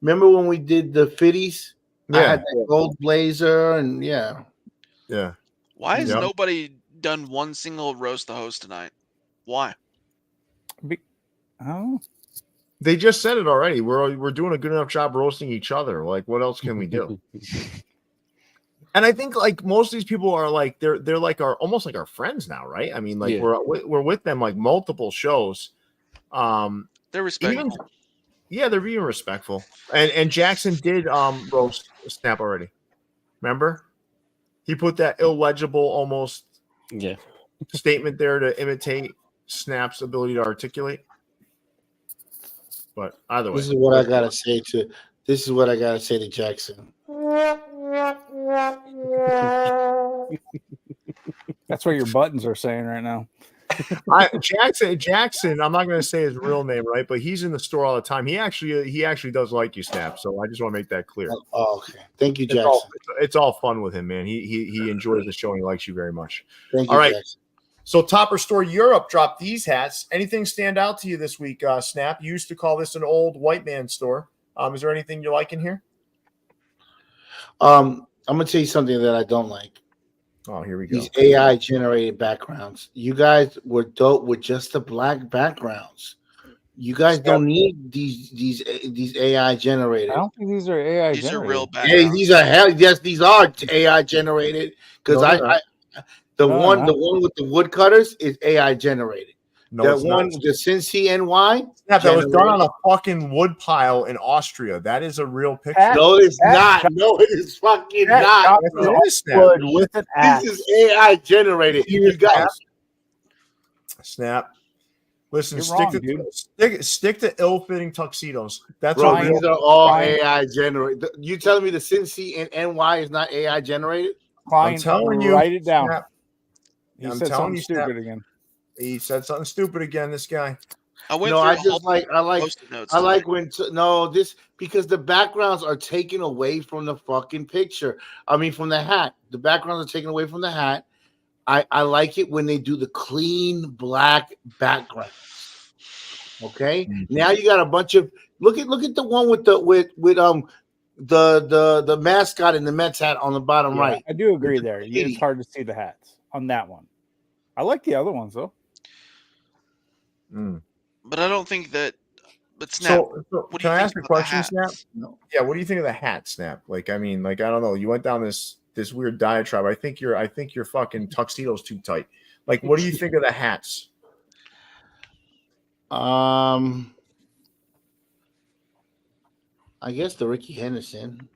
fitties? Yeah. I had that gold blazer and yeah. Why has nobody done one single roast the host tonight? Why? Oh, they just said it already. We're doing a good enough job roasting each other. Like, what else can we do? And I think like most of these people are like they're like almost like our friends now, right? I mean, like we're with them like multiple shows. They're respectful. They're being respectful. And Jackson did roast Snap already. Remember? He put that illegible almost statement there to imitate Snap's ability to articulate. But either way, this is what I gotta say to Jackson. That's what your buttons are saying right now. Jackson, I'm not going to say his real name, right? But he's in the store all the time. He actually does like you, Snap. So I just want to make that clear. Oh, okay. Thank you, Jackson. It's all fun with him, man. He enjoys the show and he likes you very much. Thank you, all right. Jackson. So Topperz Store Europe dropped these hats. Anything stand out to you this week, Snap? You used to call this an old white man store. Is there anything you like in here? I'm gonna tell you something that I don't like. Oh, here we go. These AI generated backgrounds. You guys were dope with just the black backgrounds. You guys don't need these AI generated. I don't think these are AI These generated. are real backgrounds. These are AI generated because the one with the woodcutters is AI generated. No, that it's one, not. the Cincy NY. Yeah, that was done on a fucking wood pile in Austria. That is a real picture. No, it's not. No, it is fucking not. It is, Snap. Wood with an axe. This is AI generated. You guys, Snap. Listen, You're stick to ill-fitting tuxedos. That's bro, all. these are all AI generated. You telling me the Cincy and NY is not AI generated? I'm telling you, write it down. Snap. He I'm said telling something you, stupid Snap. again. He said something stupid again. This guy. I went No, through I a just whole like Post-it notes I like today. when this because the backgrounds are taken away from the fucking picture. I mean, from the hat. The backgrounds are taken away from the hat. I like it when they do the clean black background. Okay, now you got a bunch of look at the one with the mascot in the Mets hat on the bottom right. I do agree there. It's hard to see the hats on that one. I like the other ones though. But I don't think that. But Snap, So what do can you I think ask a about the question, hats? Snap? Yeah, what do you think of the hat, Snap? Like, I mean, like, I don't know. You went down this this weird diatribe. I think your fucking tuxedo's too tight. Like, what do you think of the hats? I guess the Ricky Henderson.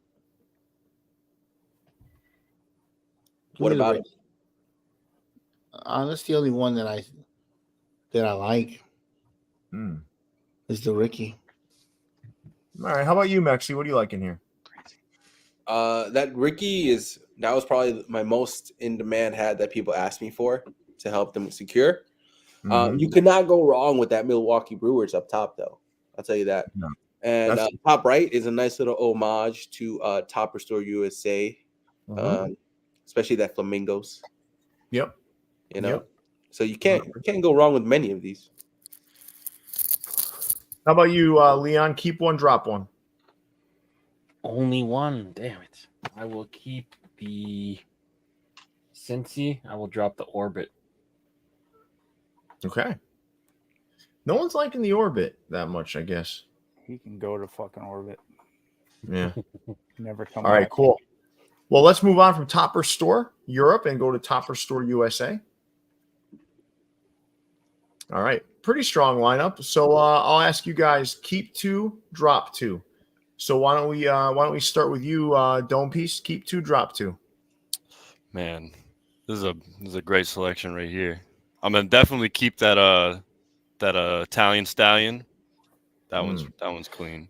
What about it? That's the only one that I like. Is the Ricky. All right. How about you, Mexi? What do you like in here? That Ricky that was probably my most in demand hat that people asked me for to help them secure. You could not go wrong with that Milwaukee Brewers up top, though. I'll tell you that. No. And top right is a nice little homage to Topperz USA, especially that flamingos. Yep. You know, so you can't go wrong with many of these. How about you, Leon? Keep one, drop one. Only one. Damn it. I will keep the Cincy. I will drop the Orbit. Okay. No one's liking the Orbit that much, I guess. He can go to fucking Orbit. Yeah. Never come All right, back. cool. Well, let's move on from Topperz Store Europe and go to Topperz Store USA. All right. Pretty strong lineup. So I'll ask you guys, keep two, drop two. So why don't we start with you, Dome Piece? Keep two, drop two. Man, this is a great selection right here. I'm gonna definitely keep that Italian Stallion. That one's clean.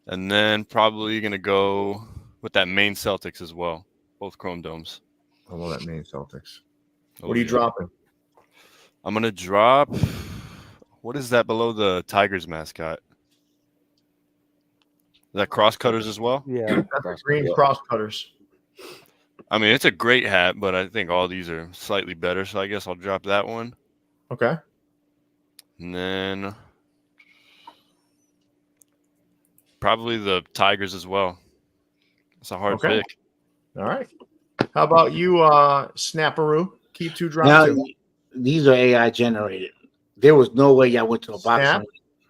And then probably gonna go with that Maine Celtics as well. Both chrome domes. I love that Maine Celtics. What are you dropping? I'm gonna drop. What is that below the Tigers mascot? Is that cross cutters as well? Yeah, that's green cross cutters. I mean, it's a great hat, but I think all these are slightly better. So I guess I'll drop that one. Okay. And then probably the Tigers as well. It's a hard pick. All right. How about you, Snapperoo? Keep two, drop Now, two. These are AI generated. There was no way y'all went to a box. Snap,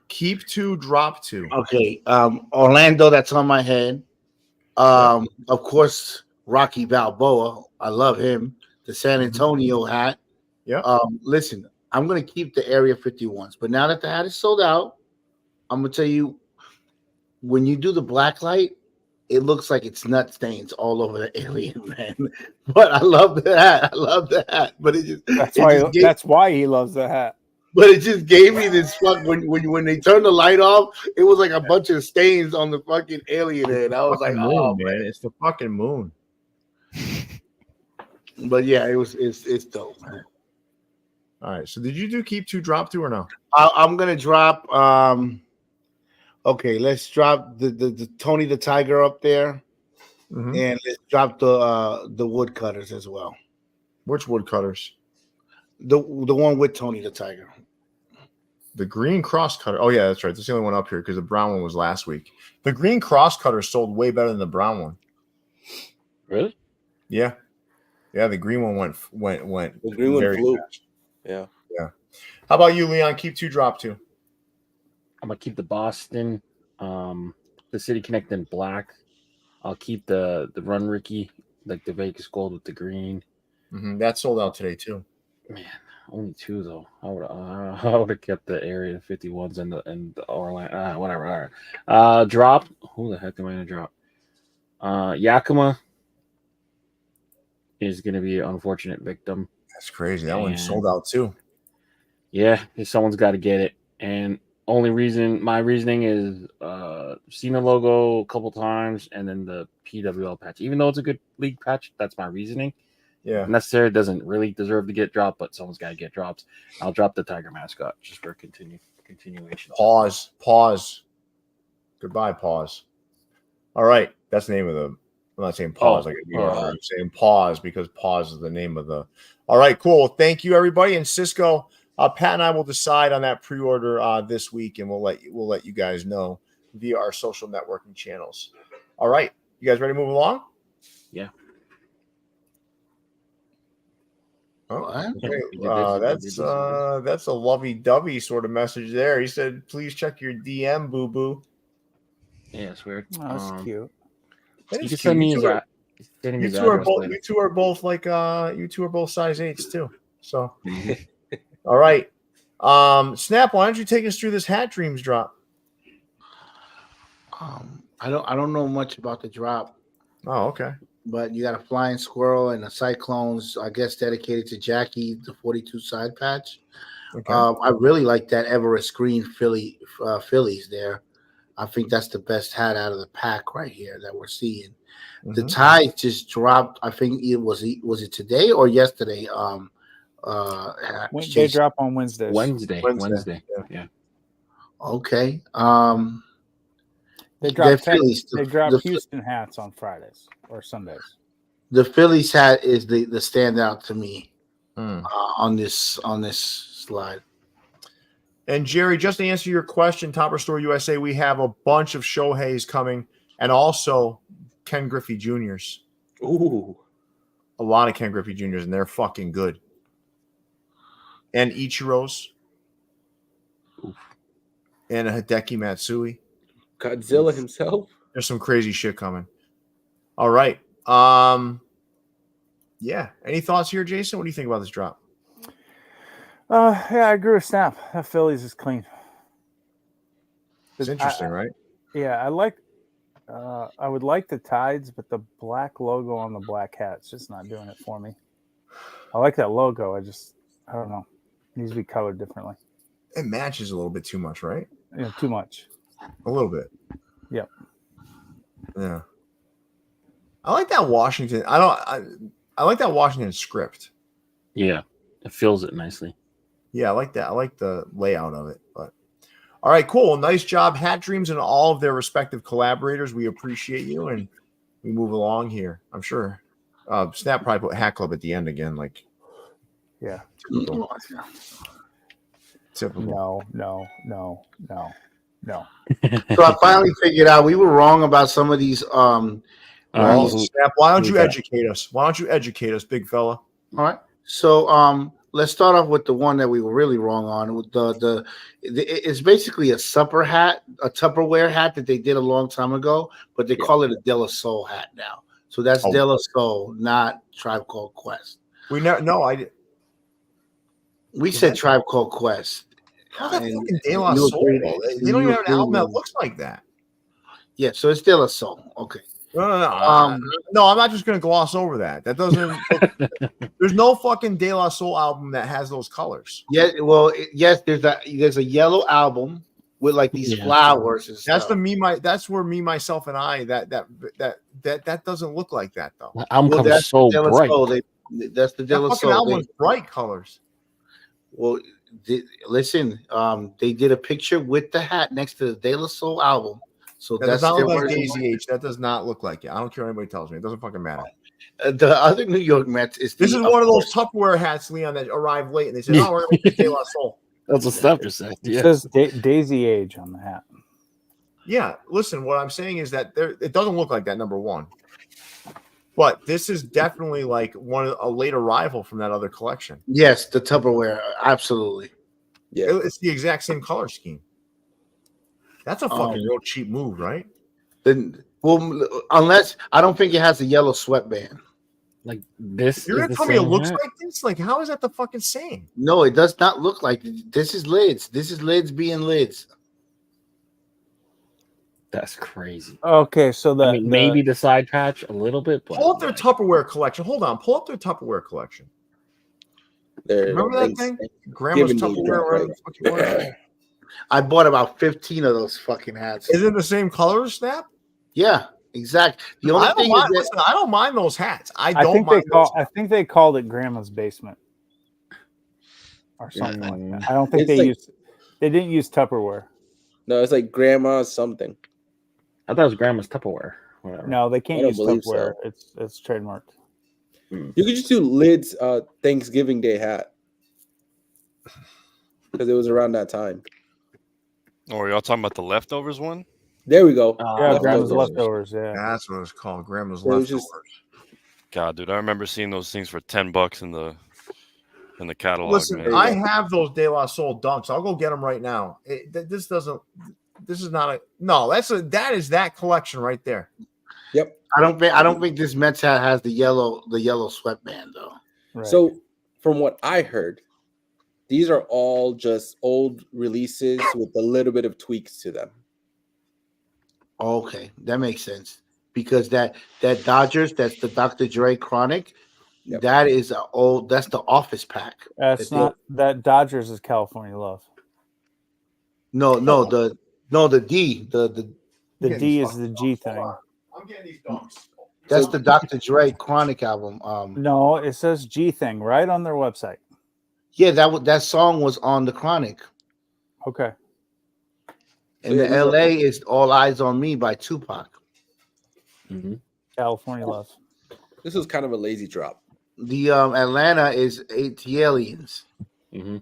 keep two, drop two. Okay. Orlando, that's on my head. Of course, Rocky Balboa. I love him. The San Antonio hat. Yeah. Listen, I'm gonna keep the Area 51s, but now that the hat is sold out, I'm gonna tell you, when you do the black light, it looks like it's nut stains all over the alien, man. But I love the hat. I love the hat. But it just that's why he loves the hat. But it just gave me this fuck when they turned the light off, it was like a bunch of stains on the fucking alien head. I was like, moon, oh man, it's the fucking moon. But yeah, it's dope, man. All right. So did you do keep two, drop two, or no? I'm gonna drop. Okay, let's drop the Tony the Tiger up there, and let's drop the woodcutters as well. Which woodcutters? The one with Tony the Tiger. The green cross cutter. Oh yeah, that's right. That's the only one up here because the brown one was last week. The green cross cutter sold way better than the brown one. Really? Yeah. Yeah, the green one went. The green one flew. Fast. Yeah. Yeah. How about you, Leon? Keep two, drop two. I'm gonna keep the Boston, the City Connect in black. I'll keep the Run Ricky, like the Vegas gold with the green. That sold out today too. Man, only two though. I would have kept the Area 51s and the Orlando. Whatever. All right. Drop. Who the heck am I gonna drop? Yakima is gonna be an unfortunate victim. That's crazy. That one sold out too. Yeah, someone's got to get it. And my reasoning is seen the logo a couple times and then the PWL patch. Even though it's a good league patch, that's my reasoning. Yeah. Necessary doesn't really deserve to get dropped, but someone's got to get drops. I'll drop the Tiger mascot just for continuation. Pause. Goodbye, pause. All right. That's the name of the. I'm not saying pause I'm saying pause because pause is the name of the. All right, cool. Thank you, everybody. And Cisco, Pat and I will decide on that pre-order this week, and we'll let you guys know via our social networking channels. All right, you guys ready to move along? Yeah. Oh, okay. That's a lovey-dovey sort of message there. He said, "Please check your DM, boo boo." Yeah, it's weird. Oh, that's cute. You can send me his You two are both. You two are both like. You two are both size 8s too. So, all right. Snap. Why don't you take us through this Hat Dreams drop? I don't know much about the drop. Oh, okay. But you got a flying squirrel and a cyclones, I guess, dedicated to Jackie, the 42 side patch. Okay. I really like that Everest Green Phillies there. I think that's the best hat out of the pack right here that we're seeing. Mm-hmm. The tide just dropped. I think was it today or yesterday? They drop on Wednesdays. Wednesday. Yeah. Okay. They drop Houston hats on Fridays or Sundays. The Phillies hat is the standout to me on this slide. And Jerry, just to answer your question, Topperz Store USA, we have a bunch of Shoheis coming, and also Ken Griffey Juniors. Ooh, a lot of Ken Griffey Juniors, and they're fucking good. And Ichiro's, and a Hideki Matsui. Godzilla himself. There's some crazy shit coming. All right. Yeah. Any thoughts here, Jason? What do you think about this drop? Yeah, I agree with Snap. That Phillies is clean. It's interesting, right? Yeah, I would like the tides, but the black logo on the black hat's just not doing it for me. I like that logo. I don't know. It needs to be colored differently. It matches a little bit too much, right? Yeah, too much. A little bit. Yep. Yeah. I like that Washington. I like that Washington script. Yeah. It fills it nicely. Yeah, I like that. I like the layout of it. But all right, cool. Nice job, Hat Dreams, and all of their respective collaborators. We appreciate you, and we move along here. I'm sure. Snap probably put Hat Club at the end again, like. Yeah. Typical. No. So I finally figured out we were wrong about some of these. Snap, why don't you educate us? Why don't you educate us, big fella? All right. So let's start off with the one that we were really wrong on. With it's basically a supper hat, a Tupperware hat that they did a long time ago, but they call it a De La Soul hat now. So that's De La Soul, not Tribe Called Quest. We said Tribe Called Quest. How the fucking De La Soul? They don't even have an album that looks like that. Yeah, so it's De La Soul. Okay. No, I'm not just going to gloss over that. That doesn't. There's no fucking De La Soul album that has those colors. Yeah, well, yes, there's a yellow album with like these flowers. And that's stuff. That's where me, myself, and I. That doesn't look like that though. The album comes so bright. That's the De La Soul. Album's bright colors. Well, listen, they did a picture with the hat next to the De La Soul album. So that does not look like Daisy H. That does not look like it. I don't care what anybody tells me. It doesn't fucking matter. The other New York Mets is this is one of those Tupperware hats, Leon, that arrived late, and they said, "Oh, we're going to make De La Soul." That's what Steph just said. Yeah. It says Daisy Age on the hat. Yeah, listen. What I'm saying is that it doesn't look like that. Number one, but this is definitely like a late arrival from that other collection. Yes, the Tupperware, absolutely. Yeah, it's the exact same color scheme. That's a fucking real cheap move, right? Well, unless I don't think it has a yellow sweatband. Like this. You're gonna tell me it looks like this? Like, how is that the fucking same? No, it does not look like this. Is lids. This is lids being lids. That's crazy. Okay, so maybe the side patch a little bit. But pull up their Tupperware collection. Hold on, pull up their Tupperware collection. Remember that thing? Grandma's Tupperware. I bought about 15 of those fucking hats. Is it the same color, Snap? Yeah, exactly. The only thing is that I don't mind those hats. I think they called it Grandma's Basement or something like that. I don't think they didn't use Tupperware. No, it's like Grandma's something. I thought it was Grandma's Tupperware. Whatever. No, they can't use Tupperware. So. It's trademarked. You could just do Lid's Thanksgiving Day hat because it was around that time. Oh, are y'all talking about the leftovers one? There we go. Yeah, Grandma's leftovers. Yeah, that's what it's called. Grandma's leftovers. God, dude, I remember seeing those things for $10 in the catalog. Listen, man. I have those De La Soul dunks. I'll go get them right now. This is not a no. That is that collection right there. Yep. I don't think this Mets hat has the yellow sweatband though. Right. So from what I heard, these are all just old releases with a little bit of tweaks to them. Okay, that makes sense because that Dodgers, that's the Dr. Dre Chronic. Yep. That is that's the Office pack. That's not that Dodgers is California Love. No, the D, the D is the G thing. I'm getting these dunks. That's the Dr. Dre Chronic album. No, it says G thing right on their website. Yeah, that song was on the Chronic. Okay. And the LA is All Eyes on Me by Tupac. Mm-hmm. California Love. This was kind of a lazy drop. The Atlanta is ATLiens. Mm-hmm.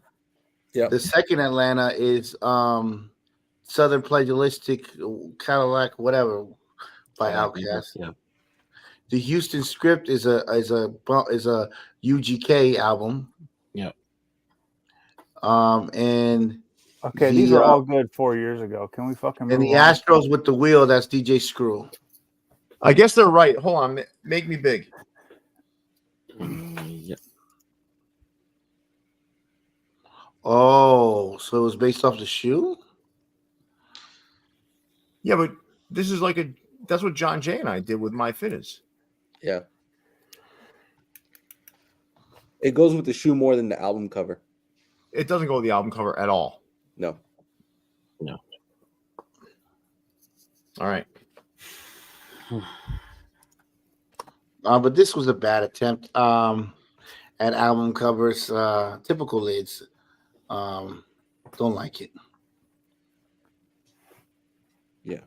Yeah. The second Atlanta is Southern Plagiaristic Cadillac, whatever, by Outkast. Yeah. The Houston Script is a UGK album. Yeah. And okay, these are all good 4 years ago. Can we fucking and move the on? Astros with the wheel, that's DJ Screw. I guess they're right. Hold on, make me big. Yeah. Oh, so it was based off the shoe? Yeah, but this is like that's what John Jay and I did with MyFitteds. Yeah. It goes with the shoe more than the album cover. It doesn't go with the album cover at all. No. All right. But this was a bad attempt at album covers. Typical lids. Don't like it. Yeah.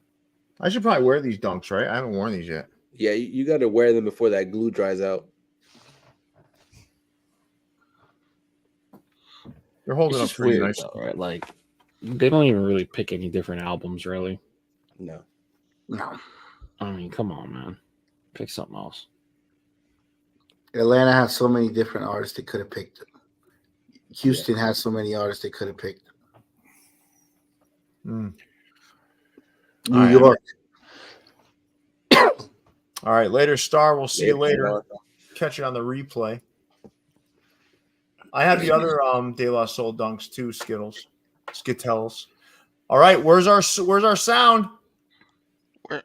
I should probably wear these dunks, right? I haven't worn these yet. Yeah, you got to wear them before that glue dries out. They're holding It's up just pretty weird, nice. though, right? Like they don't even really pick any different albums, really. No. I mean, come on, man. Pick something else. Atlanta has so many different artists they could have picked. Houston has so many artists they could have picked. New York. All right, later, Star. We'll see you later. Catch you on the replay. I have the other De La Soul dunks too, Skittles. All right, where's our sound? Where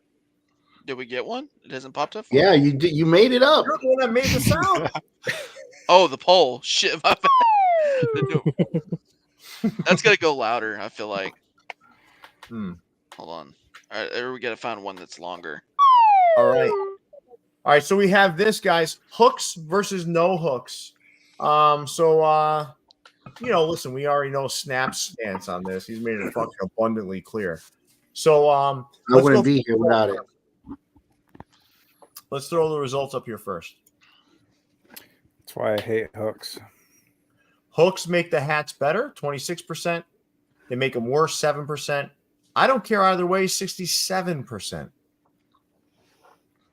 did we get one? It hasn't popped up. Yeah, you did. You made it up. You're the one that made the sound. Oh, the poll. Shit. My bad. That's gonna go louder. I feel like. Hold on. All right, there we gotta find one that's longer. All right. So we have this, guys. Hooks versus no hooks. Listen, we already know Snap's stance on this. He's made it fucking abundantly clear. So I wouldn't be here without it. Let's throw the results up here first. That's why I hate hooks. Hooks make the hats better, 26%. They make them worse, 7%. I don't care either way, 67%.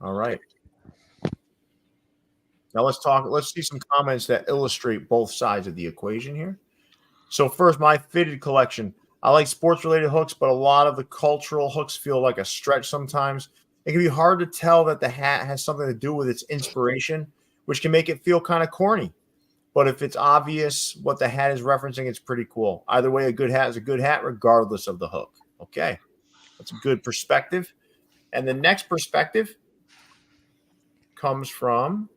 All right. Now let's see some comments that illustrate both sides of the equation here. So first, my fitted collection. I like sports-related hooks, but a lot of the cultural hooks feel like a stretch sometimes. It can be hard to tell that the hat has something to do with its inspiration, which can make it feel kind of corny. But if it's obvious what the hat is referencing, it's pretty cool. Either way, a good hat is a good hat, regardless of the hook. Okay, that's a good perspective. And the next perspective comes from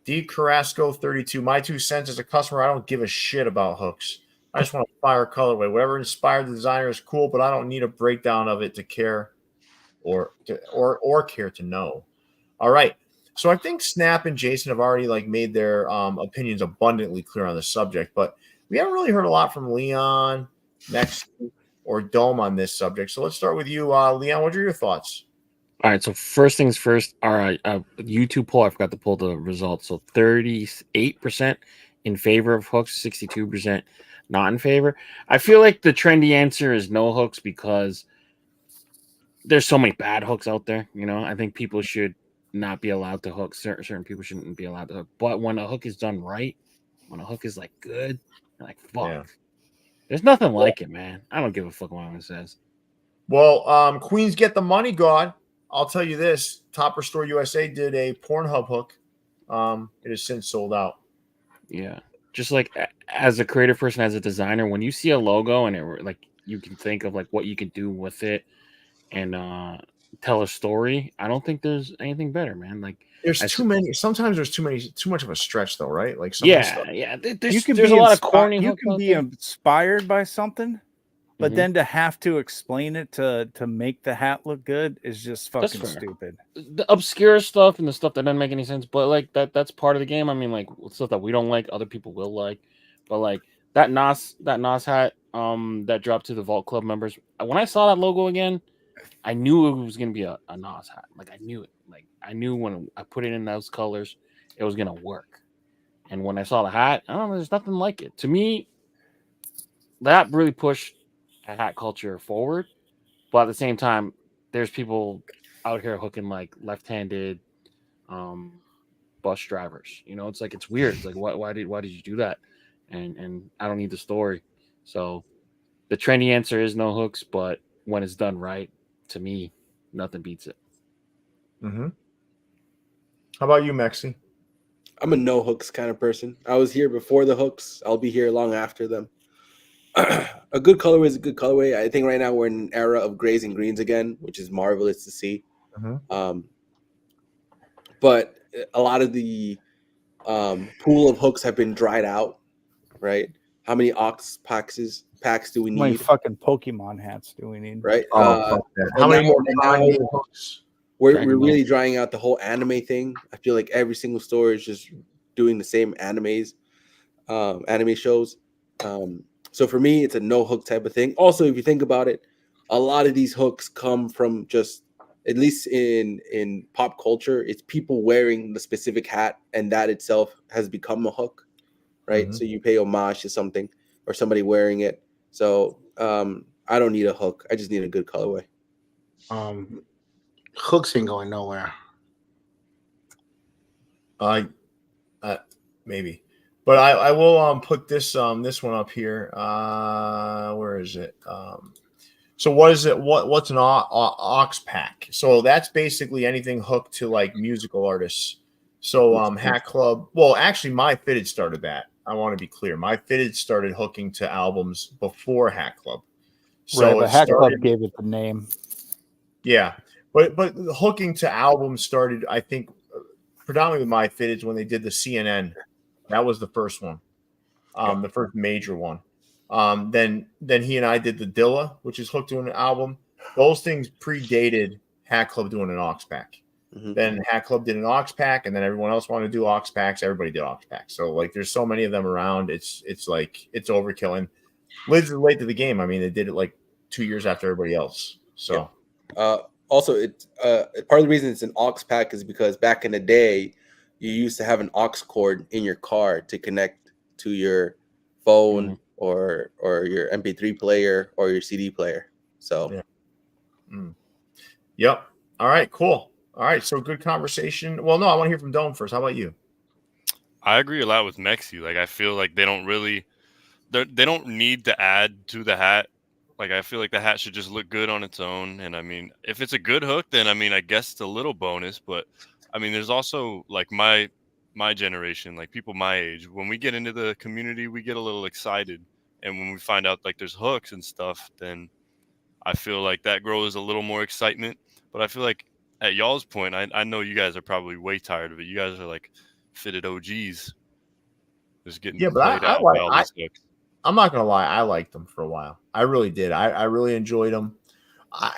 D. Carrasco 32. My 2 cents as a customer, I don't give a shit about hooks. I just want a fire colorway. Whatever inspired the designer is cool, but I don't need a breakdown of it to care or care to know. All right. So I think Snap and Jason have already made their opinions abundantly clear on the subject, but we haven't really heard a lot from Leon, Next, or Dome on this subject. So let's start with you, Leon. What are your thoughts? All right, so first things first. All right, YouTube poll. I forgot to pull the results. So 38% in favor of hooks, 62% not in favor. I feel like the trendy answer is no hooks because there's so many bad hooks out there. I think people should not be allowed to hook. Certain people shouldn't be allowed to hook. But when a hook is done right, when a hook is good, you're like, fuck. Yeah. There's nothing like it, man. I don't give a fuck what anyone says. Well, Queens get the money, God. I'll tell you this: Topperz USA did a Pornhub hook. It has since sold out. Yeah, just like as a creative person, as a designer, when you see a logo and it like you can think of like what you can do with it and tell a story. I don't think there's anything better, man. Like there's too many. Sometimes there's too much of a stretch, though, right? Like yeah. There's a lot of corny. You can be inspired by something, but then to have to explain it to make the hat look good is just fucking stupid. The obscure stuff and the stuff that doesn't make any sense, but like that's part of the game. I mean, like stuff that we don't like, other people will like. But like that Nas hat that dropped to the Vault Club members. When I saw that logo again, I knew it was gonna be a Nas hat. Like I knew it. Like I knew when I put it in those colors, it was gonna work. And when I saw the hat, I don't know, there's nothing like it. To me, that really pushed hat culture forward, but at the same time, there's people out here hooking like left-handed bus drivers. You know, it's like it's weird. It's like why did you do that? And I don't need the story. So the trendy answer is no hooks, but when it's done right, to me, nothing beats it. Mm-hmm. How about you, Mexi? I'm a no hooks kind of person. I was here before the hooks. I'll be here long after them. A good colorway is a good colorway. I think right now we're in an era of grays and greens again, which is marvelous to see. But a lot of the pool of hooks have been dried out, right? How many ox packs do we need? How many fucking Pokemon hats do we need? Right? How many more hooks? We're really drying out the whole anime thing. I feel like every single store is just doing the same anime shows. So for me, it's a no hook type of thing. Also, if you think about it, a lot of these hooks come from just, at least in pop culture, it's people wearing the specific hat, and that itself has become a hook, right? So you pay homage to something or somebody wearing it. So I don't need a hook. I just need a good colorway. Hooks ain't going nowhere. Maybe. But I will put this one up here. Where is it? So what is it? What's an ox pack? So that's basically anything hooked to like musical artists. So Hat Club. Well, actually, MyFitteds started that. I want to be clear. MyFitteds started hooking to albums before Hat Club. So right, but Hat Club gave it the name. Yeah, but hooking to albums started, I think, predominantly with MyFitteds when they did the CNN. That was the first one, the first major one. Then he and I did the Dilla, which is hooked to an album. Those things predated Hat Club doing an aux pack. Then Hat Club did an aux pack, and then everyone else wanted to do aux packs. Everybody did aux packs. So like, there's so many of them around. It's like it's overkill. And Lids is late to the game. I mean, they did it like 2 years after everybody else. So also, it's part of the reason it's an aux pack is because back in the day, you used to have an aux cord in your car to connect to your phone or your MP3 player or your CD player. So, Yep. All right. Cool. All right. So good conversation. Well, no, I want to hear from Dome first. How about you? I agree a lot with Mexi. Like, I feel like they don't need to add to the hat. Like, I feel like the hat should just look good on its own. And I mean, if it's a good hook, then I mean, I guess it's a little bonus. But I mean, there's also like my generation, like people my age. When we get into the community, we get a little excited, and when we find out like there's hooks and stuff, then I feel like that grows a little more excitement. But I feel like at y'all's point, I know you guys are probably way tired of it. You guys are like fitted OGs, just getting played out by all these hooks. I'm not gonna lie, I liked them for a while. I really did. I really enjoyed them,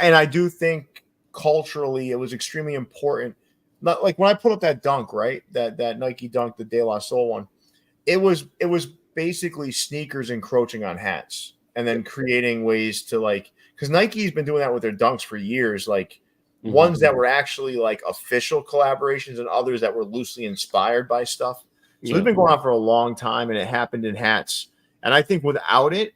and I do think culturally it was extremely important. Not like when I put up that dunk, right? That Nike dunk, the De La Soul one. It was basically sneakers encroaching on hats, and then creating ways to like, because Nike's been doing that with their dunks for years, like ones that were actually like official collaborations and others that were loosely inspired by stuff. So it's been going on for a long time, and it happened in hats. And I think without it,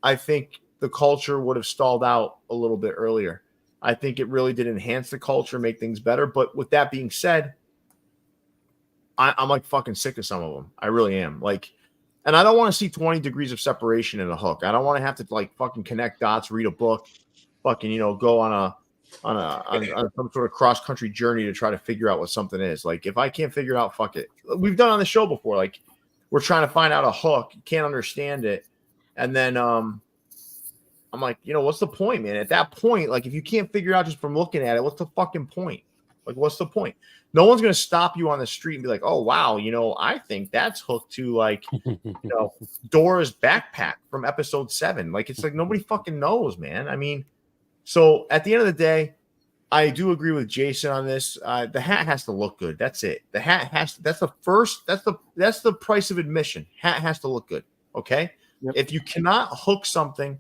I think the culture would have stalled out a little bit earlier. I think it really did enhance the culture, make things better. But with that being said, I'm like fucking sick of some of them. I really am. Like, and I don't want to see 20 degrees of separation in a hook. I don't want to have to like fucking connect dots, read a book, fucking, go on a on some sort of cross country journey to try to figure out what something is. Like if I can't figure it out, fuck it. We've done on the show before. Like we're trying to find out a hook, can't understand it, and then I'm like, what's the point, man? At that point, like if you can't figure it out just from looking at it, what's the fucking point? Like what's the point? No one's gonna stop you on the street and be like, oh wow, I think that's hooked to like Dora's backpack from episode 7. Like it's like nobody fucking knows, man. I mean. So at the end of the day, I do agree with Jason on this. The hat has to look good. That's it. The hat has to, that's the price of admission. Hat has to look good. Okay. Yep. If you cannot hook something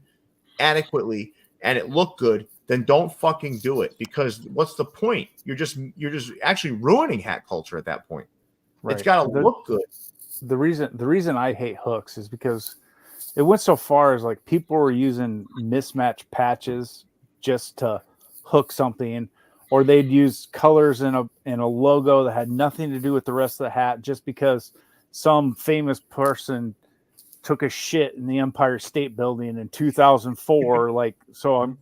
adequately and it look good, then don't fucking do it, because what's the point? You're just actually ruining hat culture at that point. Right. It's got to look good. The reason I hate hooks is because it went so far as like people were using mismatched patches just to hook something, or they'd use colors in a logo that had nothing to do with the rest of the hat just because some famous person took a shit in the Empire State Building in 2004. Like, so I'm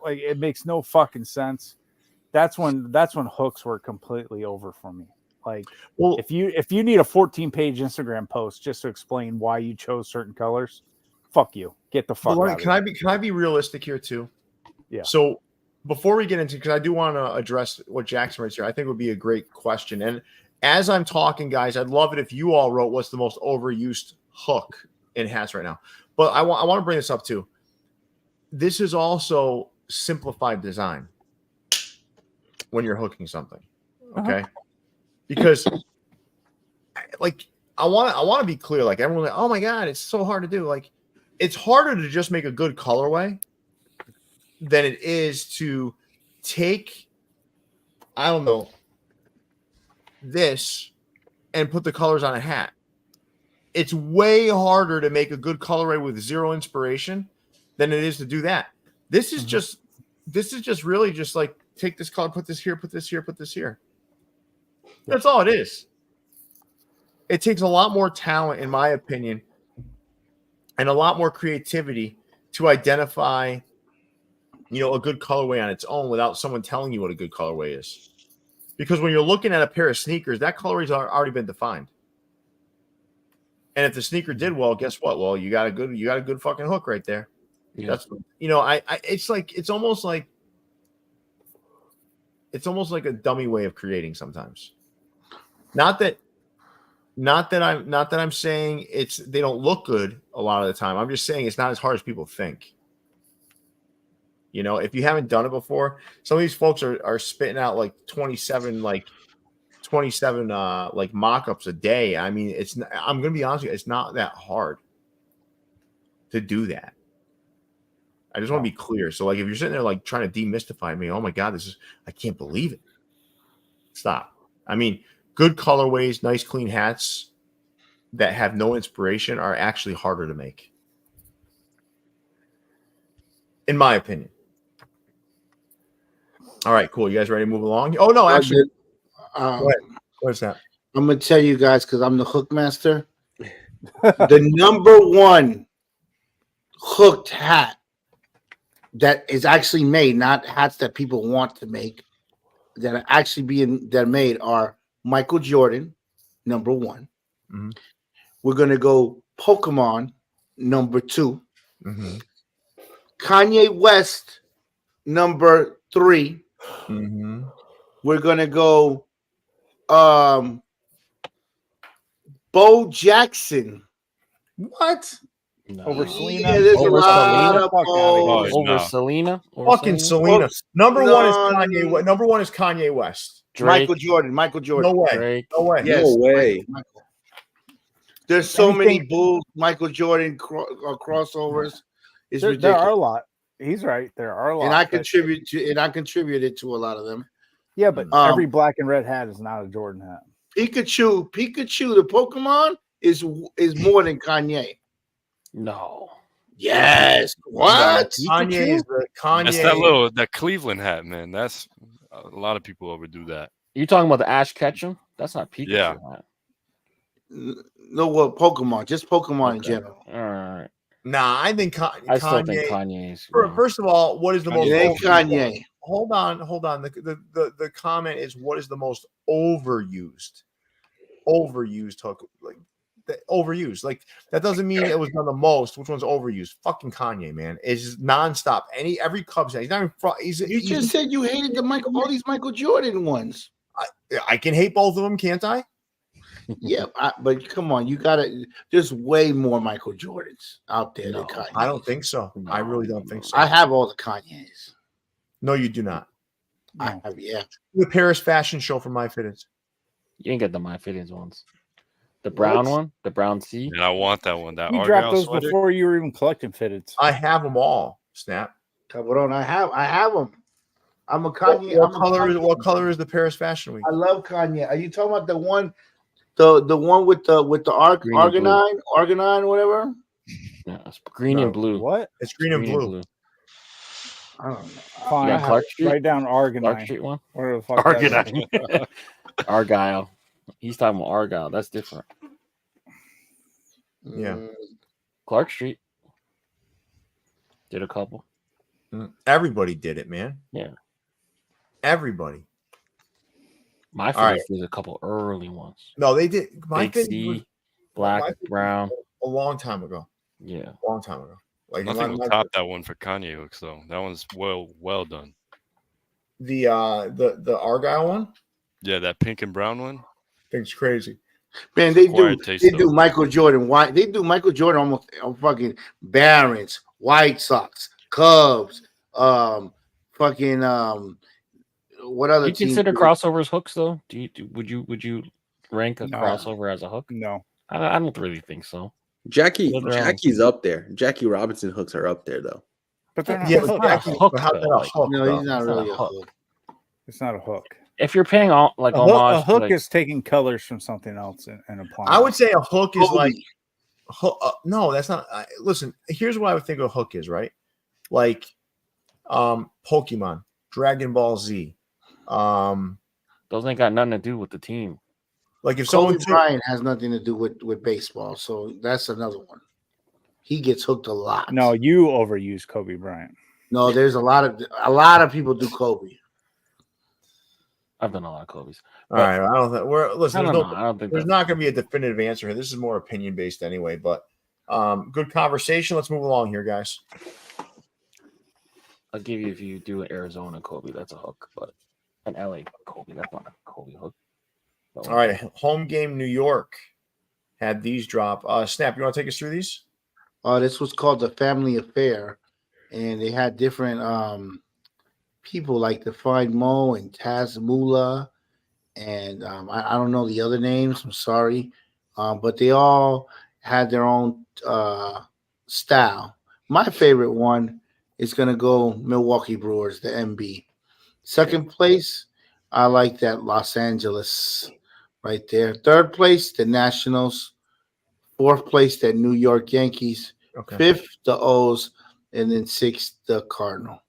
like, it makes no fucking sense. That's when hooks were completely over for me. Like, well, if you need a 14-page Instagram post just to explain why you chose certain colors, fuck you. Get the fuck out. Can I be realistic here too? Yeah. So before we get into, because I do want to address what Jackson writes here, I think would be a great question. And as I'm talking, guys, I'd love it if you all wrote what's the most overused hook in hats right now. But I want to bring this up too. This is also simplified design when you're hooking something. Okay. Because like I want to be clear. Like everyone's like, oh my God, it's so hard to do. Like it's harder to just make a good colorway than it is to take, I don't know, this and put the colors on a hat. It's way harder to make a good colorway with zero inspiration than it is to do that. This is just really just like take this color, put this here, put this here, put this here. That's all it is. It takes a lot more talent, in my opinion, and a lot more creativity to identify, a good colorway on its own without someone telling you what a good colorway is. Because when you're looking at a pair of sneakers, that colorway's already been defined. And if the sneaker did well, guess what? Well, you got a good fucking hook right there. Yeah. That's it's almost like a dummy way of creating sometimes. Not that I'm saying they don't look good a lot of the time. I'm just saying it's not as hard as people think. If you haven't done it before, some of these folks are spitting out like 27 mock-ups a day. I mean, I'm going to be honest with you, it's not that hard to do that. I just want to be clear. So like if you're sitting there like trying to demystify me, oh my God, I can't believe it. Stop. I mean, good colorways, nice clean hats that have no inspiration are actually harder to make. In my opinion. All right, cool. You guys ready to move along? Oh no, actually. What's that? I'm gonna tell you guys because I'm the hook master. The number one hooked hat that is actually made, not hats that people want to make, that are actually made are Michael Jordan, number one. Mm-hmm. We're gonna go Pokemon, number 2. Mm-hmm. Kanye West, number 3. Mm-hmm. We're gonna go Bo Jackson. What? No. Over Selena? Yeah, there's a lot of Bo. Over Selena? Fucking Selena. Number one is Kanye. Number one is Kanye West. Drake. Michael Jordan. No way. Drake. No way. Yes. No way. Michael. There's so many Bulls, Michael Jordan crossovers. It's ridiculous. There are a lot. He's right. There are a lot. And I contributed to a lot of them. Yeah, but every black and red hat is not a Jordan hat. Pikachu, the Pokemon is more than Kanye. No. Yes. What? Kanye is the Kanye. That's that Cleveland hat, man. That's a lot of people overdo that. You talking about the Ash Ketchum? That's not Pikachu. Yeah. Hat. No, well, Pokemon, just Pokemon in general. All right. Nah, I think I still think Kanye's. First of all, what is the most? It ain't Kanye. hold on. The comment is, what is the most overused hook? Like overused. Like that doesn't mean it was done the most. Which one's overused? Fucking Kanye, man. It's just nonstop. Every Cubs. He's not even. You just said you hated all these Michael Jordan ones. I can hate both of them, can't I? Yeah, but come on, you gotta. There's way more Michael Jordans out there than Kanye. I don't think so. I really don't think so. I have all the Kanyes. No, you do not. I have, yeah. The Paris fashion show for MyFitteds. You ain't get the MyFitteds ones. The brown one, the brown C. And I want that one. That you dropped those sweater. Before you were even collecting fitteds. I have them all. Snap. Cabron, I have them. I'm a Kanye. What color is the Paris Fashion Week? I love Kanye. Are you talking about the one, the one with the Argonine, whatever? Yeah, it's green and blue. What? It's green and blue. I don't know. Fine. Clark Street? Write down Argonine. Clark Street one. Where the fuck Argonine. Argyle. He's talking about Argyle. That's different. Yeah. Clark Street did a couple. Everybody did it, man. Yeah. Everybody. MyFitteds did a couple early ones. No, they did. MyFitteds black, brown. A long time ago. Yeah. A long time ago. Like nothing will top that one for Kanye hooks though. That one's well done. The Argyle one? Yeah, that pink and brown one. I think it's crazy. Man, they do Michael Jordan white. They do Michael Jordan almost on fucking Barons, White Sox, Cubs, fucking what other? Do you consider crossovers hooks though? Would you rank a crossover as a hook? No, I don't really think so. Jackie's up there. Jackie Robinson hooks are up there though. But they're not a hook. No, he's not really a hook. It's not a hook. If you're paying all like a hook is taking colors from something else and applying. I would say a hook is like no, that's not. Listen, here's what I would think a hook is, right? Like Pokemon, Dragon Ball Z. Those ain't got nothing to do with the team. Like if Kobe Bryant has nothing to do with baseball, so that's another one. He gets hooked a lot. No, you overuse Kobe Bryant. No, there's a lot of people do Kobe. I've done a lot of Kobe's. All right, I don't think we're listen. I don't think there's not going to be a definitive answer here. This is more opinion based anyway. But good conversation. Let's move along here, guys. I'll give you if you do an Arizona Kobe, that's a hook, but an LA Kobe, that's not a Kobe hook. All right, home game New York had these drop. Snap, you want to take us through these? This was called the Family Affair, and they had different people like the Find Mo and Taz Moolah, and I don't know the other names. I'm sorry, but they all had their own style. My favorite one is gonna go Milwaukee Brewers, the MB. Second place, I like that Los Angeles right there. Third place, the Nationals. Fourth place, the New York Yankees. Okay. Fifth, the O's, and then sixth, the Cardinal.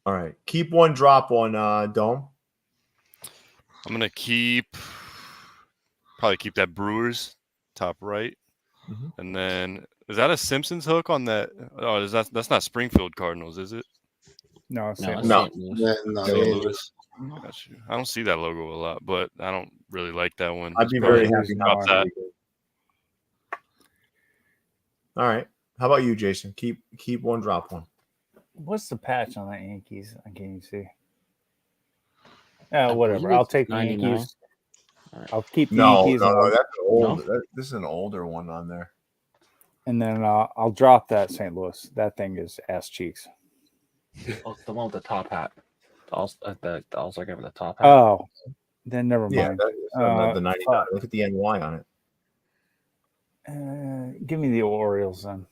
All right. Keep one, drop one, Dome. I'm gonna probably keep that Brewers top right. Mm-hmm. And then is that a Simpsons hook on that? Oh, that's not Springfield Cardinals, is it? No, it's no. Louis. I don't see that logo a lot, but I don't really like that one. I'd be very happy about that. All right. How about you, Jason? Keep one, drop one. What's the patch on that Yankees? I can't even see. Whatever. I'll take the Yankees. I'll keep the Yankees. No, that's old. This is an older one on there. And then I'll drop that St. Louis. That thing is ass cheeks. Oh, the one with the top hat. The All-Star game with the top hat. Oh, then never mind. Yeah, the 99. Look at the NY on it. Give me the Orioles then.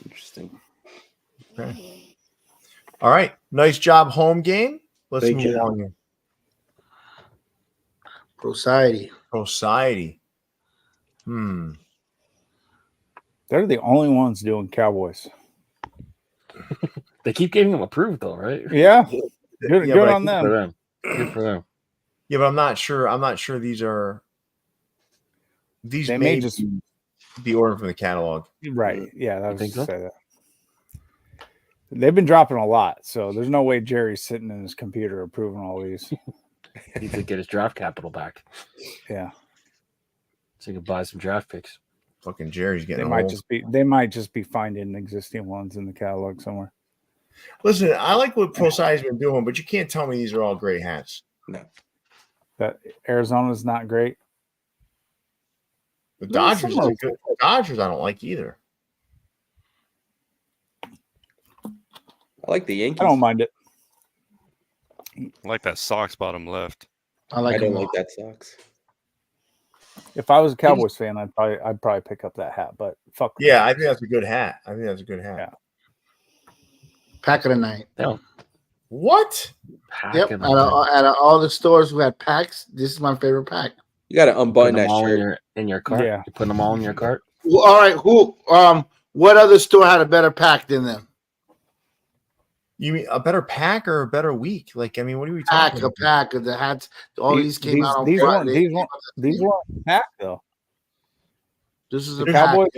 Interesting. Okay. All right. Nice job, home game. Let's move on here. Society. They're the only ones doing Cowboys. They keep getting them approved though, right? Yeah. Good on them. Good for them. Yeah, but I'm not sure these may just be ordered from the catalog. Right. Yeah, that was think so? say that. They've been dropping a lot, so there's no way Jerry's sitting in his computer approving all these. He could get his draft capital back. Yeah. So he could buy some draft picks. Fucking Jerry's getting They might just be finding existing ones in the catalog somewhere. Listen, I like what Pro Side's been doing, but you can't tell me these are all great hats. No. That Arizona's not great. The Dodgers are good. The Dodgers I don't like either. I like the Yankees. I don't mind it. I like that Sox bottom left. I don't like that Sox. If I was a Cowboys fan, I'd probably pick up that hat. But fuck. Yeah, I think that's a good hat. Yeah. Pack of the night. Yeah. What? Yep. Out of all the stores who had packs, this is my favorite pack. You got to unbutton that shirt in your cart. Yeah. You putting them all in your cart. Well, all right. What other store had a better pack than them? You mean a better pack or a better week? Like, I mean, what are we talking about? A pack of the hats. All these came out on these Friday. These weren't pack though. This is a Cowboys.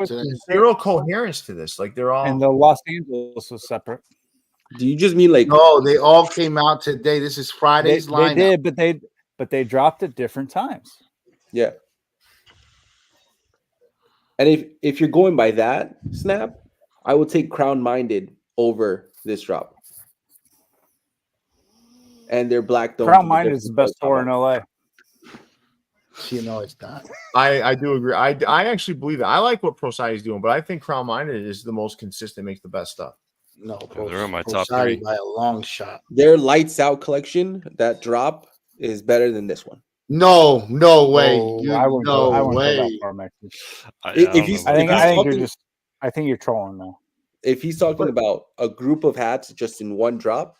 There's zero coherence to this. Like they're all and the Los Angeles was separate. Do you just mean like no? They all came out today. This is Friday's lineup. They did, but they dropped at different times. Yeah. And if you're going by that, Snap, I would take Crown Minded over this drop. And their black dome. Crown Minded is the best store in LA. You know it's not. I do agree. I actually believe it. I like what Pro Side is doing, but I think Crown Minded is the most consistent, makes the best stuff. No, they're in my top 3 by a long shot. Their Lights Out collection, that drop is better than this one. No way. I wouldn't go that far, Maxie. I think you're trolling now. If he's talking about a group of hats just in one drop,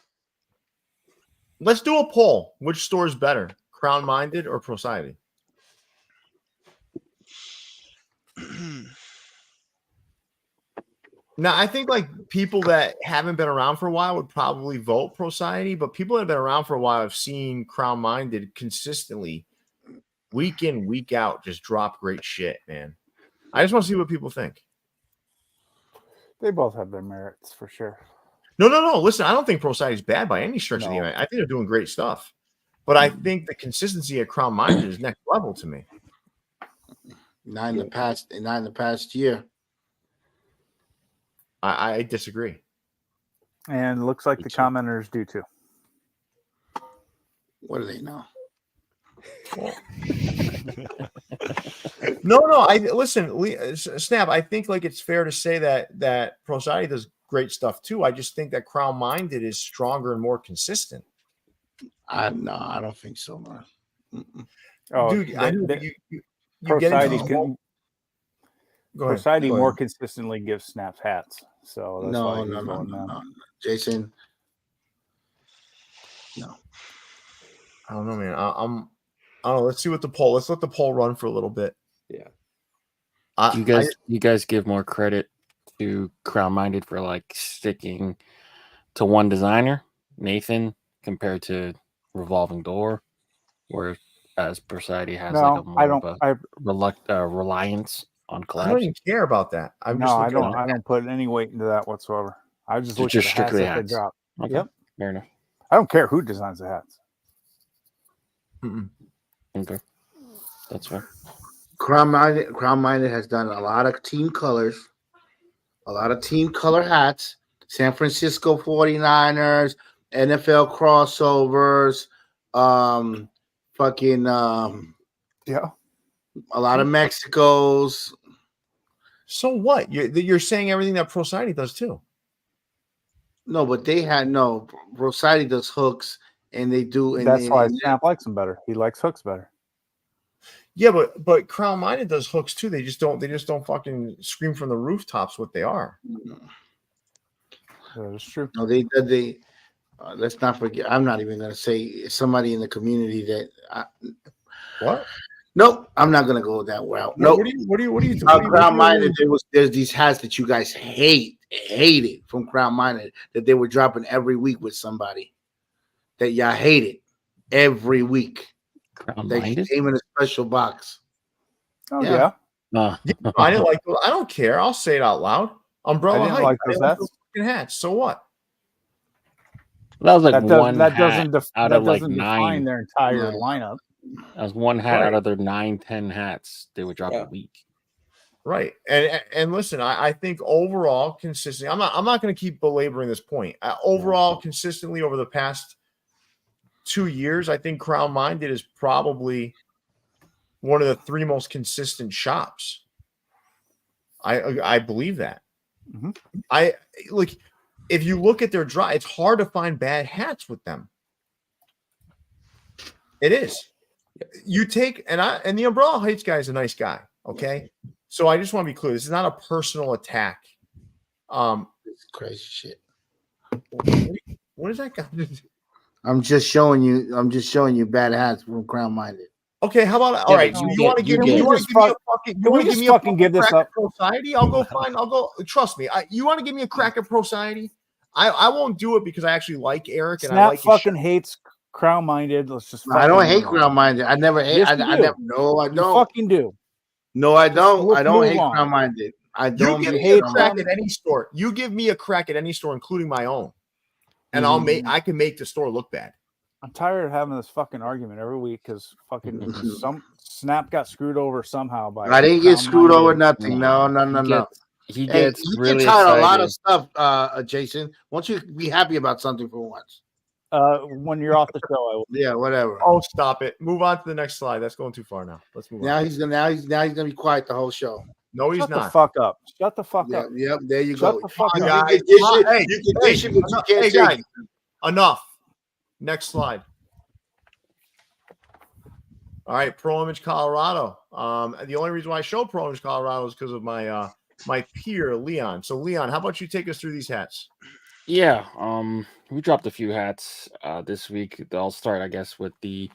let's do a poll. Which store is better, Crown Minded or Pro Side? Now, I think like people that haven't been around for a while would probably vote Pro Society, but people that have been around for a while have seen Crown Minded consistently, week in, week out, just drop great shit, man. I just want to see what people think. They both have their merits for sure. No. Listen, I don't think Pro Society is bad by any stretch of the event. I think they're doing great stuff, but I think the consistency at Crown Minded is next level to me. Not in the past year. I disagree. And looks like the commenters do too. What do they know? No. I listen, Snap. I think like it's fair to say that Pro Society does great stuff too. I just think that Crown Minded is stronger and more consistent. I don't think so, man. Oh, dude, I know you Pro get Society into Pro Society more consistently gives Snaps hats. So that's no. Jason. No. I don't know, man. I don't know. Let's see what the poll. Let's let the poll run for a little bit. Yeah. You guys give more credit to Crown Minded for like sticking to one designer, Nathan, compared to Revolving Door, whereas Pro Society has reliance on collabs. I don't even care about that. I don't put any weight into that whatsoever. I just look at the hats that they drop. Okay. Yep. Fair enough. I don't care who designs the hats. Okay. That's fair. Crown Minded has done a lot of team colors, a lot of team color hats. San Francisco 49ers, NFL crossovers, a lot of Mexicos. So what? You're saying everything that Pro Society does too. No, but Pro Society does hooks, and they do. And that's why Snap likes them better. He likes hooks better. Yeah, but Crown Minded does hooks too. They just don't fucking scream from the rooftops what they are. That's true. No, they let's not forget. I'm not even going to say somebody in the community that. What? Nope, I'm not going to go that route. No. Nope. What are you? Crown Minded. There's these hats that you guys hated from Crown Minded that they were dropping every week with somebody that y'all hated every week. They came in a special box. Oh yeah. I didn't like those. I don't care. I'll say it out loud. Umbrella I didn't Heights. like those hats. fucking hats. So what? That was like that hat out of like define 9. their entire lineup. That was one hat Right. out of their 9, 10 hats they would drop Yeah. a week. Right. And listen, I think overall consistently, I'm not going to keep belaboring this point. Overall, consistently over the past 2 years, I think Crown Minded is probably one of the 3 most consistent shops. I believe that. Mm-hmm. I like if you look at their drop, it's hard to find bad hats with them. It is. You take and the Umbrella Heights guy is a nice guy. Okay. So I just want to be clear. This is not a personal attack. It's crazy shit. What is that guy? I'm just showing you bad hats from Crown Minded. Okay, how about all right? So you want to give me? You want to give me a fucking? You want to give me a fucking give this crack up? at Society? I'll go find. I'll go. Trust me. You want to give me a crack at Society? I won't do it because I actually like Eric and I Snap like. fucking hates Crown Minded. Let's just. I don't hate Crown Minded. I never hate. Yes, I you do. never. No, I You don't. fucking do. No, I don't. Let's I don't move hate on. Crown Minded. I You don't give hate me a Crown crack Minded. at any store. You give me a crack at any store, including my own, and I'll make. I can make the store look bad. I'm tired of having this fucking argument every week because fucking some Snap got screwed over somehow by. I didn't get Crown screwed Minded. over nothing. No. He Hey, gets you really get tired of a lot excited. of stuff, Jason. Won't you be happy about something for once? When you're off the show, I will. Yeah, whatever. Oh, stop it! Move on to the next slide. That's going too far now. Let's move Now on. he's gonna be quiet the whole show. No, he's Shut the not. fuck up. Shut the fuck Yeah, up. yep, there you Shut go. the fuck You up. can dish it, you can dish it, but you can't hey, take guys, it. enough. Next slide. All right, Pro Image Colorado. The only reason why I show Pro Image Colorado is because of my my peer Leon. So Leon, how about you take us through these hats? Yeah, we dropped a few hats this week. I'll start, I guess, with the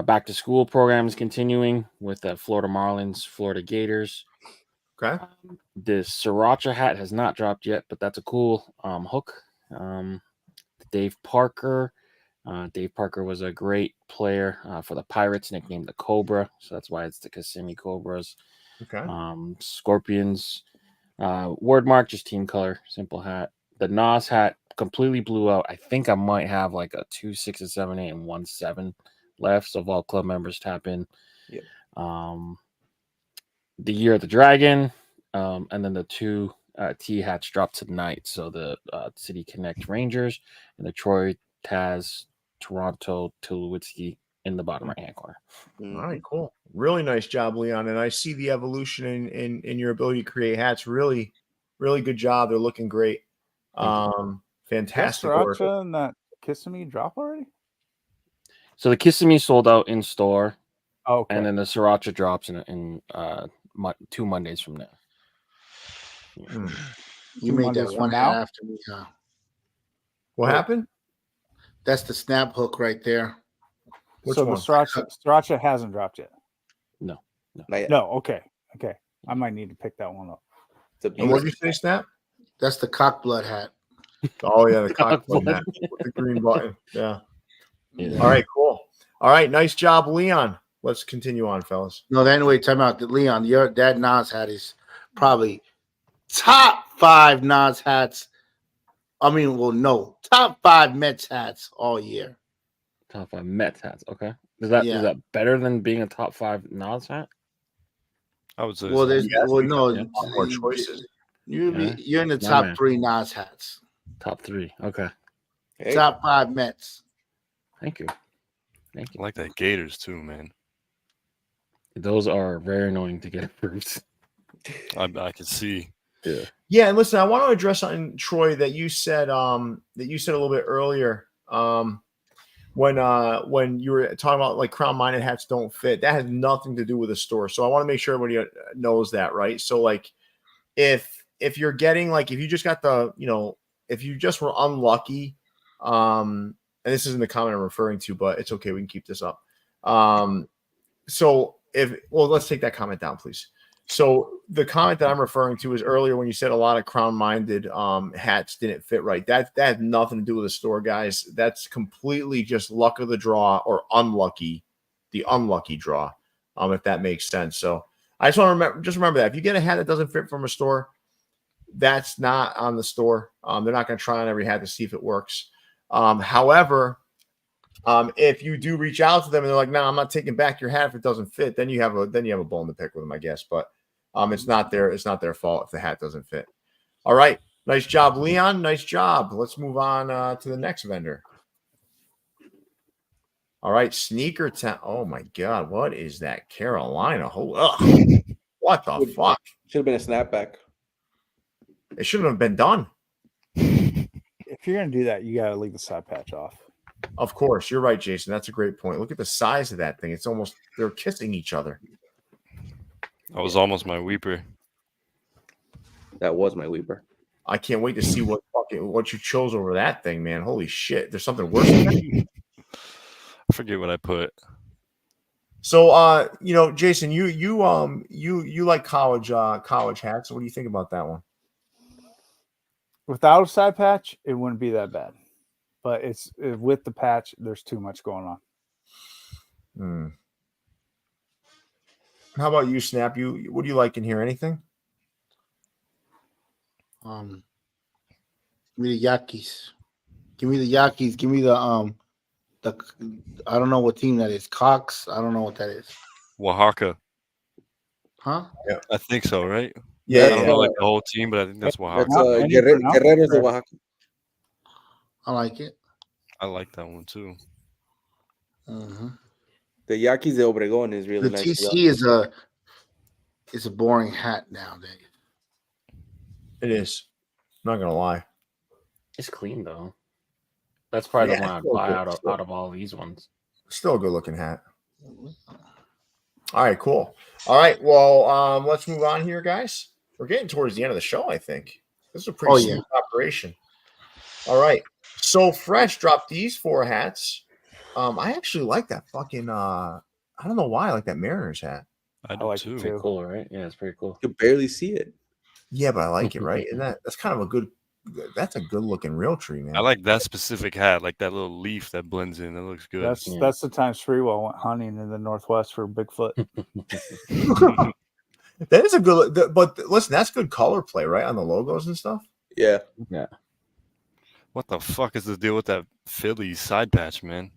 back to school programs continuing with the Florida Marlins, Florida Gators. Okay. The Sriracha hat has not dropped yet, but that's a cool hook. Dave Parker. Dave Parker was a great player for the Pirates, nicknamed the Cobra, so that's why it's the Kissimmee Cobras. Okay. Scorpions. Wordmark, just team color, simple hat. The Nas hat completely blew out. I think I might have like a 2, 6, and 7, 8, and 1, 7 left. So Vault Club members tap in. Yep. The Year of the Dragon, and then the 2 T hats dropped tonight. So the City Connect Rangers and the Troy Taz Toronto Tulowitzki in the bottom right hand corner. All right, cool. Really nice job, Leon. And I see the evolution in your ability to create hats. Really, really good job. They're looking great. Fantastic work. Sriracha and that Kissimmee drop already? So the Kissimmee sold out in store. Okay. And then the Sriracha drops in 2 Mondays from now. You made Mondays that from one now? hat after me, huh? What happened? That's the snap hook right there. Which so one? the Sriracha hasn't dropped yet. No. Not yet. No, okay. I might need to pick that one up. It's a And what did you say, Snap? That's the cock blood hat. Oh, yeah, the cock button hat with the green button. Yeah. All right, cool. All right, nice job, Leon. Let's continue on, fellas. No, anyway, time out. Leon, your dad Nas hat is probably top 5 Nas hats. I mean, well, no, top 5 Mets hats all year. Top 5 Mets hats. Okay. Is that better than being a top 5 Nas hat? I would say. Well, there's no more choices. You're in the My top man. 3 Nas hats. Top 3. Okay. Hey. Top 5 Mets. Thank you. I like that Gators too, man. Those are very annoying to get approved. I can see. Yeah. Yeah, and listen, I want to address something, Troy, that you said a little bit earlier. When you were talking about like Crown Minded hats don't fit, that has nothing to do with the store. So I want to make sure everybody knows that, right? So like if you're getting like if you just got if you just were unlucky, and this isn't the comment I'm referring to, but it's okay, we can keep this up. So let's take that comment down, please. So the comment that I'm referring to is earlier when you said a lot of Crown Minded hats didn't fit right. That had nothing to do with the store, guys. That's completely just luck of the draw or unlucky, the unlucky draw, if that makes sense. So I just want to remember that if you get a hat that doesn't fit from a store, That's not on the store. They're not going to try on every hat to see if it works. However, if you do reach out to them and they're like, "No, I'm not taking back your hat if it doesn't fit," then you have a bone to pick with them, I guess. But it's not their fault if the hat doesn't fit. All right, nice job, Leon. Nice job. Let's move on to the next vendor. All right, Sneaker Town. Oh my God, what is that? Carolina. What the fuck? Should have been a snapback. It shouldn't have been done. If you're gonna do that, you gotta leave the side patch off. Of course, you're right, Jason. That's a great point. Look at the size of that thing. It's almost they're kissing each other. That was almost my weeper. That was my weeper. I can't wait to see what you chose over that thing, man. Holy shit! There's something worse than that. I forget what I put. So, Jason, you like college hats. What do you think about that one? Without a side patch, it wouldn't be that bad. But it's with the patch, there's too much going on. How about you, Snap? What do you like in here? Anything? Give me the Yankees. Give me the Yankees. Give me the I don't know what team that is. Cox. I don't know what that is. Oaxaca. Huh? Yeah. I think so, right? Yeah, I don't know like the whole team, but I think that's Oaxaca. That's Guerreros de Oaxaca. I like it. I like that one too. The Yaquis de Obregón is really The nice. TC is a boring hat nowadays. It is. I'm not gonna lie. It's clean though. That's probably the one I'd buy out of all these ones. Still a good looking hat. All right, cool. All right, well, let's move on here, guys. We're getting towards the end of the show, I think. This is a pretty smooth operation. All right. So Fresh dropped these 4 hats. I actually like that fucking I don't know why I like that Mariners hat. I do like too. it Pretty cool, right? Yeah, it's pretty cool. You can barely see it. Yeah, but I like it, right? And that's kind of a good looking real tree, man. I like that specific hat, like that little leaf that blends in. That looks good. That's the time Sprewell went hunting in the Northwest for Bigfoot. That is a good but listen, that's good color play, right? On the logos and stuff. Yeah. Yeah. What the fuck is the deal with that Phillies side patch, man?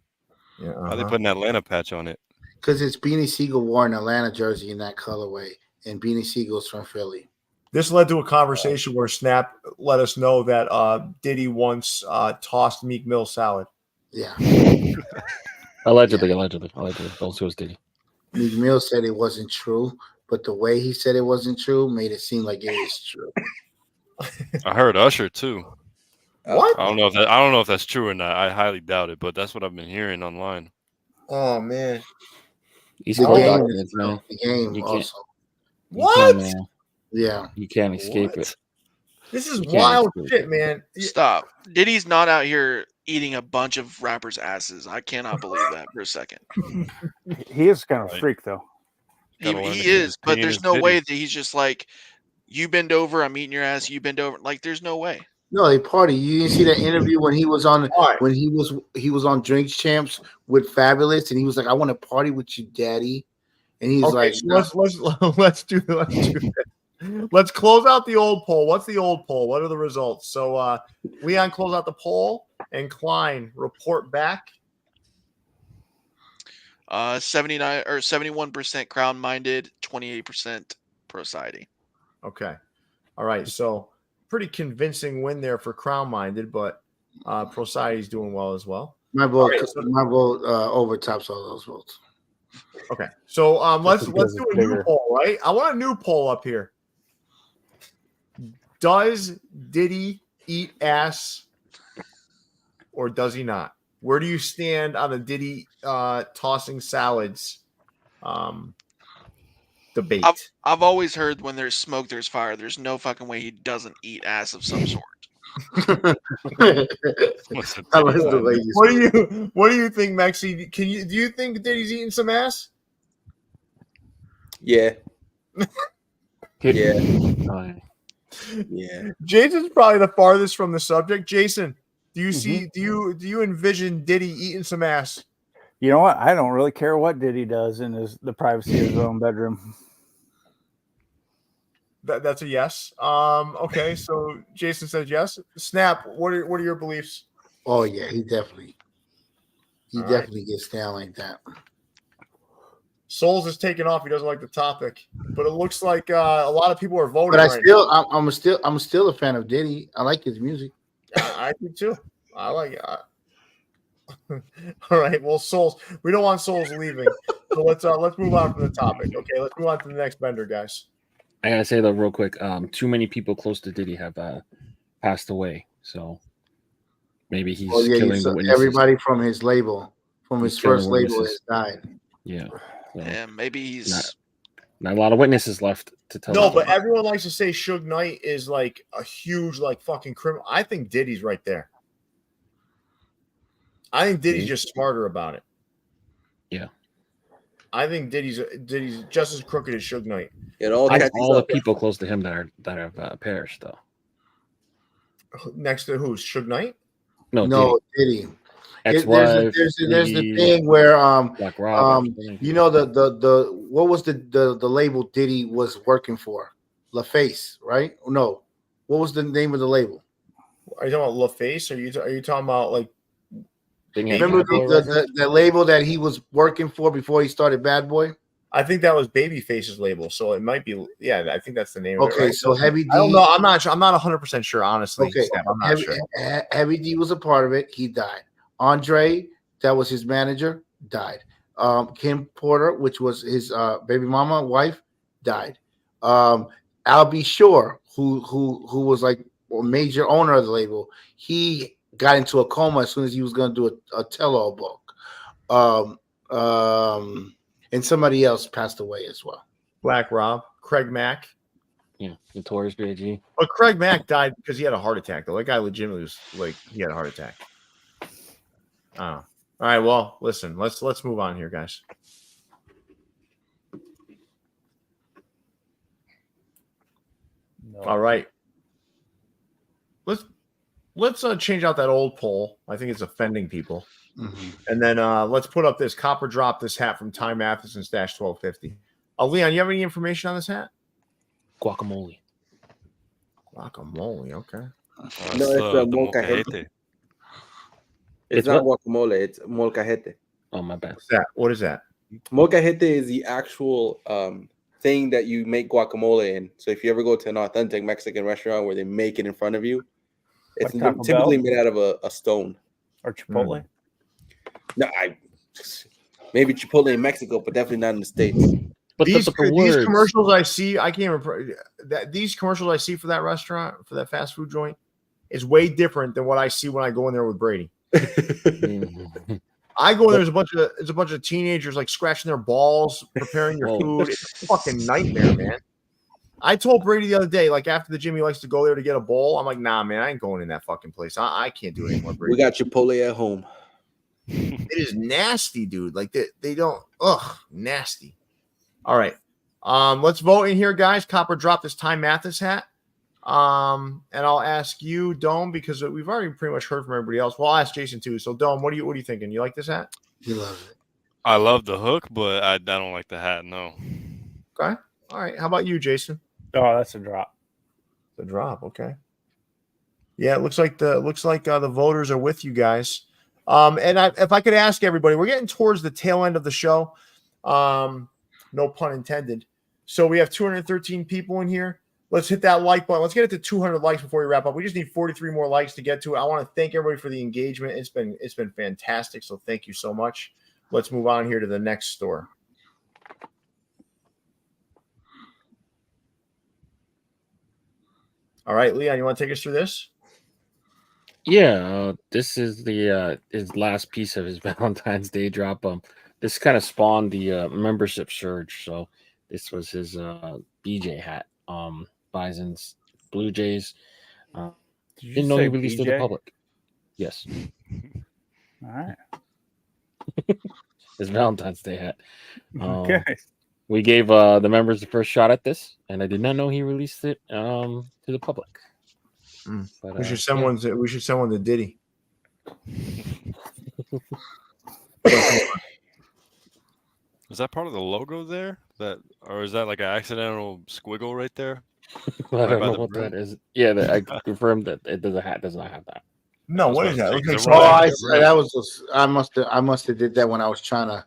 Yeah. Why are they putting Atlanta patch on it? Because it's Beanie Siegel wore an Atlanta jersey in that colorway, and Beanie Siegel's from Philly. This led to a conversation where Snap let us know that Diddy once tossed Meek Mill salad. Yeah. Allegedly. Also was Diddy. Meek Mill said it wasn't true, but the way he said it wasn't true made it seem like it is true. I heard Usher too. What? I don't know if that's true or not. I highly doubt it, but that's what I've been hearing online. Oh man. He's The cold game, documents, man. the game You also. What? Yeah. You can't escape What? it. This is You can't wild escape shit, it. man. Stop. Diddy's not out here eating a bunch of rappers' asses. I cannot believe that for a second. He is kind of a freak, though. Gotta learn to He keep his is, but pee in there's his no way titties. that he's just like, you bend over, I'm eating your ass. You bend over, like there's no way. No, they party. You didn't see that interview when he was on Right. when he was on Drinks Champs with Fabulous, and he was like, "I want to party with you, Daddy," and he's Okay, like, so let's do this. Let's close out the old poll. What's the old poll? What are the results? So Leon, close out the poll, and Klein, report back. 79 or 71% crown minded, 28% pro society. Okay. All right. So pretty convincing win there for Crown Minded, but Prociety's doing well as well. "My vote, All right, so- my vote overtops all those votes." Okay. So let's because do it's a new bigger. poll, right? I want a new poll up here. Does Diddy eat ass or does he not? Where do you stand on the Diddy tossing salads debate? I've always heard when there's smoke, there's fire. There's no fucking way he doesn't eat ass of some sort. What's the I like the way you What do you think, Maxie? Do you think Diddy's eating some ass? Yeah. Yeah. Oh, Yeah. Jason's probably the farthest from the subject. Jason, do you see? Do you envision Diddy eating some ass? You know what? I don't really care what Diddy does in the privacy of his own bedroom. That's a yes. Okay, so Jason says yes. Snap. What are your beliefs? Oh yeah, he definitely All gets down like that. Souls is taking off. He doesn't like the topic, but it looks like a lot of people are voting. But I'm still a fan of Diddy. I like his music. I do too. I like it. All right. Well, Souls. We don't want Souls leaving. So let's move on from the topic. Okay. Let's move on to the next vendor, guys. I gotta say though, real quick, too many people close to Diddy have passed away. So maybe he's killing the witnesses. Everybody from his label, from his first label, has died. Yeah. So Yeah, maybe he's not a lot of witnesses left to tell. No, but everyone likes to say Suge Knight is like a huge, like fucking criminal. I think Diddy's right there. I think Diddy's just smarter about it. Yeah. I think Diddy's just as crooked as Suge Knight. All the people close to him that have perished though. Next to who? Suge Knight? No, Diddy. Ex-wife, there's the thing where Black Rob, you know the what was the label Diddy was working for? LaFace, right? No, what was the name of the label? Are you talking about LaFace? Are you talking about like? Remember the label that he was working for before he started Bad Boy? I think that was Babyface's label, so it might be. Yeah, I think that's the name. Okay, of it, right? So Heavy D. I don't know. I'm not sure. I'm not 100% sure, honestly. Okay, Steph, I'm not sure. Heavy D was a part of it. He died. Andre, that was his manager, died. Kim Porter, which was his baby mama wife, died. Al B. Shore, who was like a major owner of the label, he got into a coma as soon as he was going to do a tell-all book. And somebody else passed away as well. Black Rob, Craig Mack. Yeah, Notorious B.I.G. But Craig Mack died because he had a heart attack, though. That guy legitimately was like, he had a heart attack. Oh. All right, well, listen, let's move on here, guys. No. All right. Let's change out that old poll. I think it's offending people. Mm-hmm. And then let's put up this Copper Drop this hat from Ty Matheson Stash 1250. Leon, you have any information on this hat? Guacamole. Guacamole, okay. No, it's molcajete. It's not guacamole, it's molcajete. Oh, my bad. What's that? What is that? Molcajete is the actual thing that you make guacamole in. So if you ever go to an authentic Mexican restaurant where they make it in front of you, it's like typically made out of a stone. Or Chipotle? No, maybe Chipotle in Mexico, but definitely not in the States. But these commercials I see, I can't remember that these commercials I see for that restaurant, for that fast food joint, is way different than what I see when I go in there with Brady. I go in there, there's a bunch of teenagers like scratching their balls, preparing your food. It's a fucking nightmare, man. I told Brady the other day, like after the gym, he likes to go there to get a bowl. I'm like, nah, man, I ain't going in that fucking place. I can't do it anymore, Brady. We got Chipotle at home. It is nasty, dude. Like they don't. Ugh, nasty. All right. Let's vote in here, guys. Copper Drop this Ty Mathis hat. And I'll ask you, Dome, because we've already pretty much heard from everybody else. Well, I'll ask Jason too. So, Dome, what are you thinking? You like this hat? He loves it. I love the hook, but I don't like the hat. No. Okay. All right. How about you, Jason? Oh, that's a drop. The drop. Okay. Yeah, it looks like the voters are with you guys. And if I could ask everybody, we're getting towards the tail end of the show. No pun intended. So we have 213 people in here. Let's hit that like button. Let's get it to 200 likes before we wrap up. We just need 43 more likes to get to it. I want to thank everybody for the engagement. It's been fantastic. So thank you so much. Let's move on here to the next store. All right, Leon, you want to take us through this? Yeah, this is the his last piece of his Valentine's Day drop. This kind of spawned the membership surge. So this was his BJ hat. Bison's Blue Jays. Didn't know he released it to the public. Yes. All right. His Valentine's Day hat. Okay. We gave the members the first shot at this, and I did not know he released it to the public. But, we should send one. We should send one to Diddy. Is that part of the logo there? Or is that like an accidental squiggle right there? I don't by know the what brim. that is. Yeah, I confirmed that it does not have that. No, what is about that? to It say, looks like it's a Oh, that was I must have did that when I was trying to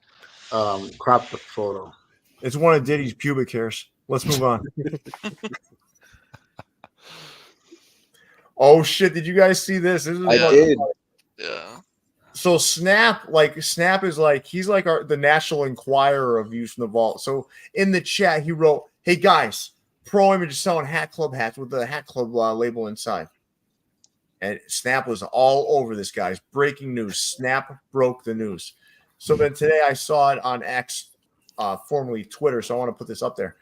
crop the photo. it's one of Diddy's pubic hairs. Let's move on. Oh shit! Did you guys see this? This is I what- did. Yeah. So Snap is like he's like the National Enquirer of views from the vault. So in the chat, he wrote, "Hey guys, Pro Image is selling Hat Club hats with the Hat Club label inside." And Snap was all over this, guys. Breaking news. Snap broke the news. So then today I saw it on X, formerly Twitter. So I want to put this up there.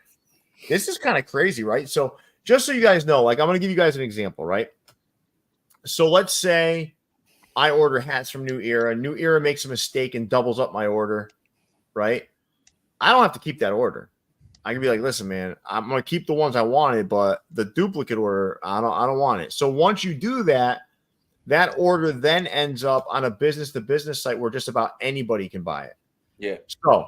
This is kind of crazy, right? So just so you guys know, like I'm going to give you guys an example, right? So let's say I order hats from New Era. New Era makes a mistake and doubles up my order, right? I don't have to keep that order. I can be like, listen, man, I'm gonna keep the ones I wanted, but the duplicate order, I don't want it. So once you do that, that order then ends up on a business-to-business site where just about anybody can buy it. Yeah. So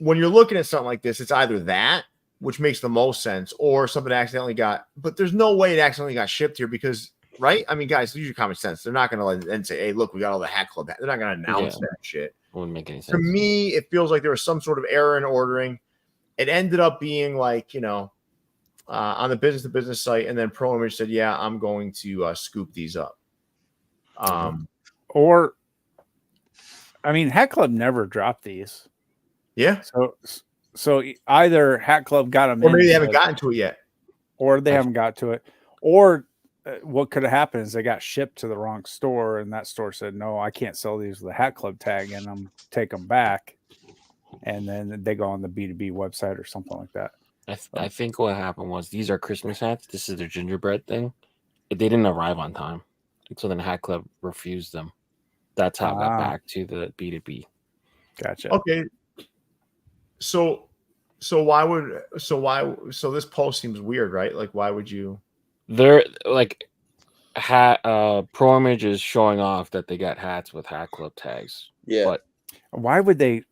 when you're looking at something like this, it's either that, which makes the most sense, or something accidentally got. But there's no way it accidentally got shipped here because, right? I mean, guys, use your common sense. They're not gonna then say, "Hey, look, we got all the Hat Club." They're not gonna announce that shit. Wouldn't make any sense. To me, it feels like there was some sort of error in ordering. It ended up being like, on the business-to-business site, and then Pro Image said, "Yeah, I'm going to scoop these up." Or, I mean, Hat Club never dropped these. Yeah. So either Hat Club got them, or maybe they haven't gotten to it yet, or they haven't got to it, or what could have happened is they got shipped to the wrong store, and that store said, "No, I can't sell these with a Hat Club tag," and I'm take them back. And then they go on the B2B website or something like that. I think what happened was these are Christmas hats. This is their gingerbread thing. They didn't arrive on time. So then Hat Club refused them. That's how it got back to the B2B. Gotcha. Okay. So this post seems weird, right? Like, why would you? They're like Pro Image is showing off that they got hats with Hat Club tags. Yeah. But why would they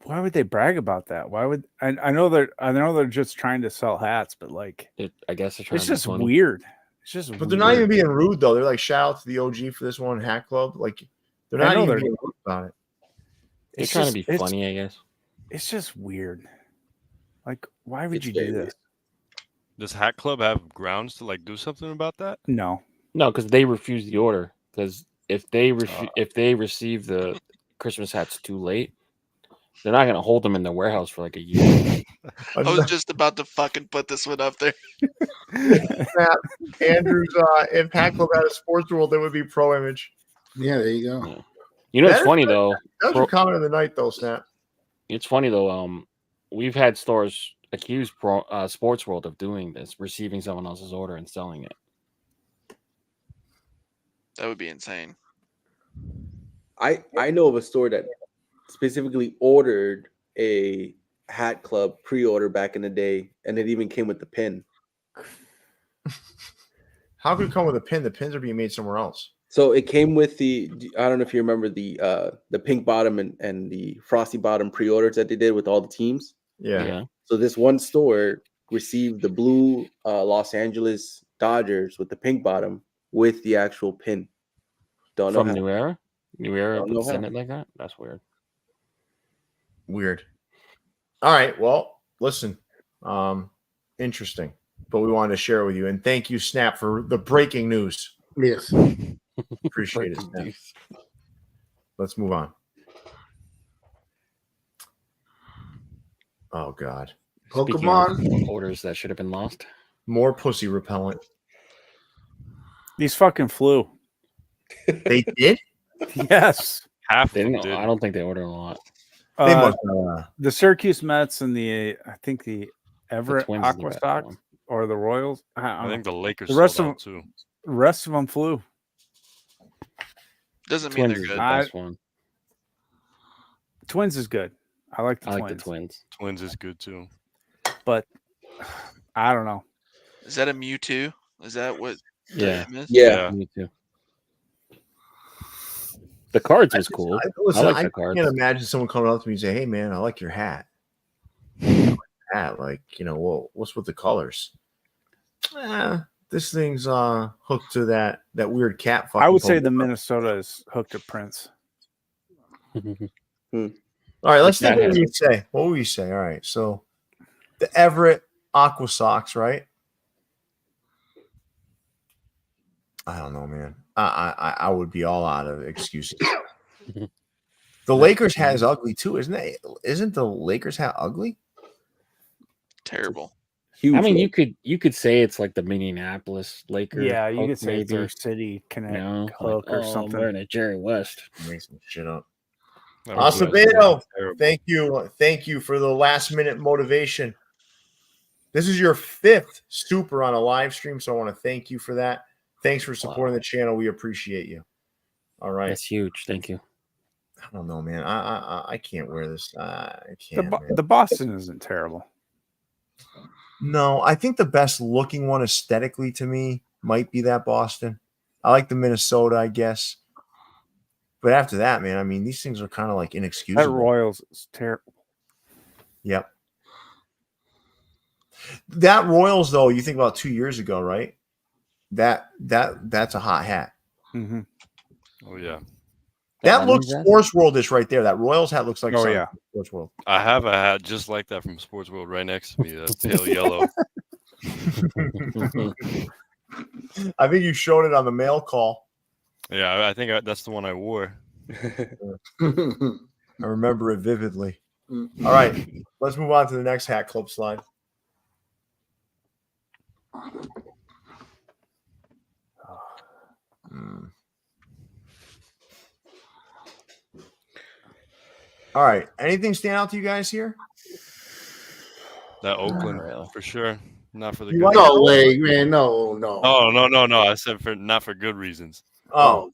brag about that? Why would I know they're just trying to sell hats, but like I guess they're trying it's to be just funny. weird. It's just But they're not even being rude though. They're like, shout out to the OG for this one, Hat Club. Like they're not even being rude about it. They're trying to be funny, I guess. It's just weird. Like, why would you do this? Does Hat Club have grounds to like do something about that? No, because they refused the order. Because if they receive the Christmas hats too late, they're not gonna hold them in the warehouse for like a year. I was just about to fucking put this one up there. Andrews, if Hat Club had a sports world, it would be Pro Image. Yeah, there you go. Yeah. You know, it's funny though. That was your comment of the night, though, Snap. It's funny though. We've had stores accuse Sports World of doing this, receiving someone else's order and selling it. That would be insane. I know of a store that specifically ordered a Hat Club pre-order back in the day, and it even came with the pin. How could it come with a pin? The pins are being made somewhere else. So it came with the, I don't know if you remember the pink bottom and the frosty bottom pre-orders that they did with all the teams. Yeah. So this one store received the blue Los Angeles Dodgers with the pink bottom with the actual pin. Don't know From how. New Era? New Era Don't know send how. it like that? That's weird. Weird. All right. Well, listen. Interesting. But we wanted to share it with you. And thank you, Snap, for the breaking news. Yes. Appreciate it, Snap. Let's move on. Oh, God. Pokemon of orders that should have been lost. More pussy repellent. These fucking flew. They did? Yes. Half They of them didn't. did. I don't think they ordered a lot. They Uh, must the Syracuse Mets and the I think the Everett Twins is the Aqua best Sox one. or the Royals. I think the Lakers The rest sold of out too. the rest of them flew. Doesn't mean Twins they're is the good. best one. Twins is good. I like the I Twins. like the Twins. Twins is good too. But I don't know. Is that a Mewtwo? Is that what? Yeah. the M is? Yeah. Me too. The cards was cool. Listen, I like I the cards. can't imagine someone coming up to me and say, "Hey, man, I like your hat." I like your hat. Like, well, what's with the colors? This thing's hooked to that weird cat. I would say the Minnesota is hooked to Prince. All right, let's think what we say. What would we say? All right, so the Everett Aqua Socks, right? I don't know, man. I would be all out of excuses. The Lakers hat is ugly too, isn't it? Isn't the Lakers hat ugly? Terrible. Huge. I mean, you could say it's like the Minneapolis Lakers. Yeah, you could say it's their city connect hook or something. Wearing a Jerry West. Make some shit up. Acevedo, thank you for the last minute motivation. This is your 5th super on a live stream, so I want to thank you for that. Thanks for supporting the channel. We appreciate you. All right, that's huge. Thank you. I don't know, man. I can't wear this. I can't. The Boston isn't terrible. No, I think the best looking one aesthetically to me might be that Boston. I like the Minnesota, I guess. But after that, man, I mean, these things are kind of like inexcusable. That Royals is terrible. Yep. That Royals, though, you think about 2 years ago, right? That's a hot hat. Mm-hmm. Oh yeah. That looks Sports World-ish right there. That Royals hat looks like Sports World. I have a hat just like that from Sports World right next to me, the pale yellow. I think you showed it on the mail call. Yeah, I think that's the one I wore. I remember it vividly. All right, let's move on to the next hat club slide. All right. Anything stand out to you guys here? That Oakland for sure. Not for the good no way, man. No. Oh no. I said not for good reasons. Oh,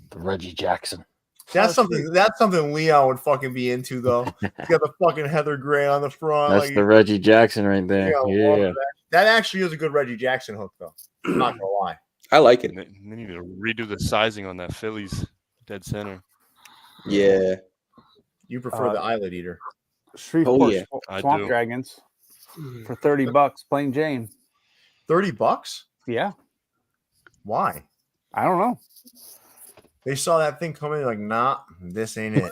the Reggie Jackson. That's something Leon would fucking be into, though. He's got the fucking Heather Gray on the front. That's the Reggie Jackson right there. Yeah. That actually is a good Reggie Jackson hook, though. I'm not gonna lie. I like it. They need to redo the sizing on that Phillies dead center. Yeah. You prefer the eyelid eater. Shreveport Swamp Dragons for $30, plain Jane. $30? Yeah. Why? I don't know. They saw that thing coming like, nah, this ain't it.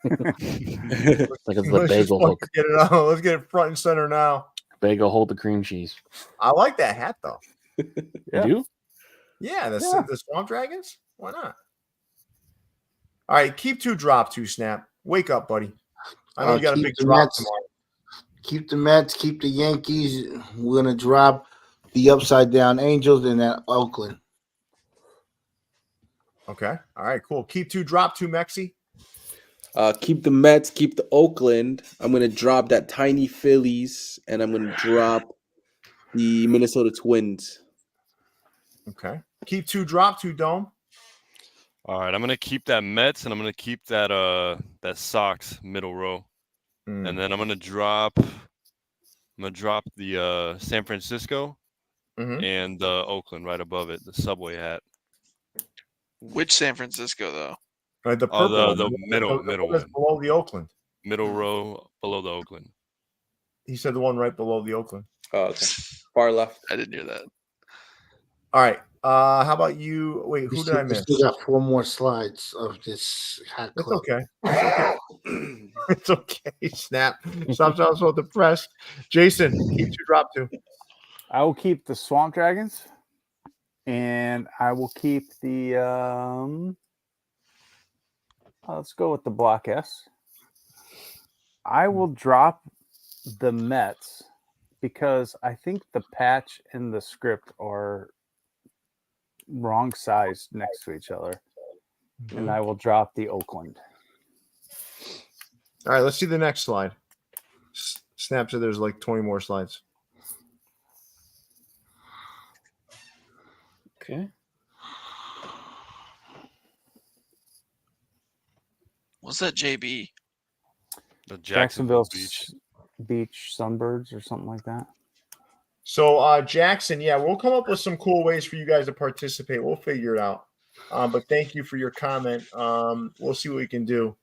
Like it's the bagel hook. Get it on. Let's get it front and center now. Bagel, hold the cream cheese. I like that hat though. You do? Yeah, the Swamp Dragons. Why not? All right, keep 2, drop 2, Snap. Wake up, buddy. I know you got a big drop tomorrow. Keep the Mets, keep the Yankees. We're gonna drop the upside down Angels in that Oakland. Okay. All right, cool. Keep 2, drop 2, Mexi. Keep the Mets, keep the Oakland. I'm gonna drop that tiny Phillies, and I'm gonna drop the Minnesota Twins. Okay. Keep 2, drop 2, Dome. All right, I'm gonna keep that Mets, and I'm gonna keep that Sox middle row, and then I'm gonna drop the San Francisco and Oakland right above it, the subway hat. Which San Francisco though? Right, the purple. The middle one. Below the Oakland. Middle row below the Oakland. He said the one right below the Oakland. Oh, okay. Far left. I didn't hear that. All right. How about you? Wait, who did I miss? We got 4 more slides of this hat club. It's okay. It's okay. Snap. Stop sounding so depressed. Jason, keep 2, drop 2. I will keep the Swamp Dragons, and I will keep the let's go with the Block S. I will drop the Mets because I think the patch and the script are wrong size next to each other. And I will drop the Oakland. All right, let's see the next slide. Snap said there's like 20 more slides. Okay. What's that, JB? The Jacksonville Beach Sunbirds or something like that. So, Jackson, yeah, we'll come up with some cool ways for you guys to participate. We'll figure it out. But thank you for your comment. We'll see what we can do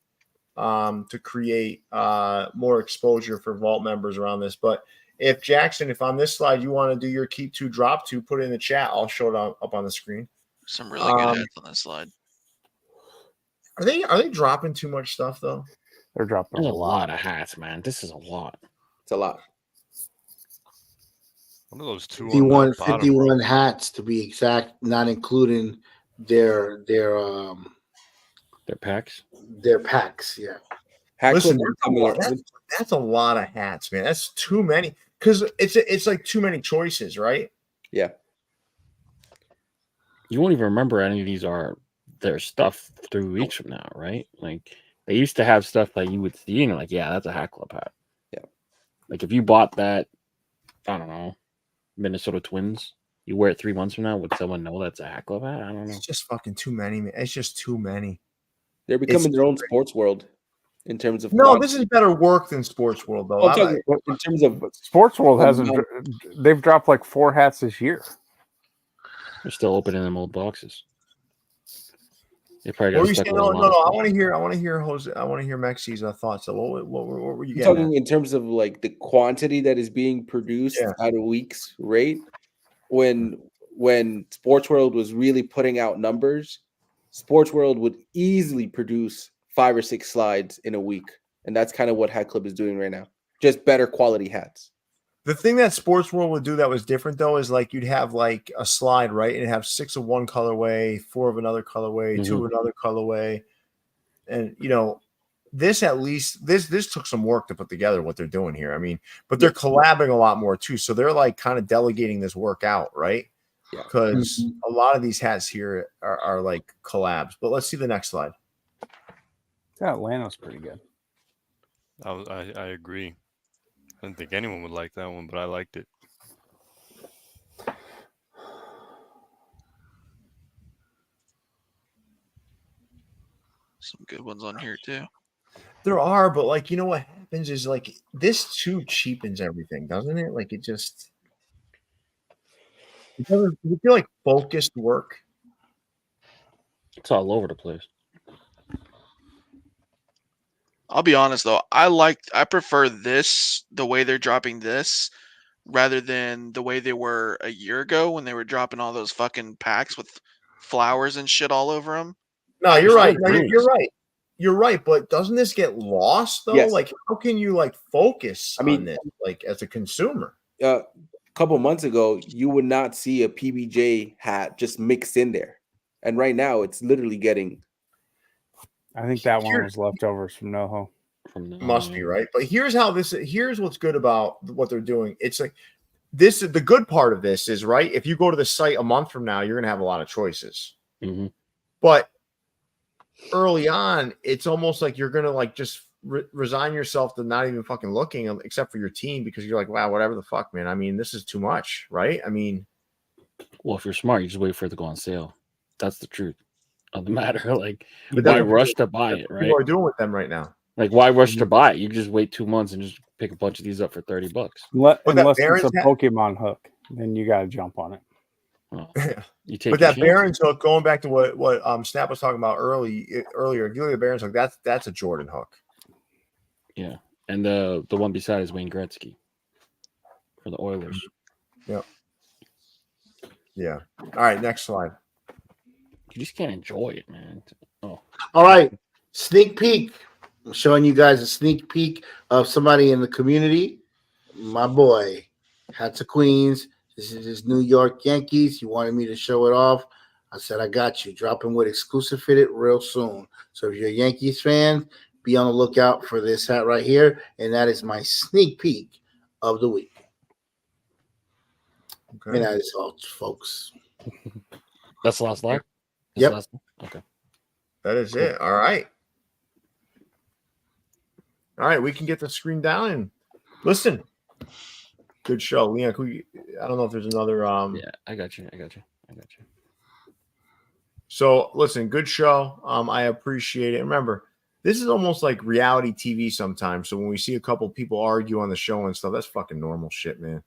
to create more exposure for Vault members around this. But if Jackson, if on this slide you want to do your keep two, drop two, put it in the chat. I'll show it up on the screen. Some really good hats on this slide. Are they dropping too much stuff though? They're dropping There's a lot of hats, man. This is a lot. It's a lot. One of those two 51 hats to be exact, not including their packs. Their packs, yeah. Listen, that's a lot of hats, man. That's too many because it's like too many choices, right? Yeah. You won't even remember any of these are their stuff 3 weeks from now, right? Like they used to have stuff that you would see and like, yeah, that's a Hat Club hat. Yeah. Like if you bought that, I don't know, Minnesota Twins, you wear it 3 months from now, would someone know that's a Hat Club hat? I don't know. It's just fucking too many, man. It's just too many. They're becoming their own sports world in terms of this is better work than Sports World though. In terms of Sports World they've dropped like 4 hats this year. They're still opening them old boxes. They probably What got were you stuck saying? with a No, lot of I stuff. want to hear Jose. I want to hear Mexi's thoughts. So what were you I'm getting talking in terms of like the quantity that is being produced at a week's rate. When Sports World was really putting out numbers, Sports World would easily produce 5 or 6 slides in a week, and that's kind of what Hat Club is doing right now. Just better quality hats. The thing that Sports World would do that was different though is like you'd have like a slide, right? And have 6 of one colorway, 4 of another colorway, 2 of another colorway. And this at least this took some work to put together what they're doing here. I mean, but they're collabing a lot more too. So they're like kind of delegating this work out, right? Yeah. Because a lot of these hats here are like collabs. But let's see the next slide. Yeah, Atlanta's pretty good. I agree. I didn't think anyone would like that one, but I liked it. Some good ones on here too. There are, but like what happens is like this too cheapens everything, doesn't it? Like it doesn't you feel like focused work. It's all over the place. I'll be honest though, I prefer this the way they're dropping this rather than the way they were a year ago when they were dropping all those fucking packs with flowers and shit all over them. No, you're right. No, you're right. You're right, but doesn't this get lost though? Yes. Like, how can you like focus on this, like as a consumer? A couple months ago, you would not see a PBJ hat just mixed in there, and right now it's literally getting. I think that one was leftovers from NoHo. Must be right, but here's what's good about what they're doing. It's like this. The good part of this is right. If you go to the site a month from now, you're gonna have a lot of choices. But early on, it's almost like you're gonna like just resign yourself to not even fucking looking, except for your team, because you're like, wow, whatever the fuck, man. I mean, this is too much, right? I mean, well, if you're smart, you just wait for it to go on sale. That's the truth of the matter. Like, but why rush to buy it, right? People are doing with them right now. Like, why rush to buy it? You can just wait 2 months and just pick a bunch of these up for $30. Unless it's a Pokemon hook, then you got to jump on it. Oh, you take but that Barron's hook, going back to what Snap was talking about earlier, if you look at the Barron's hook, that's a Jordan hook. Yeah, and the one beside is Wayne Gretzky for the Oilers. Yep. Yeah. All right, next slide. You just can't enjoy it, man. Oh. All right, sneak peek. I'm showing you guys a sneak peek of somebody in the community. My boy, Hats of Queens. This is his New York Yankees. He wanted me to show it off. I said, I got you. Dropping with exclusive fitted real soon. So if you're a Yankees fan, be on the lookout for this hat right here. And that is my sneak peek of the week. Okay. And that is all, folks. That's the last slide? Yep. Okay. That is it. All right. All right. We can get the screen down and listen. Good show, Leon. I don't know if there's another. Yeah, I got you. So listen, good show. I appreciate it. Remember, this is almost like reality TV sometimes. So when we see a couple people argue on the show and stuff, that's fucking normal shit, man.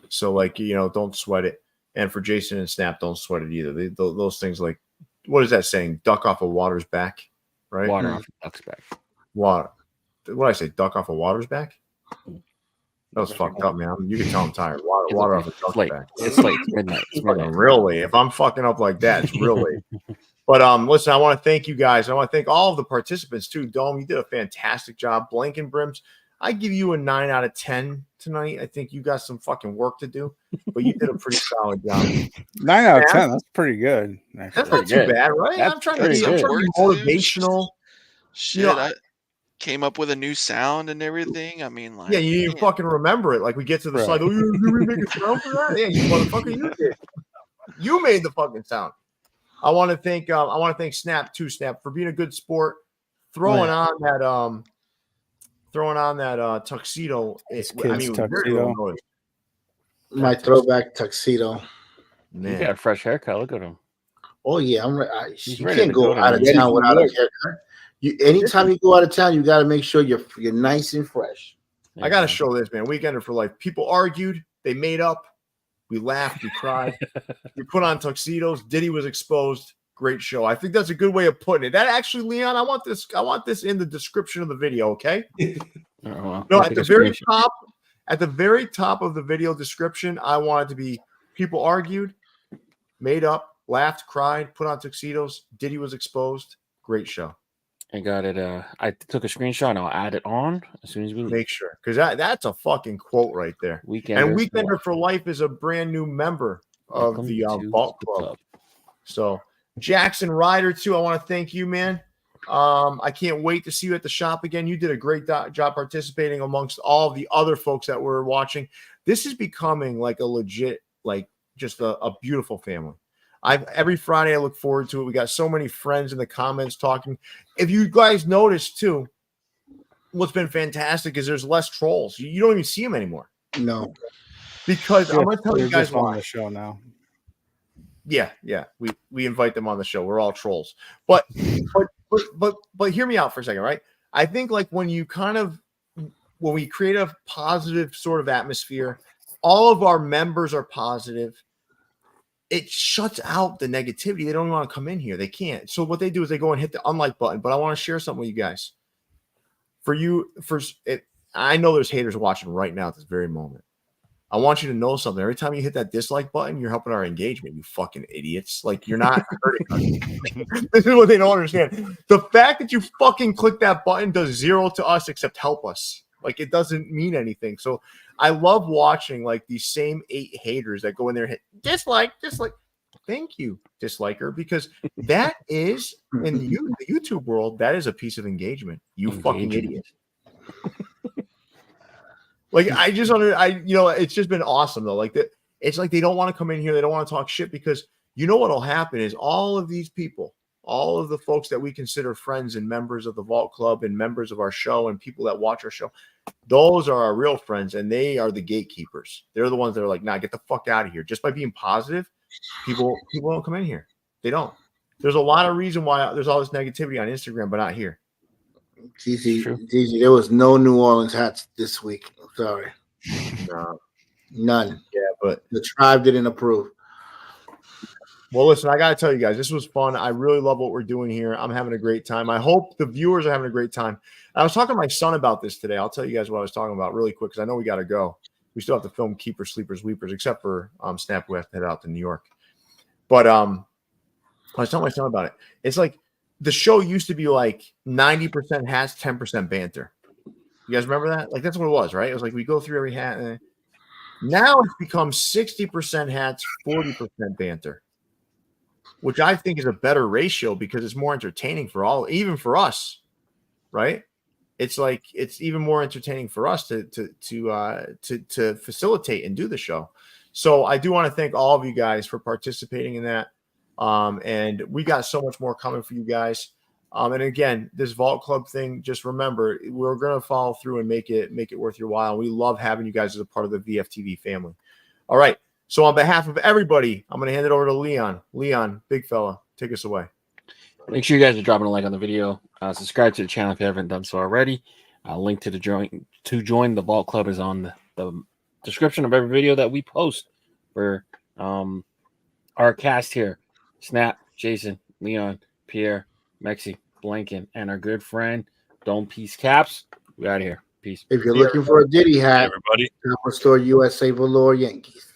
So like, don't sweat it. And for Jason and Snap, don't sweat it either. Those things like, what is that saying? Duck off a water's back, right? Water off a duck's back. Water. What did I say? Duck off a water's back? That was fucked up, man. You can tell I'm tired. Water off a It's late. bag. It's late. It's midnight. It's midnight. Really, if I'm fucking up like that, it's really. But listen, I want to thank you guys. I want to thank all of the participants too. Dome, you did a fantastic job. Blank and Brims, I give you a 9 out of 10 tonight. I think you got some fucking work to do, but you did a pretty solid job. 9 out of 10. That's pretty good. That's not too bad, right? I'm trying to be motivational. Shit, You know, I came up with a new sound and everything. I mean, like, yeah, you didn't fucking remember it. Like we get to the slide. Oh, you make a sound for that? Yeah, you motherfucker, you did. You made the fucking sound. I want to thank Snap for being a good sport, throwing on that tuxedo. Tuxedo. My throwback tuxedo. Man. You got a fresh haircut. Look at him. Oh yeah, you can't go out of town without a haircut. Anytime you go out of town, you got to make sure you're nice and fresh. I got to show this, man. Weekender for life. People argued. They made up. We laughed. We cried. We put on tuxedos. Diddy was exposed. Great show. I think that's a good way of putting it. That actually, Leon, I want this in the description of the video. Okay. No, at the very top of the video description, I want it to be people argued, made up, laughed, cried, put on tuxedos. Diddy was exposed. Great show. I got it. I took a screenshot and I'll add it on as soon as we make sure, because that's a fucking quote right there. Weekender for Life is a brand new member of the Vault Club. So Jackson Ryder too. I want to thank you, man. I can't wait to see you at the shop again. You did a great job participating amongst all the other folks that were watching. This is becoming like a legit, like just a beautiful family. Every Friday I look forward to it. We got so many friends in the comments talking. If you guys notice too, what's been fantastic is there's less trolls. You don't even see them anymore. No, because I'm gonna tell you guys why. On the show now. Yeah. We invite them on the show. We're all trolls. But hear me out for a second, right? I think like when we create a positive sort of atmosphere, all of our members are positive. It shuts out the negativity. They don't want to come in here. They can't. So what they do is they go and hit the unlike button. But I want to share something with you guys. I know there's haters watching right now at this very moment. I want you to know something. Every time you hit that dislike button, you're helping our engagement, you fucking idiots. Like, you're not hurting us. This is what they don't understand. The fact that you fucking click that button does zero to us except help us. Like, it doesn't mean anything. So I love watching like these same 8 haters that go in there and hit dislike. Thank you, disliker, because that is in the YouTube world, that is a piece of engagement. You fucking idiot. Like, it's just been awesome though. Like that, it's like they don't want to come in here, they don't want to talk shit, because you know what'll happen is all of these people, all of the folks that we consider friends and members of the Vault Club and members of our show and people that watch our show, those are our real friends, and they are the gatekeepers. They're the ones that are like, nah, get the fuck out of here. Just by being positive, people don't come in here. They don't. There's a lot of reason why there's all this negativity on Instagram, but not here. GG, there was no New Orleans hats this week. I'm sorry. No. None. Yeah, but the tribe didn't approve. Well, listen, I got to tell you guys, this was fun. I really love what we're doing here. I'm having a great time. I hope the viewers are having a great time. I was talking to my son about this today. I'll tell you guys what I was talking about really quick, because I know we got to go. We still have to film Keepers, Sleepers, Weepers, except for Snap, who has to head out to New York. But I was telling my son about it. It's like the show used to be like 90% hats, 10% banter. You guys remember that? Like, that's what it was, right? It was like we go through every hat. Now it's become 60% hats, 40% banter, which I think is a better ratio because it's more entertaining for all, even for us, right? It's like it's even more entertaining for us to facilitate and do the show. So I do want to thank all of you guys for participating in that. And we got so much more coming for you guys. And again, this Vault Club thing, just remember, we're going to follow through and make it worth your while. We love having you guys as a part of the VFTV family. All right. So on behalf of everybody, I'm going to hand it over to Leon. Leon, big fella, take us away. Make sure you guys are dropping a like on the video. Subscribe to the channel if you haven't done so already. Link to join the Vault Club is on the description of every video that we post for our cast here. Snap, Jason, Leon, Pierre, Mexi, Blanken, and our good friend Dome Peace Caps. We out of here. Peace. Peace. If you're looking for a Diddy hat, everybody. Topperz Store USA Velour Yankees.